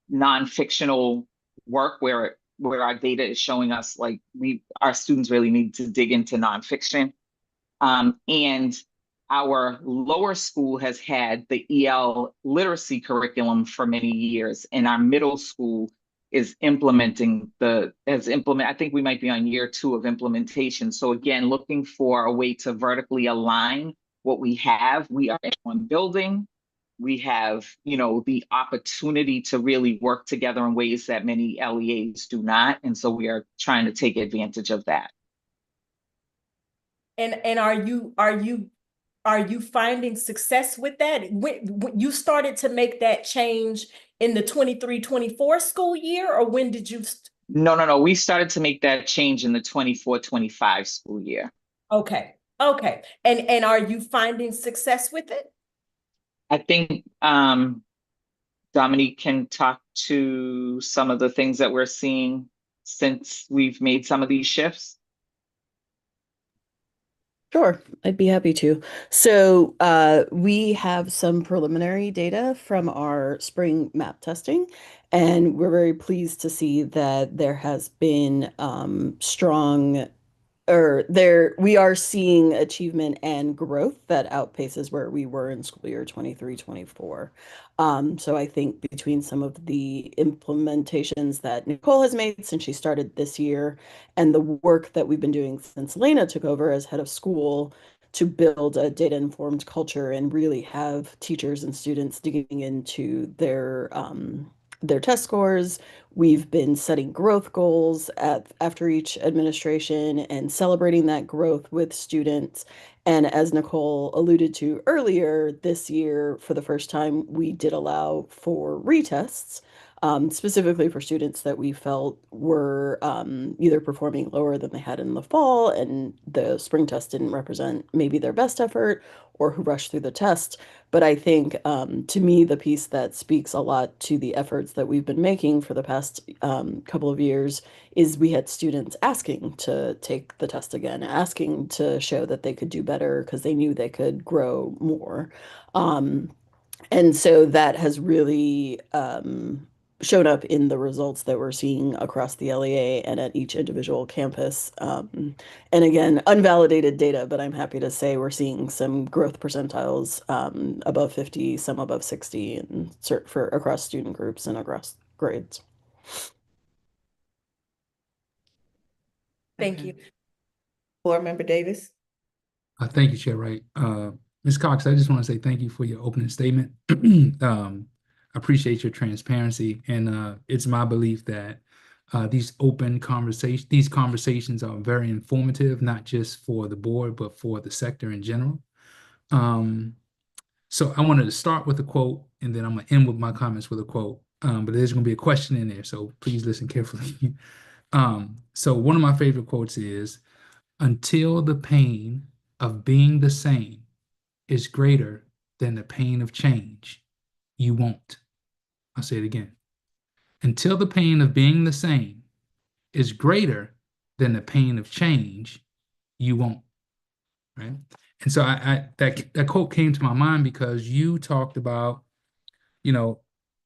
non-fictional work where our data is showing us like our students really need to dig into nonfiction. And our lower school has had the EL literacy curriculum for many years, and our middle school is I think we might be on year 2 of implementation. So again, looking for a way to vertically align what we have. We are in one building. We have, the opportunity to really work together in ways that many LEAs do not. And so we are trying to take advantage of that. And are you finding success with that? When you started to make that change in the 23-24 school year, or when did you? No. We started to make that change in the 24-25 school year. Okay. And are you finding success with it? I think Dominique can talk to some of the things that we're seeing since we've made some of these shifts. Sure, I'd be happy to. So we have some preliminary data from our spring map testing, and we're very pleased to see that there has been strong we are seeing achievement and growth that outpaces where we were in school year 23-24. So I think between some of the implementations that Nicole has made since she started this year and the work that we've been doing since Lena took over as head of school to build a data-informed culture and really have teachers and students digging into their test scores. We've been setting growth goals after each administration and celebrating that growth with students. And as Nicole alluded to earlier, this year, for the first time, we did allow for retests, specifically for students that we felt were either performing lower than they had in the fall, and the spring test didn't represent maybe their best effort, or who rushed through the test. But I think, to me, the piece that speaks a lot to the efforts that we've been making for the past couple of years is we had students asking to take the test again, asking to show that they could do better because they knew they could grow more. And so that has really shown up in the results that we're seeing across the LEA and at each individual campus. And again, unvalidated data, but I'm happy to say we're seeing some growth percentiles above 50, some above 60, and for across student groups and across grades. Thank you. Board Member Davis. Thank you, Chair Wright. Ms. Cox, I just want to say thank you for your opening statement. I appreciate your transparency, and it's my belief that these conversations are very informative, not just for the board, but for the sector in general. So I wanted to start with a quote, and then I'm going to end with my comments with a quote. But there's going to be a question in there, so please listen carefully. So one of my favorite quotes is, "Until the pain of being the same is greater than the pain of change, you won't." I'll say it again. Until the pain of being the same is greater than the pain of change, you won't. Right? And so that quote came to my mind because you talked about,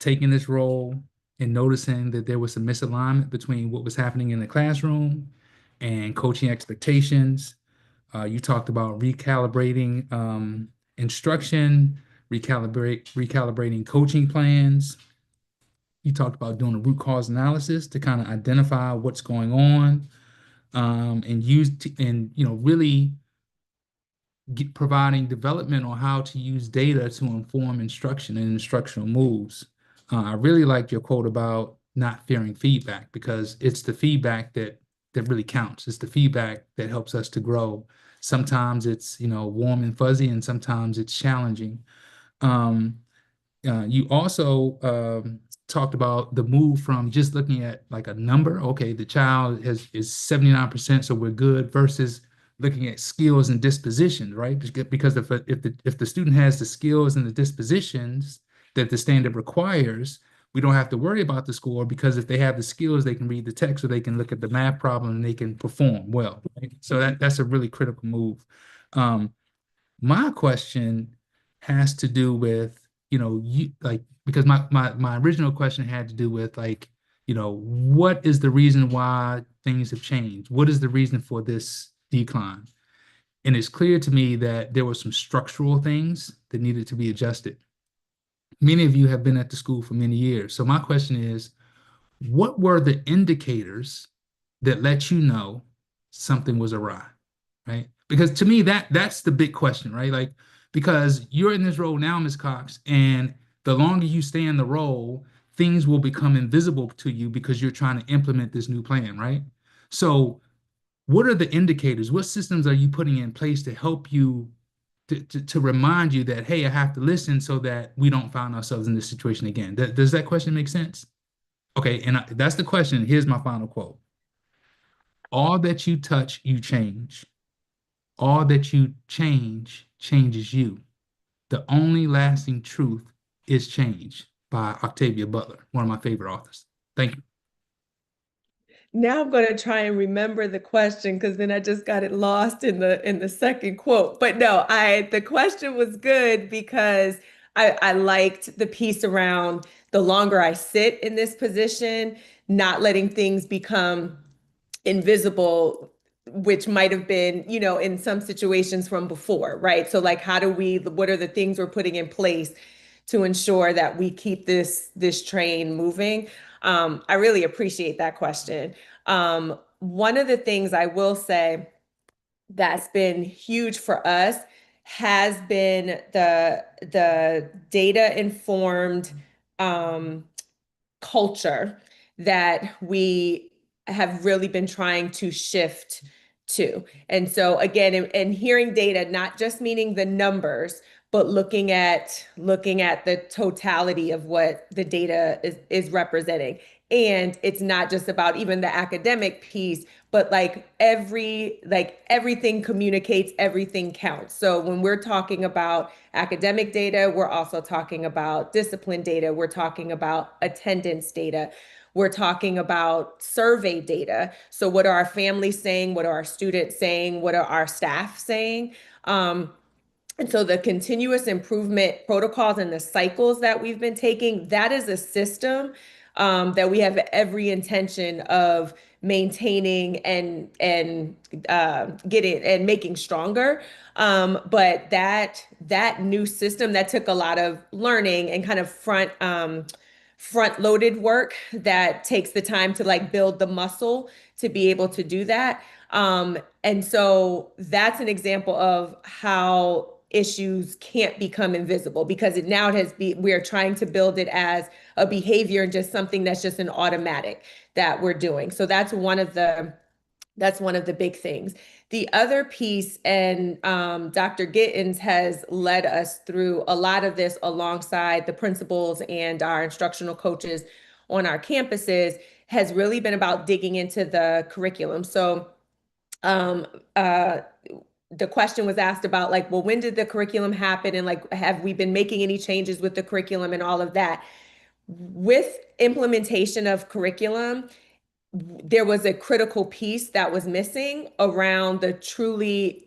taking this role and noticing that there was some misalignment between what was happening in the classroom and coaching expectations. You talked about recalibrating instruction, recalibrating coaching plans. You talked about doing a root cause analysis to kind of identify what's going on, and really providing development on how to use data to inform instruction and instructional moves. I really liked your quote about not fearing feedback, because it's the feedback that really counts. It's the feedback that helps us to grow. Sometimes it's warm and fuzzy, and sometimes it's challenging. You also talked about the move from just looking at like a number. Okay, the child is 79%, so we're good, versus looking at skills and dispositions, right? Because if the student has the skills and the dispositions that the standard requires, we don't have to worry about the score, because if they have the skills, they can read the text, or they can look at the math problem and they can perform well. Right? So that's a really critical move. My question has to do with, you like, because my original question had to do with like, what is the reason why things have changed? What is the reason for this decline? And it's clear to me that there were some structural things that needed to be adjusted. Many of you have been at the school for many years. So my question is, what were the indicators that let you know something was awry, right? Because to me, that's the big question, right? Like, because you're in this role now, Ms. Cox, and the longer you stay in the role, things will become invisible to you because you're trying to implement this new plan, right? So what are the indicators? What systems are you putting in place to help you to remind you that, hey, I have to listen so that we don't find ourselves in this situation again? Does that question make sense? Okay, and that's the question. Here's my final quote. All that you touch, you change. All that you change changes you. The only lasting truth is change, by Octavia Butler, one of my favorite authors. Thank you. Now I'm going to try and remember the question because then I just got it lost in the second quote. But no, the question was good because I liked the piece around the longer I sit in this position, not letting things become invisible, which might have been, in some situations from before, right? So like, what are the things we're putting in place to ensure that we keep this train moving? I really appreciate that question. One of the things I will say that's been huge for us has been the data informed culture that we have really been trying to shift to. And so again, and hearing data, not just meaning the numbers, but looking at the totality of what the data is representing. And it's not just about even the academic piece, but like everything communicates, everything counts. So when we're talking about academic data, we're also talking about discipline data, we're talking about attendance data, we're talking about survey data. So what are our families saying? What are our students saying? What are our staff saying? And so the continuous improvement protocols and the cycles that we've been taking, that is a system that we have every intention of maintaining and getting and making stronger. But that new system that took a lot of learning and kind of front loaded work that takes the time to like build the muscle to be able to do that. And so that's an example of how issues can't become invisible because we're trying to build it as a behavior and just something that's just an automatic that we're doing. So that's one of the big things. The other piece, and Dr. Gittens has led us through a lot of this alongside the principals and our instructional coaches on our campuses, has really been about digging into the curriculum. So the question was asked about like, well, when did the curriculum happen? And like, have we been making any changes with the curriculum and all of that? With implementation of curriculum, there was a critical piece that was missing around the truly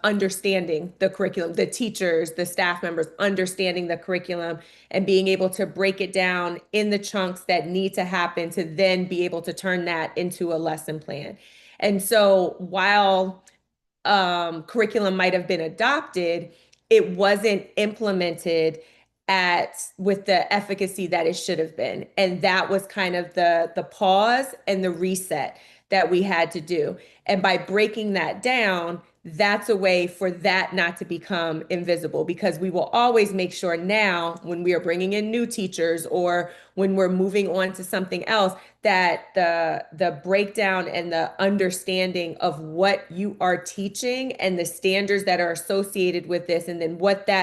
understanding the curriculum, the teachers, the staff members understanding the curriculum and being able to break it down in the chunks that need to happen to then be able to turn that into a lesson plan. And so while curriculum might have been adopted, it wasn't implemented with the efficacy that it should have been. And that was kind of the pause and the reset that we had to do. And by breaking that down, that's a way for that not to become invisible because we will always make sure now when we are bringing in new teachers or when we're moving on to something else that the breakdown and the understanding of what you are teaching and the standards that are associated with this and then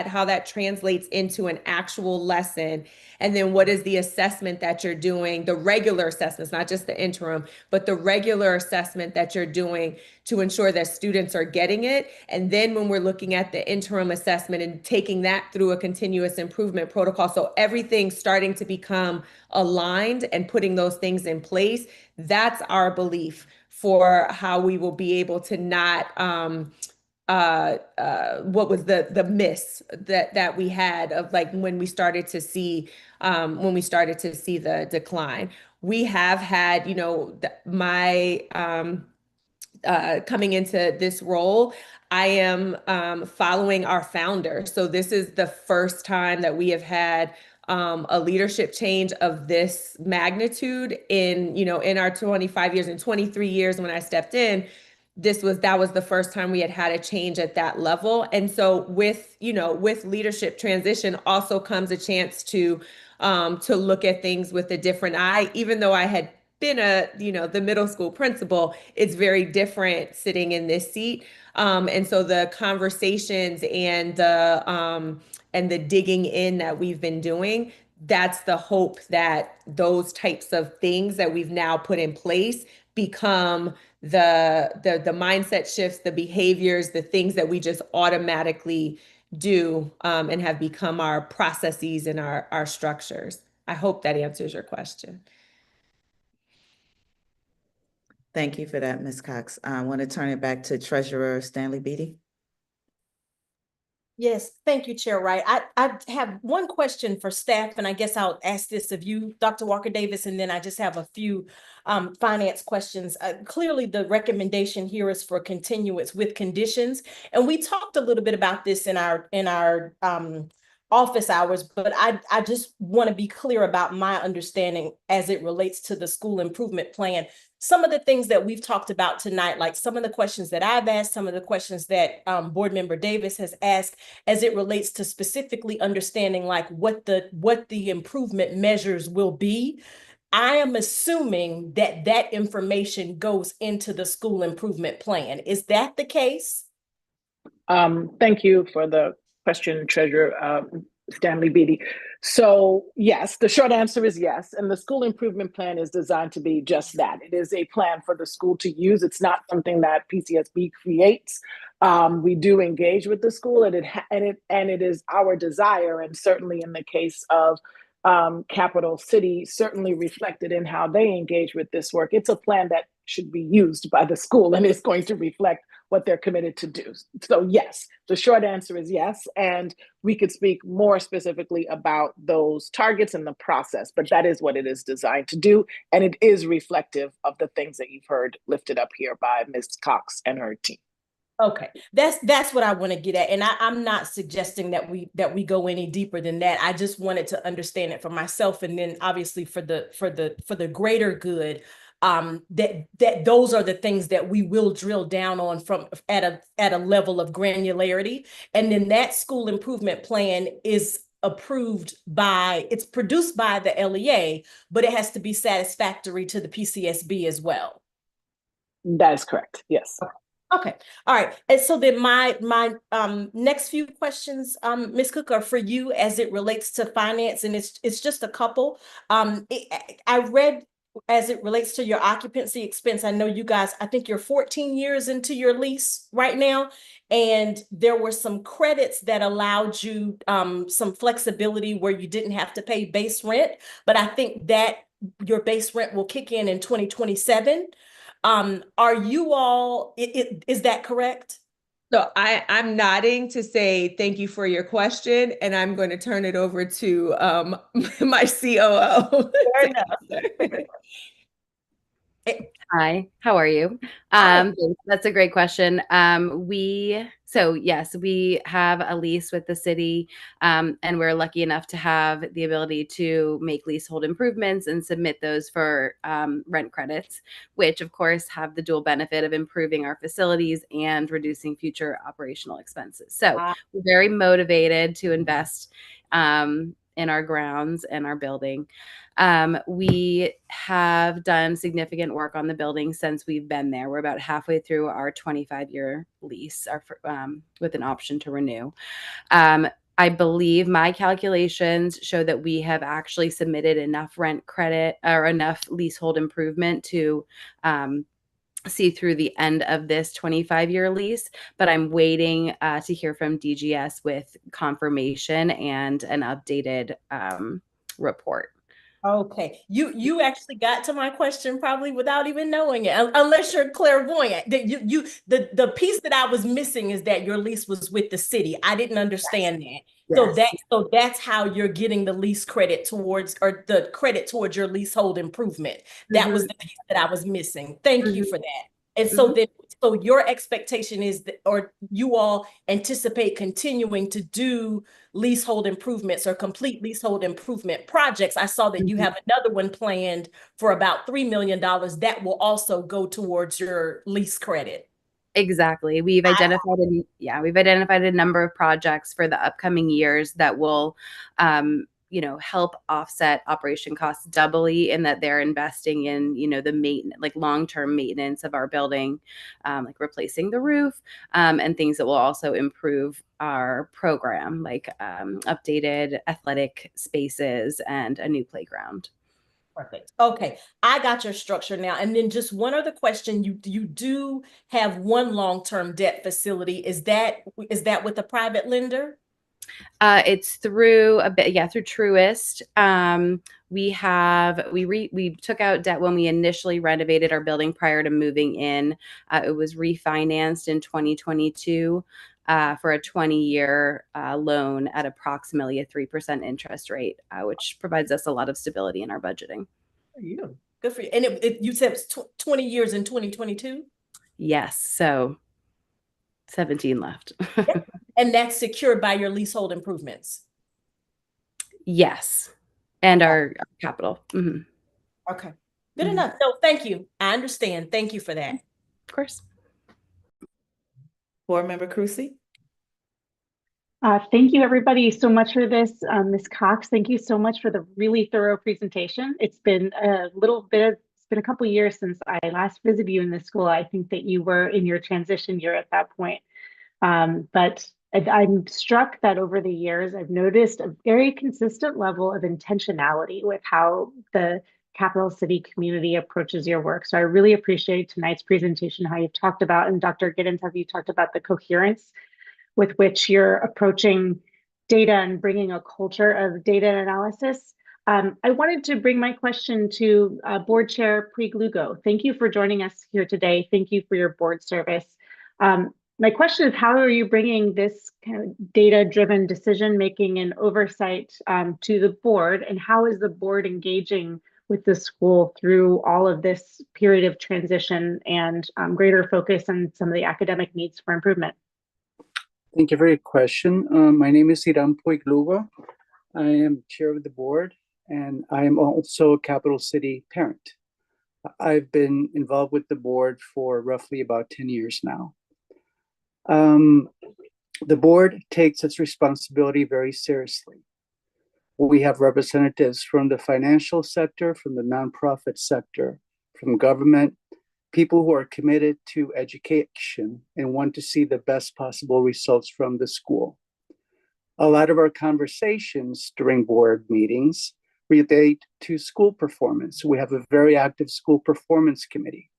how that translates into an actual lesson. And then what is the assessment that you're doing, the regular assessments, not just the interim, but the regular assessment that you're doing to ensure that students are getting it. And then when we're looking at the interim assessment and taking that through a continuous improvement protocol, so everything's starting to become aligned and putting those things in place, that's our belief for how we will be able to not what was the miss that we had of like when we started to see the decline. We have had, you know, my coming into this role, I am following our founder. So this is the first time that we have had a leadership change of this magnitude in, you know, in our 25 years and 23 years when I stepped in. That was the first time we had a change at that level. And so with, you know, with leadership transition also comes a chance to look at things with a different eye. Even though I had been the middle school principal, it's very different sitting in this seat. And so the conversations and the digging in that we've been doing, that's the hope that those types of things that we've now put in place become the mindset shifts, the behaviors, the things that we just automatically do, and have become our processes and our structures. I hope that answers your question. Thank you for that, Ms. Cox. I want to turn it back to Treasurer Stanley Beatty. Yes, thank you, Chair Wright. I have one question for staff, and I guess I'll ask this of you, Dr. Walker Davis, and then I just have a few finance questions. Clearly, the recommendation here is for continuance with conditions, and we talked a little bit about this in our office hours, but I just want to be clear about my understanding as it relates to the school improvement plan. Some of the things that we've talked about tonight, like some of the questions that I've asked, some of the questions that Board Member Davis has asked, as it relates to specifically understanding like what the improvement measures will be. I am assuming that that information goes into the school improvement plan. Is that the case? Thank you for the question, Treasurer Stanley Beatty. So yes, the short answer is yes. And the school improvement plan is designed to be just that. It is a plan for the school to use. It's not something that PCSB creates. We do engage with the school, and it is our desire, and certainly in the case of Capital City, certainly reflected in how they engage with this work. It's a plan that should be used by the school, and it's going to reflect what they're committed to do. So yes, the short answer is yes. And we could speak more specifically about those targets and the process, but that is what it is designed to do. And it is reflective of the things that you've heard lifted up here by Ms. Cox and her team. Okay, that's what I want to get at, and I'm not suggesting that we go any deeper than that. I just wanted to understand it for myself, and then obviously for the greater good. That those are the things that we will drill down on from at a level of granularity, and then that school improvement plan is it's produced by the LEA, but it has to be satisfactory to the PCSB as well. That is correct. Yes. Okay. All right. And so then my next few questions, Ms. Cook, are for you as it relates to finance, and it's just a couple. I read as it relates to your occupancy expense. I know you guys, I think you're 14 years into your lease right now, and there were some credits that allowed you some flexibility where you didn't have to pay base rent, but I think that your base rent will kick in 2027. Are you all, is that correct? So I'm nodding to say thank you for your question, and I'm going to turn it over to my COO. Fair enough. Hi, how are you? That's a great question. Yes, we have a lease with the city, and we're lucky enough to have the ability to make leasehold improvements and submit those for rent credits, which of course have the dual benefit of improving our facilities and reducing future operational expenses. So we're very motivated to invest in our grounds and our building. We have done significant work on the building since we've been there. We're about halfway through our 25-year lease, with an option to renew. I believe my calculations show that we have actually submitted enough rent credit or enough leasehold improvement to see through the end of this 25-year lease, but I'm waiting to hear from DGS with confirmation and an updated report. Okay, you actually got to my question probably without even knowing it, unless you're clairvoyant. The piece that I was missing is that your lease was with the city. I didn't understand that. Yes. So that's how you're getting the lease credit towards, or the credit towards your leasehold improvement. That was the piece that I was missing. Thank you for that. And so then, so your expectation is that, or you all anticipate continuing to do leasehold improvements or complete leasehold improvement projects. I saw that you have another one planned for about $3 million that will also go towards your lease credit. Exactly. We've identified a number of projects for the upcoming years that will help offset operation costs doubly, in that they're investing in, the maintenance, like long-term maintenance of our building, like replacing the roof, and things that will also improve our program, like updated athletic spaces and a new playground. Perfect. Okay, I got your structure now. And then just one other question. You do have one long-term debt facility. Is that with a private lender? It's through through Truist. We took out debt when we initially renovated our building prior to moving in. It was refinanced in 2022 for a 20-year loan at approximately a 3% interest rate, which provides us a lot of stability in our budgeting. Yeah, good for you. And you said it's 20 years in 2022? Yes, so 17 left. Yep. And that's secured by your leasehold improvements? Yes, and our capital. Okay, good enough. No, thank you. I understand. Thank you for that. Of course. Board Member Crucy? Thank you, everybody, so much for this. Ms. Cox, thank you so much for the really thorough presentation. It's been a couple years since I last visited you in the school. I think that you were in your transition year at that point. But I'm struck that over the years, I've noticed a very consistent level of intentionality with how the Capital City community approaches your work. So I really appreciate tonight's presentation, how you've talked about, and Dr. Giddens, how you talked about the coherence with which you're approaching data and bringing a culture of data analysis. I wanted to bring my question to Board Chair Puig Lugo. Thank you for joining us here today. Thank you for your board service. My question is, how are you bringing this kind of data-driven decision-making and oversight to the board, and how is the board engaging with the school through all of this period of transition and greater focus on some of the academic needs for improvement? Thank you for your question. My name is Hiram Puig Lugo. I am chair of the board, and I am also a Capital City parent. I've been involved with the board for roughly about 10 years now. The board takes its responsibility very seriously. We have representatives from the financial sector, from the nonprofit sector, from government, people who are committed to education and want to see the best possible results from the school. A lot of our conversations during board meetings relate to school performance. We have a very active school performance committee.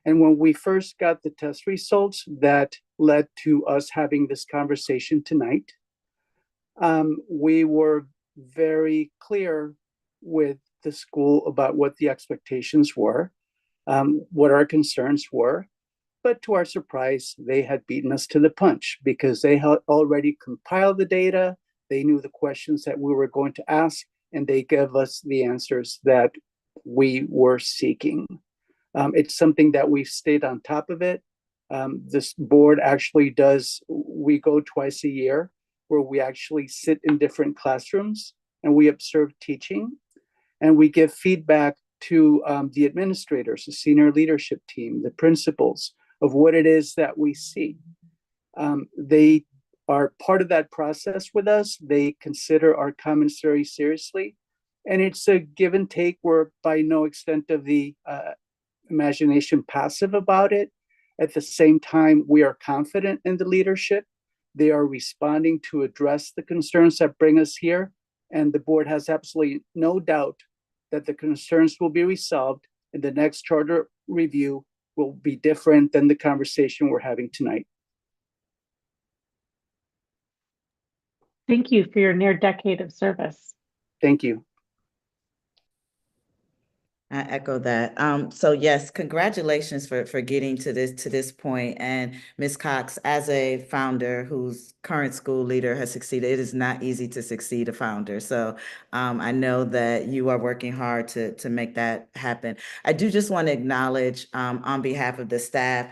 And when we first got the test results, that led to us having this conversation tonight. We were very clear with the school about what the expectations were. What our concerns were, but to our surprise, they had beaten us to the punch because they had already compiled the data, they knew the questions that we were going to ask, and they gave us the answers that we were seeking. It's something that we've stayed on top of it. This board actually we go twice a year where we actually sit in different classrooms and we observe teaching and we give feedback to the administrators, the senior leadership team, the principals, of what it is that we see. They are part of that process with us. They consider our comments very seriously. And it's a give and take. We're by no extent of the imagination passive about it. At the same time, we are confident in the leadership. They are responding to address the concerns that bring us here. And the board has absolutely no doubt that the concerns will be resolved and the next charter review will be different than the conversation we're having tonight. Thank you for your near decade of service. Thank you. I echo that. So yes, congratulations for getting to this point. And Ms. Cox, as a founder whose current school leader has succeeded, it is not easy to succeed a founder. So I know that you are working hard to make that happen. I do just want to acknowledge on behalf of the staff.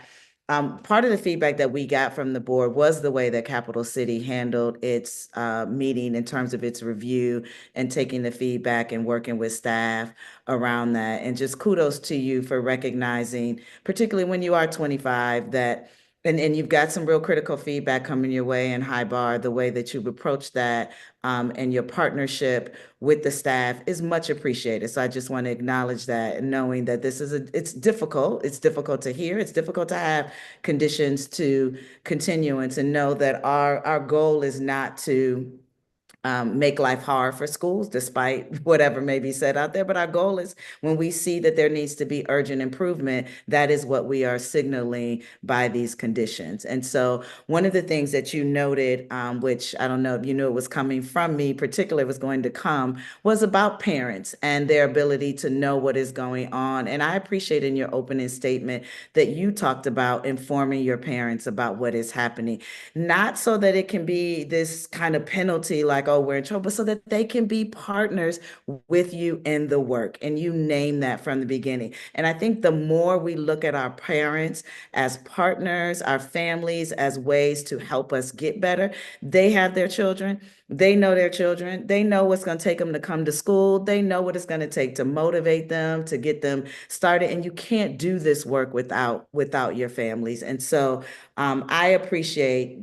Part of the feedback that we got from the board was the way that Capital City handled its meeting in terms of its review and taking the feedback and working with staff around that. And just kudos to you for recognizing, particularly when you are 25, that and you've got some real critical feedback coming your way in High Bar, the way that you've approached that and your partnership with the staff is much appreciated. So I just want to acknowledge that, and knowing that this is it's difficult. It's difficult to hear. It's difficult to have conditions to continuance, and know that our goal is not to make life hard for schools, despite whatever may be said out there. But our goal is, when we see that there needs to be urgent improvement, that is what we are signaling by these conditions. And so one of the things that you noted, which I don't know if you knew it was coming from me, particularly was going to come, was about parents and their ability to know what is going on. And I appreciate in your opening statement that you talked about informing your parents about what is happening, not so that it can be this kind of penalty like, oh, we're in trouble, but so that they can be partners with you in the work. And you name that from the beginning. And I think the more we look at our parents as partners, our families as ways to help us get better, they have their children. They know their children. They know what's going to take them to come to school. They know what it's going to take to motivate them, to get them started. And you can't do this work without your families. And so I appreciate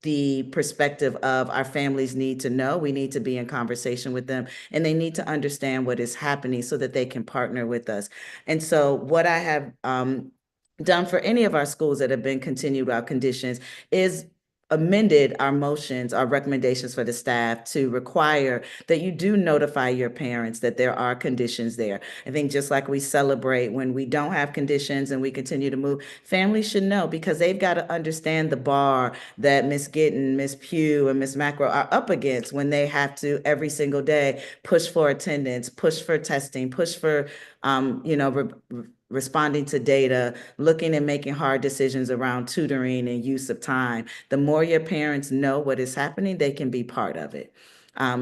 the perspective of our families need to know, we need to be in conversation with them, and they need to understand what is happening so that they can partner with us. And so what I have done for any of our schools that have been continued without conditions is amended our motions, our recommendations for the staff to require that you do notify your parents that there are conditions there. I think just like we celebrate when we don't have conditions and we continue to move, families should know, because they've got to understand the bar that Ms. Gittin, Ms. Pugh, and Ms. Macro are up against when they have to every single day push for attendance, push for testing, push for responding to data, looking and making hard decisions around tutoring and use of time. The more your parents know what is happening, they can be part of it.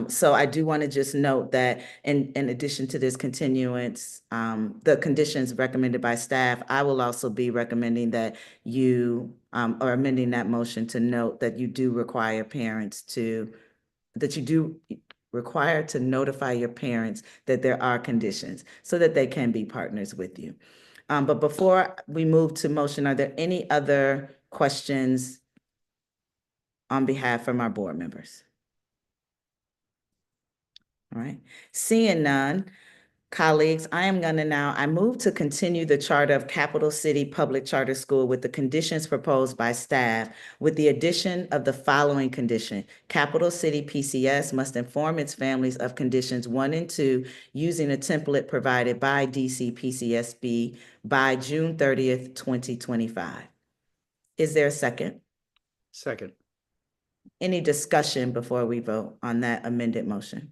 So I do want to just note that in addition to this continuance, the conditions recommended by staff, I will also be recommending that you or amending that motion to note that you do require parents to, that you do require to notify your parents that there are conditions so that they can be partners with you. But before we move to motion, are there any other questions on behalf from our board members? All right, seeing none, colleagues, I move to continue the charter of Capital City Public Charter School with the conditions proposed by staff, with the addition of the following condition. Capital City PCS must inform its families of conditions 1 and 2 using a template provided by DC PCSB by June 30th, 2025. Is there a second? Second. Any discussion before we vote on that amended motion?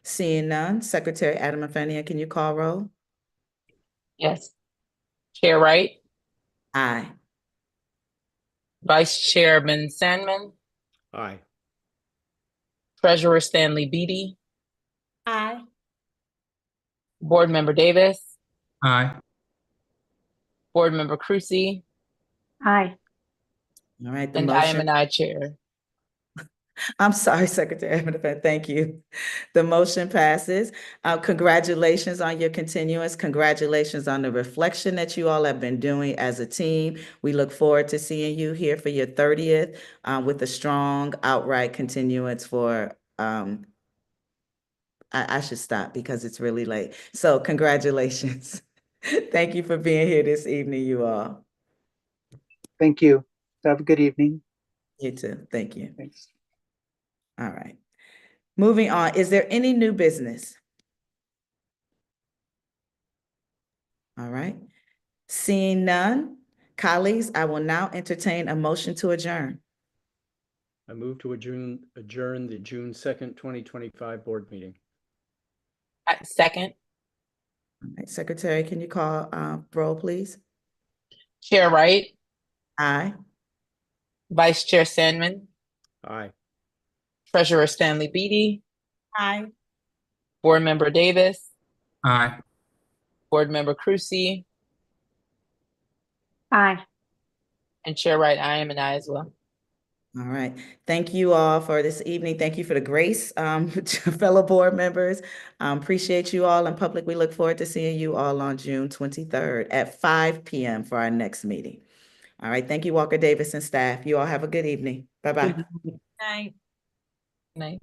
Seeing none, Secretary Adama-Fania, can you call roll? Yes. Chair Wright? Aye. Vice Chairman Sandman? Aye. Treasurer Stanley Beatty? Aye. Board Member Davis? Aye. Board Member Crucy? Aye. All right, the And motion. I am an aye chair. I'm sorry, Secretary Adama-Fania, thank you. The motion passes. Congratulations on your continuance. Congratulations on the reflection that you all have been doing as a team. We look forward to seeing you here for your 30th with a strong outright continuance for, I should stop because it's really late. So congratulations. Thank you for being here this evening, you all. Thank you. Have a good evening. You too. Thank you. Thanks. All right. Moving on, is there any new business? All right. Seeing none, colleagues, I will now entertain a motion to adjourn. I move to adjourn the June 2nd, 2025 board meeting. Second. All right, Secretary, can you call roll, please? Chair Wright, Aye. Vice Chair Sandman, Aye. Treasurer Stanley Beatty, Aye. Board Member Davis, Aye. Board Member Crucy, Aye. and Chair Wright, I am an aye as well. All right. Thank you all for this evening. Thank you for the grace, fellow board members. Appreciate you all in public. We look forward to seeing you all on June 23rd at 5 p.m. for our next meeting. All right. Thank you, Walker Davis and staff. You all have a good evening. Bye-bye. Good night. Night.